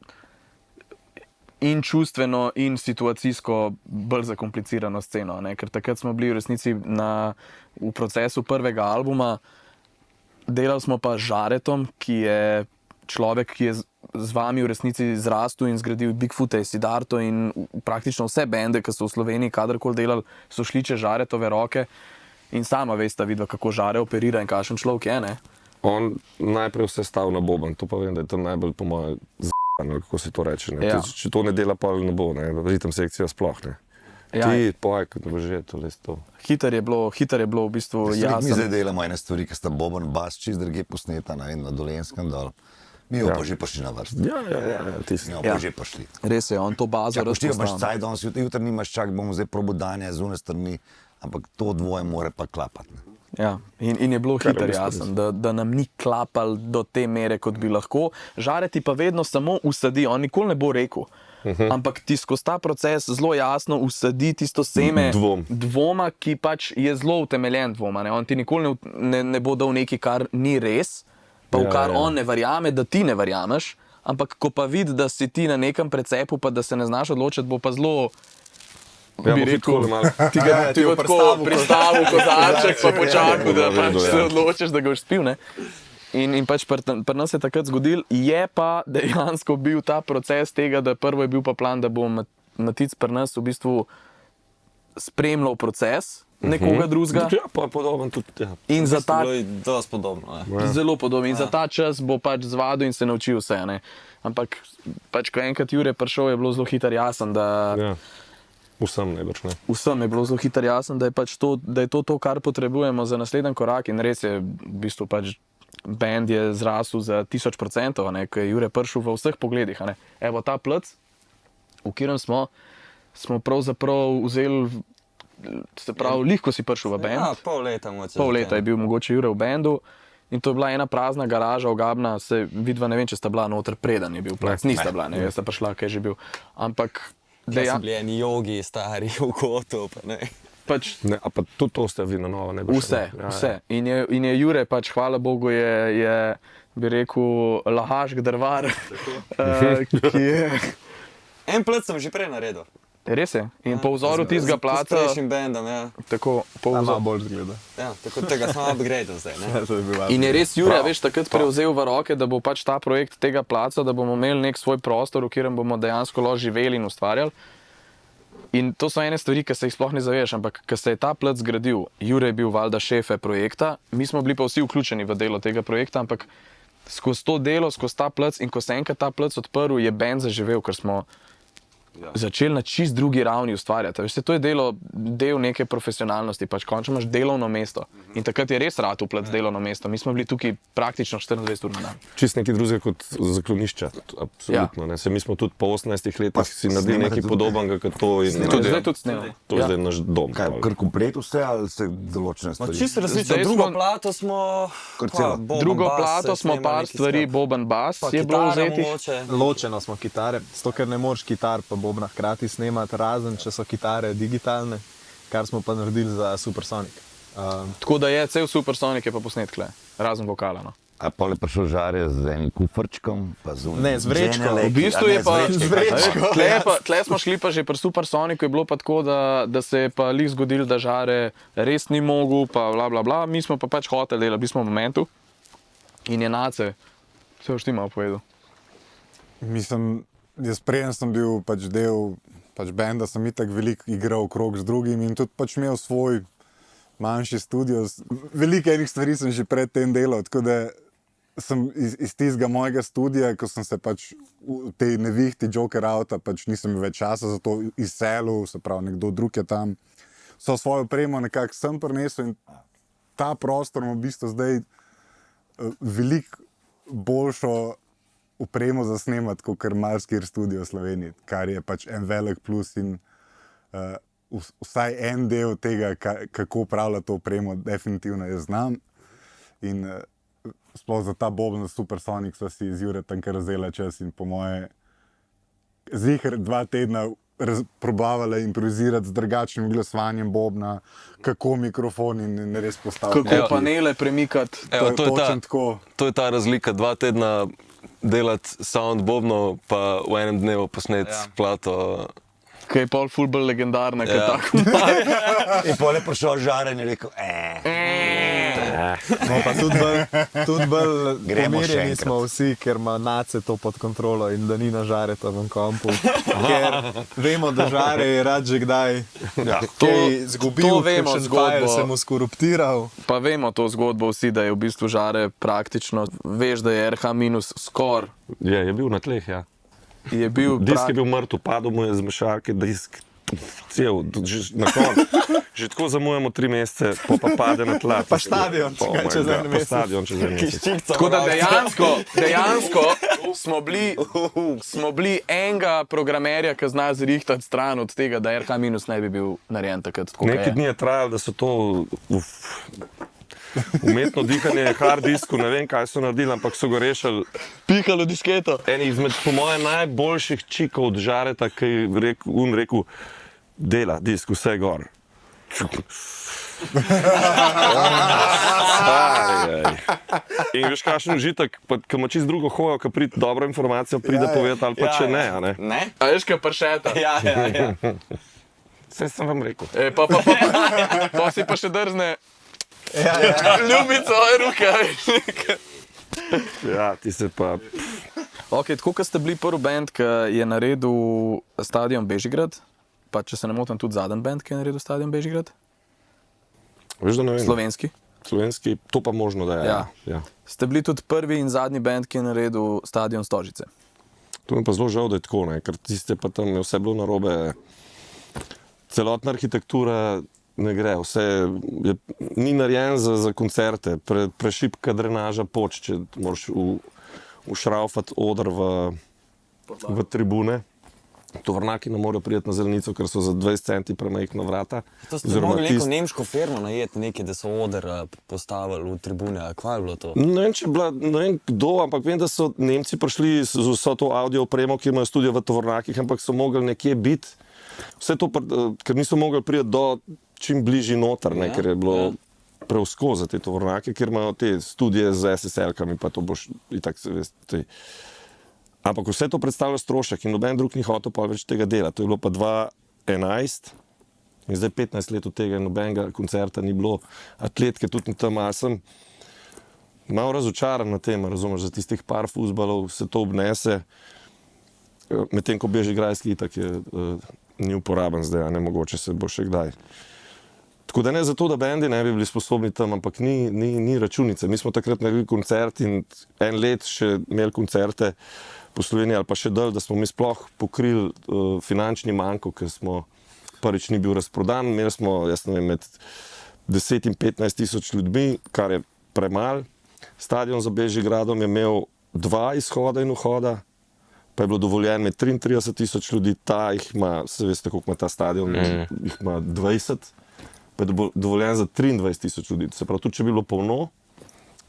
Speaker 1: in čustveno in situacijsko bolj zakomplicirano sceno, ne? Ker takrat smo bili v resnici v procesu prvega albuma, delali smo pa z Žaretom, ki je človek, ki je z vami v resnici zrastel in zgradil Bigfoota, Siddharto in praktično vse bende, ki so v Sloveniji kadarkoli delali, so šli čez Žaretove roke in sama veste, vidva, kako Žare operira in kakšen človek je, ne?
Speaker 2: On najprej vse stav na boben, to pa vem, da je to najbolj po moje kako se to reče, ne.
Speaker 1: Ja.
Speaker 2: Če to ne dela, pa ne bo, ne, ritem sekcija sploh, ne.
Speaker 1: Ja.
Speaker 2: Ti, pojek, da bo že to res to.
Speaker 1: Hiter je bilo v bistvu
Speaker 4: Mi
Speaker 1: jasno.
Speaker 4: zdaj delamo ene stvari, ki sta boben, bas, čist druge posneta, na Dolenskem dol. Mi jo pa že prišli na vrsto.
Speaker 2: Ti si.
Speaker 4: Mi jo pa že prišli.
Speaker 1: Res je, on to bazo
Speaker 4: Poštiva imaš
Speaker 1: razpostavlja.
Speaker 4: caj, danes jutri nimaš čak, bomo zdaj probudanje zunaj strani, ampak to dvoje more pa klapati. Ne.
Speaker 1: Ja, in je bilo hiter jasen, da nam ni klapal do te mere, kot bi lahko. Žareti pa vedno samo usadi, on nikoli ne bo rekel. Ampak ti skozi ta proces zelo jasno usadi tisto seme dvoma, ki pač je zelo utemeljen dvoma. Ne? On ti nikoli ne bo dal nekaj, kar ni res, pa v kar on ne verjame, da ti ne verjameš. Ampak ko pa vidi, da si ti na nekem precepu, pa da se ne znaš odločiti, bo pa zelo... bi rekel, ti ga tako pristavil kozarček, pa počakal, da pač se odločiš, da ga boš spil. Ne? In pač pri nas je takrat zgodil, je pa dejansko bil ta proces tega, da prvo je bil pa plan, da bo Matic pri nas v bistvu spremljal proces nekoga drugega.
Speaker 2: Ja, pa podoben tudi, ja.
Speaker 1: In za ta...
Speaker 6: Dosti podobno, ne.
Speaker 1: Zelo podobno. In za ta čas bo pač zvadil in se naučil vse, ne. Ampak pač, ko enkrat Jure prišel, je bilo zelo hiter jasen, da...
Speaker 2: Ja. Vsem najbrž, ne.
Speaker 1: Vsem je bilo zelo hiter jasen, da je pač to, kar potrebujemo za naslednji korak. In res je, v bistvu pač band je zrasel za 1000%, ne, ko je Jure prišel v vseh pogledih. Ne. Evo ta plc, v katerem smo pravzaprav vzeli, se pravi, lihko si prišel v band.
Speaker 6: Ja, pol leta moče.
Speaker 1: Pol leta je bil mogoče Jure v bandu in to je bila ena prazna garaža, ogabna, se vidva, ne vem, če sta bila noter, preden je bil plac, nista bila, ne vem, sta prišla, kaj je že bil. Ampak
Speaker 6: Kaj so bili eni jogi, stari, v kotu, pa ne.
Speaker 1: pač
Speaker 2: Ne, a pa tudi to ste vi na novo, ne bo
Speaker 1: vse, vse. In je Jure, pač hvala Bogu, je bi rekel, lahašk drvar, ki je...
Speaker 6: En plac sem že prej naredil.
Speaker 1: Res je. In po vzoru tistega placa...
Speaker 6: S prejšnjim bandom, ja.
Speaker 1: Tako, po
Speaker 3: Malo
Speaker 1: vzoru.
Speaker 3: bolj zgleda.
Speaker 6: Ja, tako tega sem upgradal zdaj, ne.
Speaker 3: To je bil
Speaker 1: In je res Jure, veš, takrat prevzel v roke, da bo pač ta projekt tega placa, da bomo imeli nek svoj prostor, v katerem bomo dejansko lahko živeli in ustvarjali. In to so ene stvari, ki se jih sploh ne zavedaš, ampak ko se je ta plac zgradil, Jure je bil valjda šefe projekta, mi smo bili pa vsi vključeni v delo tega projekta, ampak skozi to delo, skozi ta plac in ko se enkrat ta plac odprl, je band zaživel, ker smo začeli na čist drugi ravni ustvarjati. Veš, to je del neke profesionalnosti, pač končno imaš delovno mesto. In takrat je res rad uplac delovno mesto. Mi smo bili tukaj praktično 24 ur na dan.
Speaker 2: Čist nekaj drugega kot zaklonišča, absolutno. Ne. Se mi smo tudi po 18 letih si naredili nekaj podobnega kot to in
Speaker 1: Zdaj tudi snemamo.
Speaker 2: to je zdaj naš dom.
Speaker 4: Kaj, kar komplet vse ali se določene
Speaker 6: Ma
Speaker 4: stvari?
Speaker 6: čisto različno,
Speaker 1: Zdaj
Speaker 6: drugo
Speaker 1: smo-
Speaker 6: plato smo...
Speaker 4: celo.
Speaker 1: Drugo plato smo par stvari, boben bas je bilo vzetih.
Speaker 3: Ločeno smo kitare, zato ker ne moreš kitar pa bobna hkrati snemati, razen če so kitare digitalne, kar smo pa naredili za Supersonic.
Speaker 1: Tako da je cel Supersonic je pa posnet kle, razen vokala. No.
Speaker 4: A pa je prišel Žarje z enim kufrčkom, pa z
Speaker 3: Ne, z vrečko.
Speaker 1: V bistvu je pa,
Speaker 3: z vrečko,
Speaker 1: tle smo šli pa že pri Supersonicu, je bilo pa tako, da se je pa lih zgodilo, da Žare res ni mogel, pa bla bla bla, mi smo pa pač hoteli delati, bili smo v momentu in je Nace, vse boš ti malo povedal.
Speaker 7: Mislim, jaz preden sem bil pač del pač benda, sem itak veliko igral krog z drugimi in tudi pač imel svoj manjši studio. Veliko enih stvari sem že pred tem delal, tako da sem iz tistega mojega studia, ko sem se pač v tej nevihti Joker Outa, pač nisem imel več časa za to izselil, se pravi, nekdo drug je tam, so svojo opremo nekako sem prinesel in ta prostor ima v bistvu zdaj veliko boljšo opremo za snemati, kot kar marsikjer studio v Sloveniji, kar je pač en velik plus in vsaj en del tega, kako upravljati to opremo, definitivno jaz znam. In sploh za ta boben, za Supersonic, so si z Juretom kar razdelali čas in po moje ziher 2 tedna probavali improvizirati z drugačnim glasovanjem bobna, kako mikrofon in res postaviti.
Speaker 1: Kako panele premikati.
Speaker 5: To je ta razlika, 2 tedna delati sound bobno, pa v enem dnevu posneti plato.
Speaker 1: Ki je pol ful bolj legendarna, kot tako.
Speaker 4: In pol je prišel Žare in je rekel,
Speaker 3: No, pa tudi bolj
Speaker 4: Gremo še
Speaker 3: pomirjeni
Speaker 4: enkrat.
Speaker 3: smo vsi, ker ima Nace to pod kontrolo in da ni na Žaretovem kompu. Ker vemo, da Žare je rad že kdaj izgubil,
Speaker 1: to vemo
Speaker 3: kakšen
Speaker 1: zgodbo.
Speaker 3: file se mu skoruptiral.
Speaker 1: Pa vemo to zgodbo vsi, da je v bistvu Žare praktično, veš, da je RH minus skor.
Speaker 2: Je bil na tleh, ja.
Speaker 1: Je bil
Speaker 2: Disk je bil mrtev, padel mu je z mešalke, disk cel, na koncu. Že tako zamujamo 3 mesece, pa pade na tla.
Speaker 3: Pa štadion, čez en mesec.
Speaker 2: Pa stadion čez en mesec.
Speaker 1: Tako da dejansko smo bili enega programerja, ki zna zrihtati stran od tega, da RH minus ne bi bil narejen takrat.
Speaker 2: Nekaj dni je trajalo, da so to umetno dihanje, hard disku, ne vem, kaj so naredili, ampak so ga rešili.
Speaker 1: Pihalo disketo.
Speaker 2: En izmed, po mojem, najboljših čikov od Žareta, ki je rekel, dela disk, vse gor. In veš, kakšen užitek, ko ima čist drugo hojo, ko pride dobro informacijo, pride povedati ali pa če ne, a ne?
Speaker 6: Ne?
Speaker 1: A veš, kaj pršeta?
Speaker 6: Ja.
Speaker 2: Vse sem vam rekel.
Speaker 1: Pa si pa še drzne. Ljubiti svoje roke.
Speaker 2: Ja, ti se pa...
Speaker 1: Ok, tako kot ste bili prvi band, ki je naredil stadion Bežigrad, pa če se ne motim, tudi zadnji band, ki je naredil stadion Bežigrad.
Speaker 2: Veš, da ne vem.
Speaker 1: Slovenski.
Speaker 2: Slovenski, to pa možno, da je. Ja.
Speaker 1: Ste bili tudi prvi in zadnji band, ki je naredil stadion Stožice.
Speaker 2: To mi pa zelo žal, da je tako, ne? Ker tiste pa tam je vse bilo narobe. Celotna arhitektura ne gre, ni narejen za koncerte, prešibka drenaža poč, če moraš ušraufati oder v tribune. tovornjaki ne morejo priti na zelenico, ker so za 20 centi premajhna vrata.
Speaker 6: To ste mogli neko nemško firmo najeti, nekaj, da so oder postavili v tribune, a kva je bilo to?
Speaker 2: Ne vem kdo, ampak vem, da so Nemci prišli z vso to audio opremo, ki imajo studio v tovornjakih, ampak so mogli nekje biti. Vse to, ker niso mogli priti do čim bližji noter, ne, ker je bilo preusko za te tovornjake, ker imajo te studije z SSL-kami, pa to boš itak se veste. Ampak vse to predstavlja strošek in noben drug ni hotel pa več tega dela. To je bilo pa 2011 in zdaj 15 let od tega nobenega koncerta ni bilo. Atletke tudi tam, sem malo razočaran na tem, razumeš, za tistih par fuzbalov se to obnese, medtem ko bežigrajski itak ni uporaben zdaj, a ne mogoče se bo še kdaj. Tako da ne zato, da bendi ne bi bili sposobni tam, ampak ni računice. Mi smo takrat naredili koncert in en let še imeli koncerte po Sloveniji ali pa še dalj, da smo mi sploh pokrili finančni manko, ker smo prvič ni bil razprodan. Imeli smo, jaz ne vem, med 10 in 15 tisoč ljudmi, kar je premalo. Stadion za Bežigradom je imel 2 izhoda in vhoda, pa je bilo dovoljeno med 33 tisoč ljudi, jih ima, se veste, koliko ima ta stadion, jih ima 20, pa je dovoljen za 23 tisoč ljudi. Se pravi, tudi če bi bilo polno,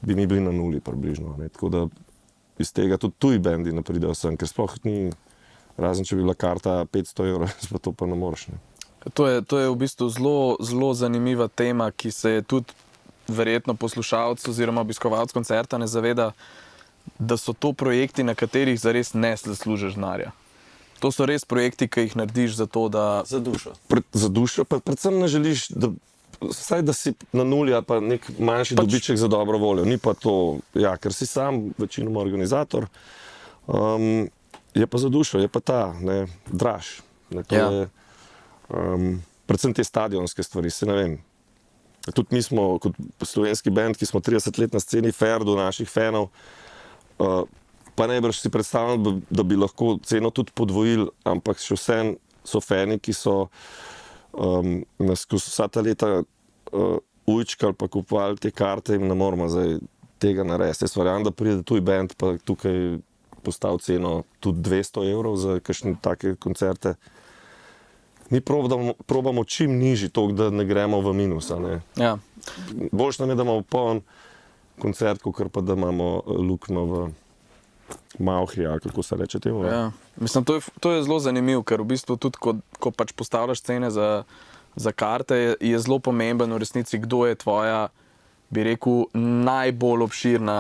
Speaker 2: bi mi bili na nuli približno. Ne? Tako da iz tega tudi tuji bendi ne pridejo sem, ker sploh ni, razen če bi bila karta 500 €, pa to pa ne moreš. Ne?
Speaker 1: To je v bistvu zelo zanimiva tema, ki se je tudi verjetno poslušalec oziroma obiskovalec koncerta ne zaveda, da so to projekti, na katerih zares ne zaslužiš denarja. To so res projekti, ki jih narediš za to, da...
Speaker 6: Za dušo.
Speaker 2: Za dušo, pa predvsem ne želiš, vsaj da si na nuli ali pa nek manjši dobiček za dobro voljo. Ni pa to, ja, ker si sam večinoma organizator, je pa za dušo, je pa ta, ne, draž. Ne, to je, predvsem te stadionske stvari, se ne vem. Tudi mi smo kot slovenski band, ki smo 30 let na sceni, fair do naših fanov, pa najbrž si predstavljam, da bi lahko ceno tudi podvojili, ampak še vsem so fani, ki so nas vsa ta leta ujčkali pa kupovali te karte in ne moramo zdaj tega narediti. Jaz verjamem, da pride tuj band pa tukaj postavi ceno tudi 200 € za kakšne take koncerte. Mi probamo čim nižji toliko, da ne gremo v minus. Ne?
Speaker 1: Ja.
Speaker 2: Boljše nam je, da imamo poln koncert, kakor pa da imamo luknjo v Mauhi, ali kako se reče temu.
Speaker 1: Ja. Mislim, to je zelo zanimivo, ker v bistvu tudi, ko pač postavljaš cene za karte, je zelo pomemben v resnici, kdo je tvoja, bi rekel, najbolj obširna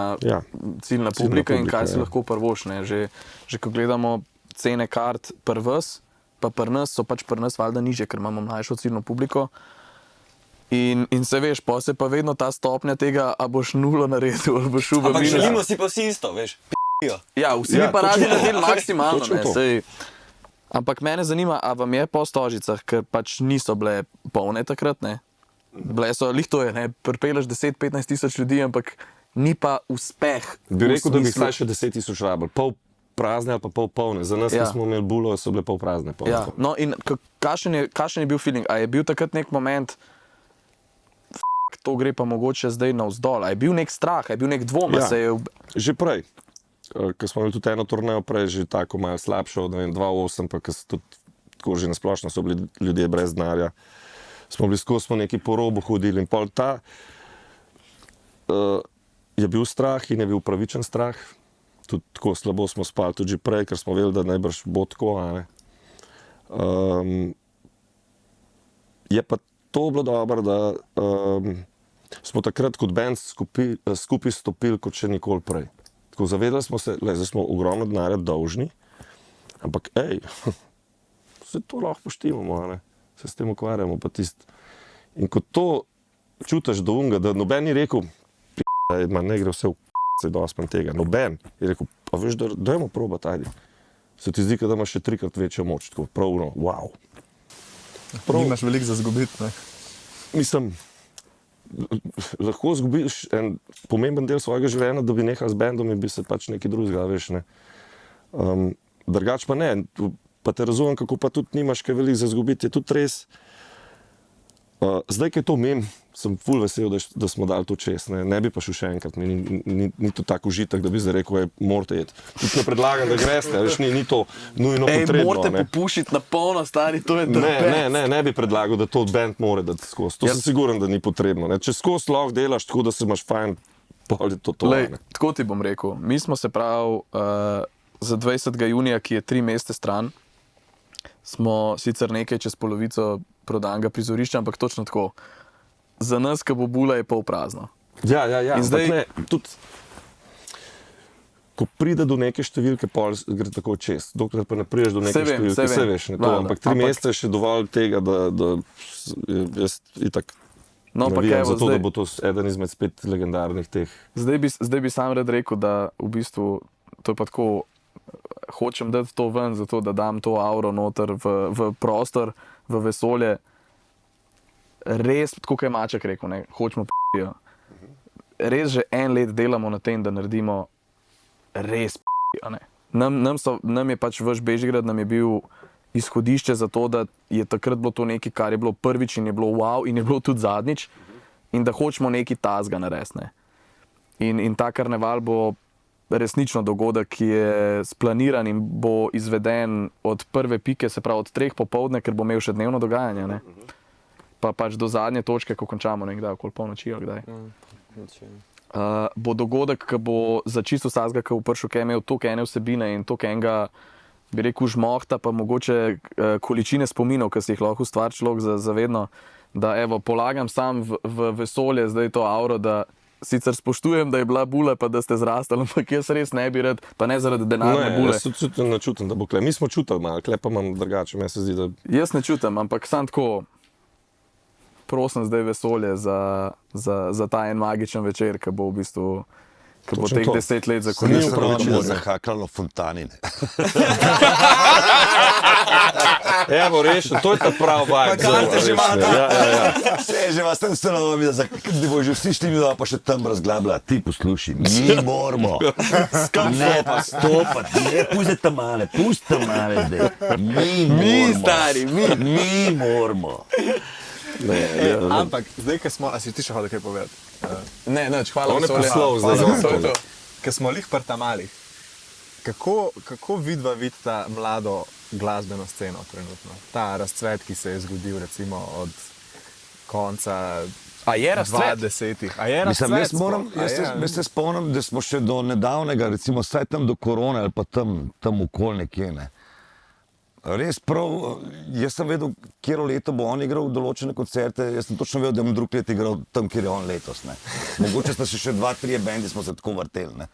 Speaker 1: ciljna publika in kaj si lahko prvoš. Že ko gledamo cene kart pri vas, pa pri nas so pač pri nas valjda nižje, ker imamo mlajšo ciljno publiko. In se veš, pa se pa vedno ta stopnja tega, a boš nulo naredil, ali boš šel v minus.
Speaker 6: Ampak želimo si pa vsi isto, veš.
Speaker 1: Ja, vsi bi pa radi naredili maksimalno. Ampak mene zanima, a vam je po Stožicah, ker pač niso bile polne takrat, ne? Bile so, lih to je, ne? Pripeleš 10-15 tisoč ljudi, ampak ni pa uspeh.
Speaker 2: Bi rekel, da bi vsaj še 10 tisoč rabili. Pol prazne ali pa pol polne. Za nas, ki smo imeli bulo, so bile pol prazne.
Speaker 1: Ja. No in kakšen je bil feeling? A je bil takrat nek moment, to gre pa mogoče zdaj navzdol. A je bil nek strah, a je bil nek dvom?
Speaker 2: Ja, že prej. Ko smo imeli tudi eno turnejo prej, že tako malo slabšo, ne vem, 2008, pa ko so tudi tako že nasplošno so bili ljudje brez denarja. Smo bili skozi, smo neki po robu hodili in pol ta je bil strah in je bil pravičen strah. Tudi tako slabo smo spali tudi že prej, ker smo vedeli, da najbrž bo tako, a ne. Je pa to bilo dobro, da smo takrat kot band skupaj stopili kot še nikoli prej. Tako zavedali smo se, zdaj smo ogromno denarja dolžni, ampak vse to lahko poštimamo, ne? Se s tem ukvarjamo pa tisto. In ko to čutiš do unga, da noben ni rekel, ne gre vse v se dospem tega, noben je rekel, pa veš, dajmo probati, ajde. Se ti zdi, da imaš še 3-krat večjo moč, tako pravno, wow.
Speaker 3: Nimaš veliko za zgubiti, ne?
Speaker 2: Mislim, lahko zgubiš en pomemben del svojega življenja, da bi nehal z bandom in bi se pač nekaj drugega, veš, ne. Drugač pa ne, pa te razumem, kako pa tudi nimaš kaj veliko za zgubiti, je tudi res. Zdaj, ki je to mem, sem ful vesel, da smo dali to čez. Ne bi pa šel še enkrat, ni to tako užitek, da bi zdaj rekel, morate jeti. Tudi ne predlagam, da greste, veš, ni to nujno potrebno.
Speaker 1: Morate popušiti na polno, stari, to je
Speaker 2: Ne bi predlagal, da to band more dati skozi. To sem siguren, da ni potrebno. Ne. Če skozi lahko delaš tako, da se imaš fajn, pol je to.
Speaker 1: Tako ti bom rekel, mi smo se prav za 20. junija, ki je 3 mesece stran, smo sicer nekaj čez polovico prodanega prizorišča, ampak točno tako. Za nas, ki bo bula, je pol prazno.
Speaker 2: Ja.
Speaker 1: In zdaj,
Speaker 2: ne, tudi, ko pride do neke številke, pol gre tako čez. Dokler pa ne prideš do neke številke, se veš, ne to. Ampak 3 mesece je še dovolj tega, da jaz itak navijam za to, da bo to eden izmed spet legendarnih teh.
Speaker 1: Zdaj bi sam rad rekel, da v bistvu to je pa tako, hočem dati to ven, zato da dam to auro noter v prostor, v vesolje. Res, tako kot je Maček rekel, ne, hočemo p***jo. Res že 1 let delamo na tem, da naredimo res p***jo, ne. Nam je pač vaš Bežigrad, nam je bil izhodišče za to, da je takrat bilo to nekaj, kar je bilo prvič in je bilo wow in je bilo tudi zadnjič in da hočemo nekaj tazga narediti, ne. In ta karneval bo resnično dogodek, ki je splaniran in bo izveden od prve pike, se pravi od 3 popoldne, ker bo imel še dnevno dogajanje, ne. Pa pač do zadnje točke, ko končamo nekdaj, okoli polnoči, kdaj. Bo dogodek, ki bo za čisto vsakega, ki bo prišel, ki je imel toliko ene vsebine in toliko enega, bi rekel, žmohta, pa mogoče količine spominov, ki si jih lahko ustvari človek za vedno, da evo, polagam sam v vesolje zdaj to auro, da sicer spoštujem, da je bila bula, pa da ste zrastali, ampak jaz res ne bi rad, pa ne zaradi denarne bule.
Speaker 2: Jaz tudi ne čutim, da bo kle. Mi smo čutili malo, kle pa imam drugače, meni se zdi, da...
Speaker 1: Jaz ne čutim, ampak sam tako prosim zdaj vesolje za ta en magičen večer, ki bo v bistvu, ki bo teh 10 let zakoristil.
Speaker 4: Nisem pravičil zahaklalo fontanine.
Speaker 2: Evo, rešen, to je ta prav vibe.
Speaker 6: Karte že imate.
Speaker 2: Ja.
Speaker 4: Vse že vas tam stalo, da bo že vsi šli, pa še tam razglabla. Ti poslušaj, mi moramo. Ne pa stopati, ne pustite male zdaj. Mi stari, mi moramo.
Speaker 3: Ampak zdaj, ko smo, a si ti še hodil kaj povedati?
Speaker 1: Ne, hvala
Speaker 2: vesolje.
Speaker 3: Ker smo lih pri tamalih, kako vidva vidita mlado glasbeno sceno trenutno? Ta razcvet, ki se je zgodil recimo od konca 2010-ih. A je razcvet?
Speaker 4: Jaz se spomnim, da smo še do nedavnega, recimo vsaj tam do korone ali pa tam okoli nekje, ne. Res prav, jaz sem vedel, katero leto bo on igral določene koncerte, jaz sem točno vedel, da bom drug let igral tam, kjer je on letos, ne. Mogoče sta še 2-3 bendi, smo se tako vrteli, ne.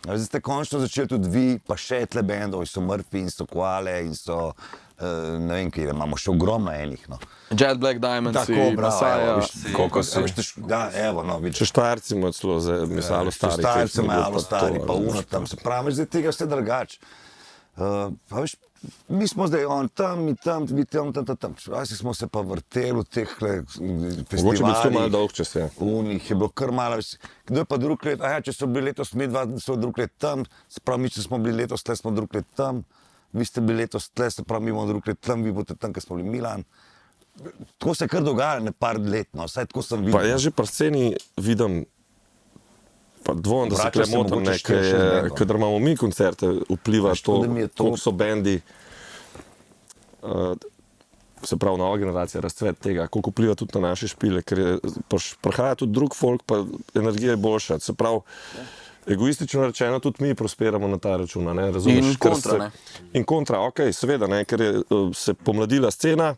Speaker 4: Zdaj ste končno začeli tudi vi, pa še tle bendov, in so Murphy, in so Koale, in so, ne vem, kjer imamo še ogromno enih, no.
Speaker 1: Jet Black Diamonds,
Speaker 4: Masaja,
Speaker 1: Kokosi.
Speaker 4: Da, evo, no, vidiš.
Speaker 2: Še Štajerci imajo celo, misalo stari.
Speaker 4: Štajerci imajo stari, pa uno tam, se pravi, zdaj tega vse drugače. Pa veš, mi smo zdaj on tam, mi tam. Včasih smo se pa vrteli v teh festivalih.
Speaker 2: Mogoče bi to malo dolg čas, ja.
Speaker 4: Unih je bilo kar malo. Kdo je pa drug let? Če so bili letos mi dva, so drug let tam, se pravi, mi če smo bili letos tle, smo drug let tam. Vi ste bili letos tle, se pravi, mi bomo drug let tam, vi boste tam, ker smo bili Milan. Tako se kar dogaja ne par let, no, vsaj tako sem videl.
Speaker 2: Pa jaz že pri sceni vidim, pa dvom, da se kle motam, kadar imamo mi koncerte, vpliva to, koliko so bendi, se pravi nova generacija, razcvet tega, koliko vpliva tudi na naše špile, ker prihaja tudi drug folk, pa energija je boljša. Se pravi, egoistično rečeno, tudi mi prosperamo na ta račun, ne, razumeš?
Speaker 1: In kontra, ne?
Speaker 2: In kontra, okej, seveda, ne, ker je se pomladila scena,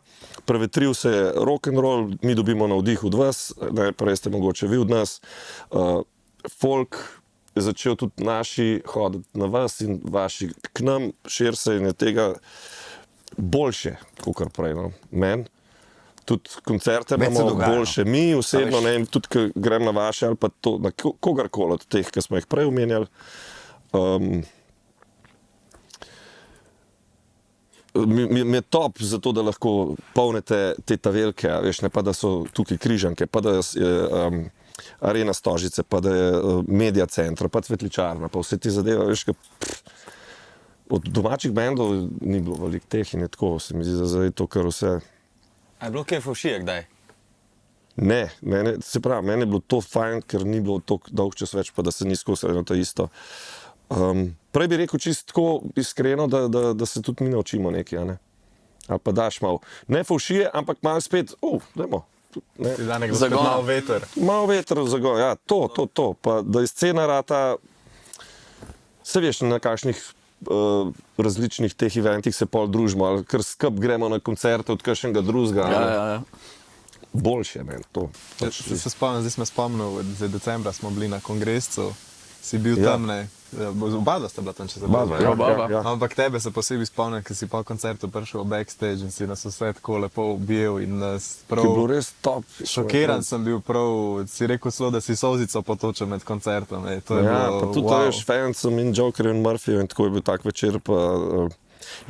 Speaker 2: prevetril se je rock'n'roll, mi dobimo navdih od vas, ne, prej ste mogoče vi od nas, folk je začel tudi naši hoditi na vas in vaši k nam, šir se in je tega boljše, kakor prej, no, men. Tudi koncerte imamo boljše, mi osebno, ne, tudi ko grem na vaše ali pa to, na kogarkoli od teh, ki smo jih prej omenjali. Mi je top zato, da lahko polnite te tavelke, veš, ne pa da so tukaj križanke, pa da je Arena Stožice, pa da je Media Centra, pa Cvetličarna, pa vse te zadeve, veš, od domačih bendov ni bilo veliko teh in je tako, se mi zdi, da zdaj to kar vse.
Speaker 6: A je bilo kaj fovšije kdaj?
Speaker 2: Ne, meni je bilo to fajn, ker ni bilo tako dolg čas več, pa da se ni skozi eno to isto. Prej bi rekel čisto tako iskreno, da se tudi mi naučimo nekaj, ne? Ali pa daš malo, ne fovšije, ampak malo spet, dajmo.
Speaker 3: Zagon. Malo veter.
Speaker 2: Malo veter v zagon, ja, to. Pa da iz scena rata, se veš, na kakšnih različnih teh eventih se pol družimo, ali kar skup gremo na koncerte od kakšnega drugega.
Speaker 1: Ja.
Speaker 2: Boljše, meni to.
Speaker 3: Se spomnim, zdaj smo spomnil, zdaj decembra smo bili na kongresu, si bil tam, ne? Oba sta bila tam, če se
Speaker 1: Oba.
Speaker 3: Ampak tebe se posebej spomnim, ker si po koncertu prišel v backstage in si nas vse tako lepo objel in nas prav...
Speaker 2: Ki je bilo res top.
Speaker 3: Šokiran sem bil prav, si rekel celo, da si solzico potočil med koncertom. To je bilo,
Speaker 2: pa tudi veš, fancem in Jokerjem in Murphyjem in tako je bil tak večer, pa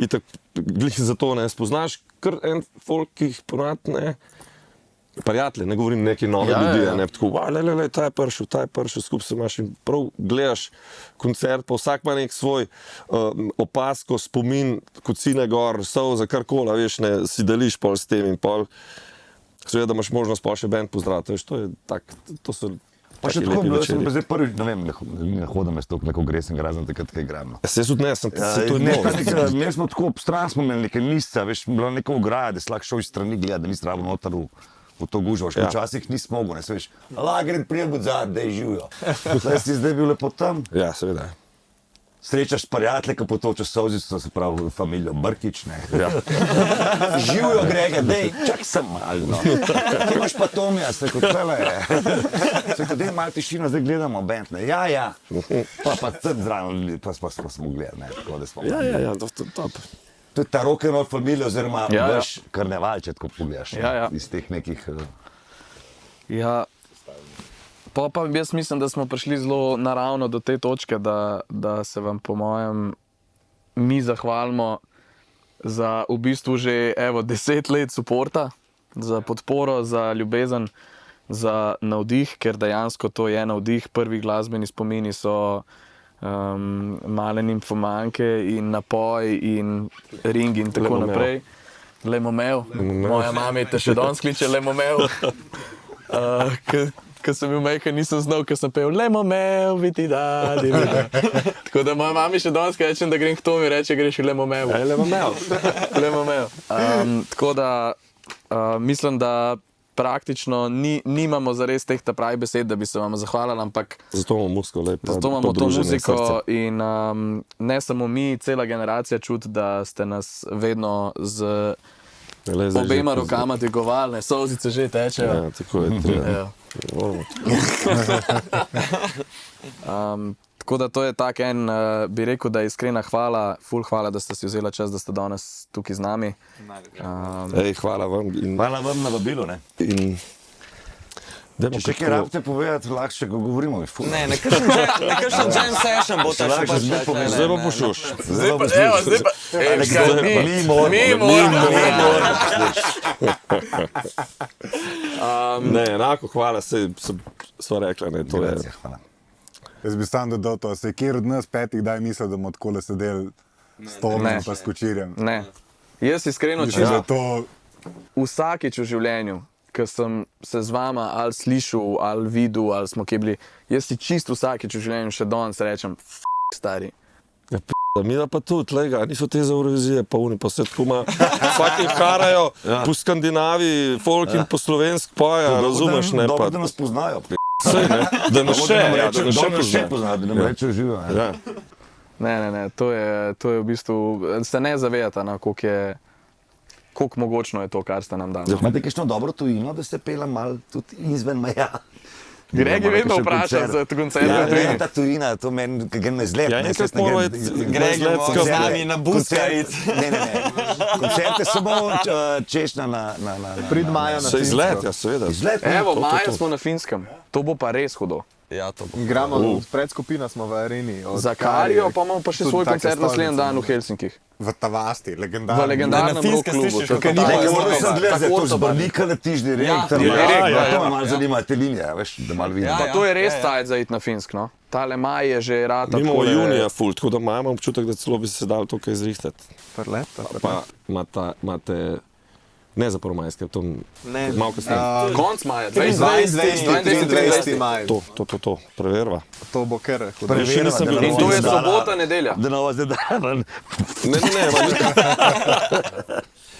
Speaker 2: itak, glih za to ne spoznaš, kar en folk, ki jih ponad ne, prijatelje, ne govorim neki nove ljudi, ne, tako, ta je prišel, skupaj se imaš in prav gledaš koncert, pa vsak ima nek svoj opasko, spomin, kocine gor, solza, karkoli, veš, ne, si deliš pol s tem in pol, seveda, da imaš možnost pol še band pozdraviti, veš, to je tak, to so
Speaker 4: pa še tako bilo, sem pa zdaj prvič, ne vem, ne hodim jaz toliko na kongresem, razen takrat, kaj igram.
Speaker 2: Se tudi ne, se to je novo.
Speaker 4: Mi smo tako ob stran, smo imeli nekaj misca, veš, bilo neka ograja, da si lahko šel iz strani gledati, da nisi trabo noter v to gužvo, včasih nisi mogel, ne, se veš, gre prijem od zadnje, da je živijo. Saj si zdaj bil lepo tam.
Speaker 2: Ja, seveda.
Speaker 4: Srečaš prijatelje, ki potočaš solzico, se pravi familijo Brkič, ne. Živijo, Grega, dej, čak sem malo, no. Kaj imaš pa Tomija, se kot tele je. Se kot dej malo tišino, zdaj gledamo band, ne. Ja. Pa crt zraven, pa smo gledali, ne, tako da smo.
Speaker 2: Ja, top.
Speaker 4: To je ta rock'n'roll familija, oziroma veš karnevalče, tako pogledaš, iz teh nekih...
Speaker 1: Ja. Pa jaz mislim, da smo prišli zelo naravno do te točke, da se vam po mojem mi zahvalimo za v bistvu že 10 let suporta, za podporo, za ljubezen, za navdih, ker dejansko to je navdih. Prvi glasbeni spomini so male nimfomanke in napoj in ring in tako naprej. Lemomev. Moja mama te še danes kliče Lemomev. Ko sem bil majhen, nisem znal, ko sem pel Lemomev, vidi da. Tako da moja mami še danes rečem, da grem k Tomi, reče, greš Lemomev. Lemomev. Tako da mislim, da praktično nimamo zares teh pravi besed, da bi se vam zahvalili, ampak
Speaker 2: zato imamo muziko lepo.
Speaker 1: Zato imamo to muziko in ne samo mi, cela generacija čuti, da ste nas vedno z obema rokama dvigovali, solzice že tečejo.
Speaker 2: Ja, tako je treba.
Speaker 1: Tako da to je tak en, bi rekel, da je iskrena hvala, ful hvala, da ste si vzeli čas, da ste danes tukaj z nami.
Speaker 2: Hvala vam.
Speaker 4: Hvala vam na vabilo, ne? Če še kaj rabite povedati, lahko še govorimo.
Speaker 6: Ne, nekakšen jam session bo ta še pač.
Speaker 2: Zdaj bo pošuš. Ne, enako hvala, sva rekla, ne, to je.
Speaker 7: Jaz bi sam dodal to, se je kjer od nas petih daj mislil, da bomo takole sedeli s Tomom pa s Kočirjem.
Speaker 1: Ne. Jaz iskreno čisto vsakič v življenju, ko sem se z vama ali slišal, ali videl, ali smo kje bili, jaz si čisto vsakič v življenju še danes rečem, stari.
Speaker 2: Ja, mi da pa tudi, lega, niso te za Eurovizije, pa oni pa se tako ima, fucking harajo po Skandinaviji, folk in po slovensk poja, razumeš, ne pa.
Speaker 4: Dobro, da nas poznajo,
Speaker 2: Sej, ne, da nas še
Speaker 4: poznajo, da nam rečejo živo.
Speaker 1: Ne, to je v bistvu, se ne zavedate, koliko mogočno je to, kar ste nam dali.
Speaker 4: Imate kakšno dobro tujino, da ste pela malo tudi izven meja?
Speaker 1: Greg je vedno vprašal za koncerte.
Speaker 4: Ja, ta tujina, to meni, kaj me zlep.
Speaker 2: Ja, enkrat moramo
Speaker 6: Greg je z nami na buskaric.
Speaker 4: Ne. Koncerte samo češnja na...
Speaker 3: Prid maja na
Speaker 2: Finskem. Se izlet, ja, seveda.
Speaker 1: Evo, maja smo na Finskem. To bo pa res hudo.
Speaker 6: Ja, to bo.
Speaker 3: Igramo, predskupina smo v areni.
Speaker 1: Za Karijo pa imamo pa še svoj koncert naslednji dan v Helsinkih.
Speaker 7: V Tavasti, legendarnem.
Speaker 1: V legendarnem rock klubu.
Speaker 4: Moram se gledati, to z Brnika letiš direkt. To me malo zanima, te linije, veš, da malo vidim.
Speaker 1: Pa to je res cajt za iti na Finsk, no. Tale maj je že rata.
Speaker 2: Mimo junija ful, tako da imamo občutek, da celo bi se dal tukaj zrihtati.
Speaker 3: Prlet.
Speaker 2: Pa imate Ne za prvomajske, to malo kasneje.
Speaker 1: Konc maja,
Speaker 3: 22. maj.
Speaker 2: To, preverva.
Speaker 3: To bo kar hudo.
Speaker 2: Še nisem bil
Speaker 1: In to je sobota, nedelja.
Speaker 4: Da nova zdaj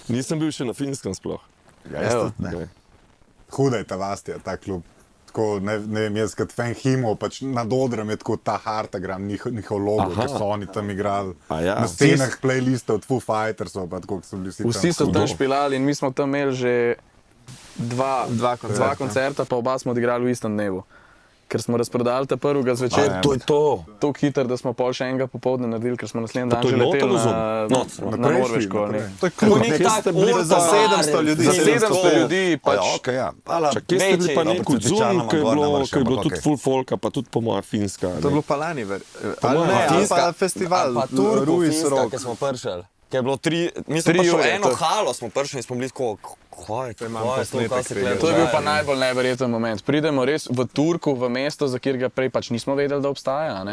Speaker 2: nisem bil še na Finskem sploh.
Speaker 7: Huda je ta vastja, ta klub. Tako, ne vem, jaz kot fan Himov, pač nad odrem je tako ta Hartagram, njihov logo, ki so oni tam igrali. Na stenah playlistov od Foo Fightersov, pa tako, ki so bili
Speaker 1: Vsi so tam špilali in mi smo tam imeli že dva koncerta, pa oba smo odigrali v istem dnevu. Ker smo razprodali ta prvega zvečer.
Speaker 2: To je to.
Speaker 1: Tako hitro, da smo pol še enega popoldne naredili, ker smo naslednji dan
Speaker 2: to je
Speaker 1: že leteli
Speaker 2: notro
Speaker 1: na Norveško.
Speaker 3: To je klub, za 700 ljudi.
Speaker 1: Za 700 ljudi pač.
Speaker 2: Kje ste bili pa nek v Zunu, ko je bilo tudi full folka, pa tudi po moja Finska.
Speaker 3: To je bilo pa lani, ali pa festival,
Speaker 6: pa Turku,
Speaker 3: Ruiz
Speaker 6: Finska,
Speaker 3: Rock.
Speaker 6: ki smo prišli. Ker je bilo mi smo prišli v eno halo, smo prišli in smo bili tako, kaj je to,
Speaker 1: To je bil pa najbolj neverjeten moment. Pridemo res v Turku, v mesto, za kjer ga prej pač nismo vedeli, da obstaja.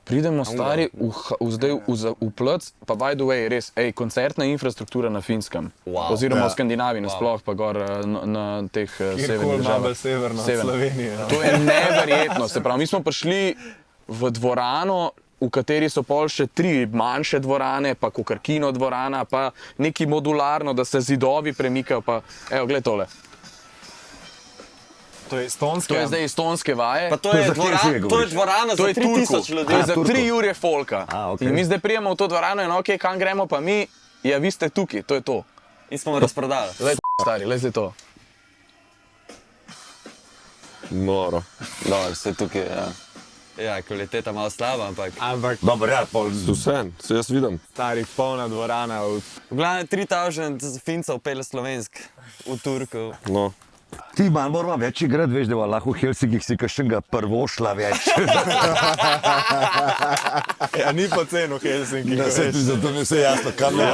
Speaker 1: Pridemo stari v Plc, pa by the way, res, koncertna infrastruktura na Finskem. Oziroma v Skandinaviji nasploh, pa gor na teh severnih državah.
Speaker 3: Severno, Slovenije.
Speaker 1: To je neverjetno. Se pravi, mi smo prišli v dvorano, v kateri so pol še 3 manjše dvorane, pa kakor kino dvorana, pa neki modularno, da se zidovi premikajo, pa evo, gled tole.
Speaker 3: To je estonske.
Speaker 1: To je zdaj estonske vaje.
Speaker 6: Pa to je dvorana za 3000 ljudi.
Speaker 1: To je za 3 ure folka. In mi zdaj prijemo v to dvorano in ok, kam gremo pa mi, ja, vi ste tukaj, to je to.
Speaker 6: In smo razprodali.
Speaker 1: Lej, stari, lej zdaj to.
Speaker 2: Noro.
Speaker 6: Dobro, vse tukaj, ja. Ja, kvaliteta malo slaba, ampak...
Speaker 4: Dobro, ja, pol...
Speaker 2: Vse, se jaz vidim.
Speaker 3: Stari, polna dvorana.
Speaker 6: V glavnem 3000 Fincev pele slovensk v Turku.
Speaker 2: No.
Speaker 4: Ti manj moramo več igrati, veš, da bo lahko v Helsinkih si kakšnega prvošla več.
Speaker 3: Ja, ni poceni v Helsinkih.
Speaker 4: Zato mi je vse jasno, kam ne.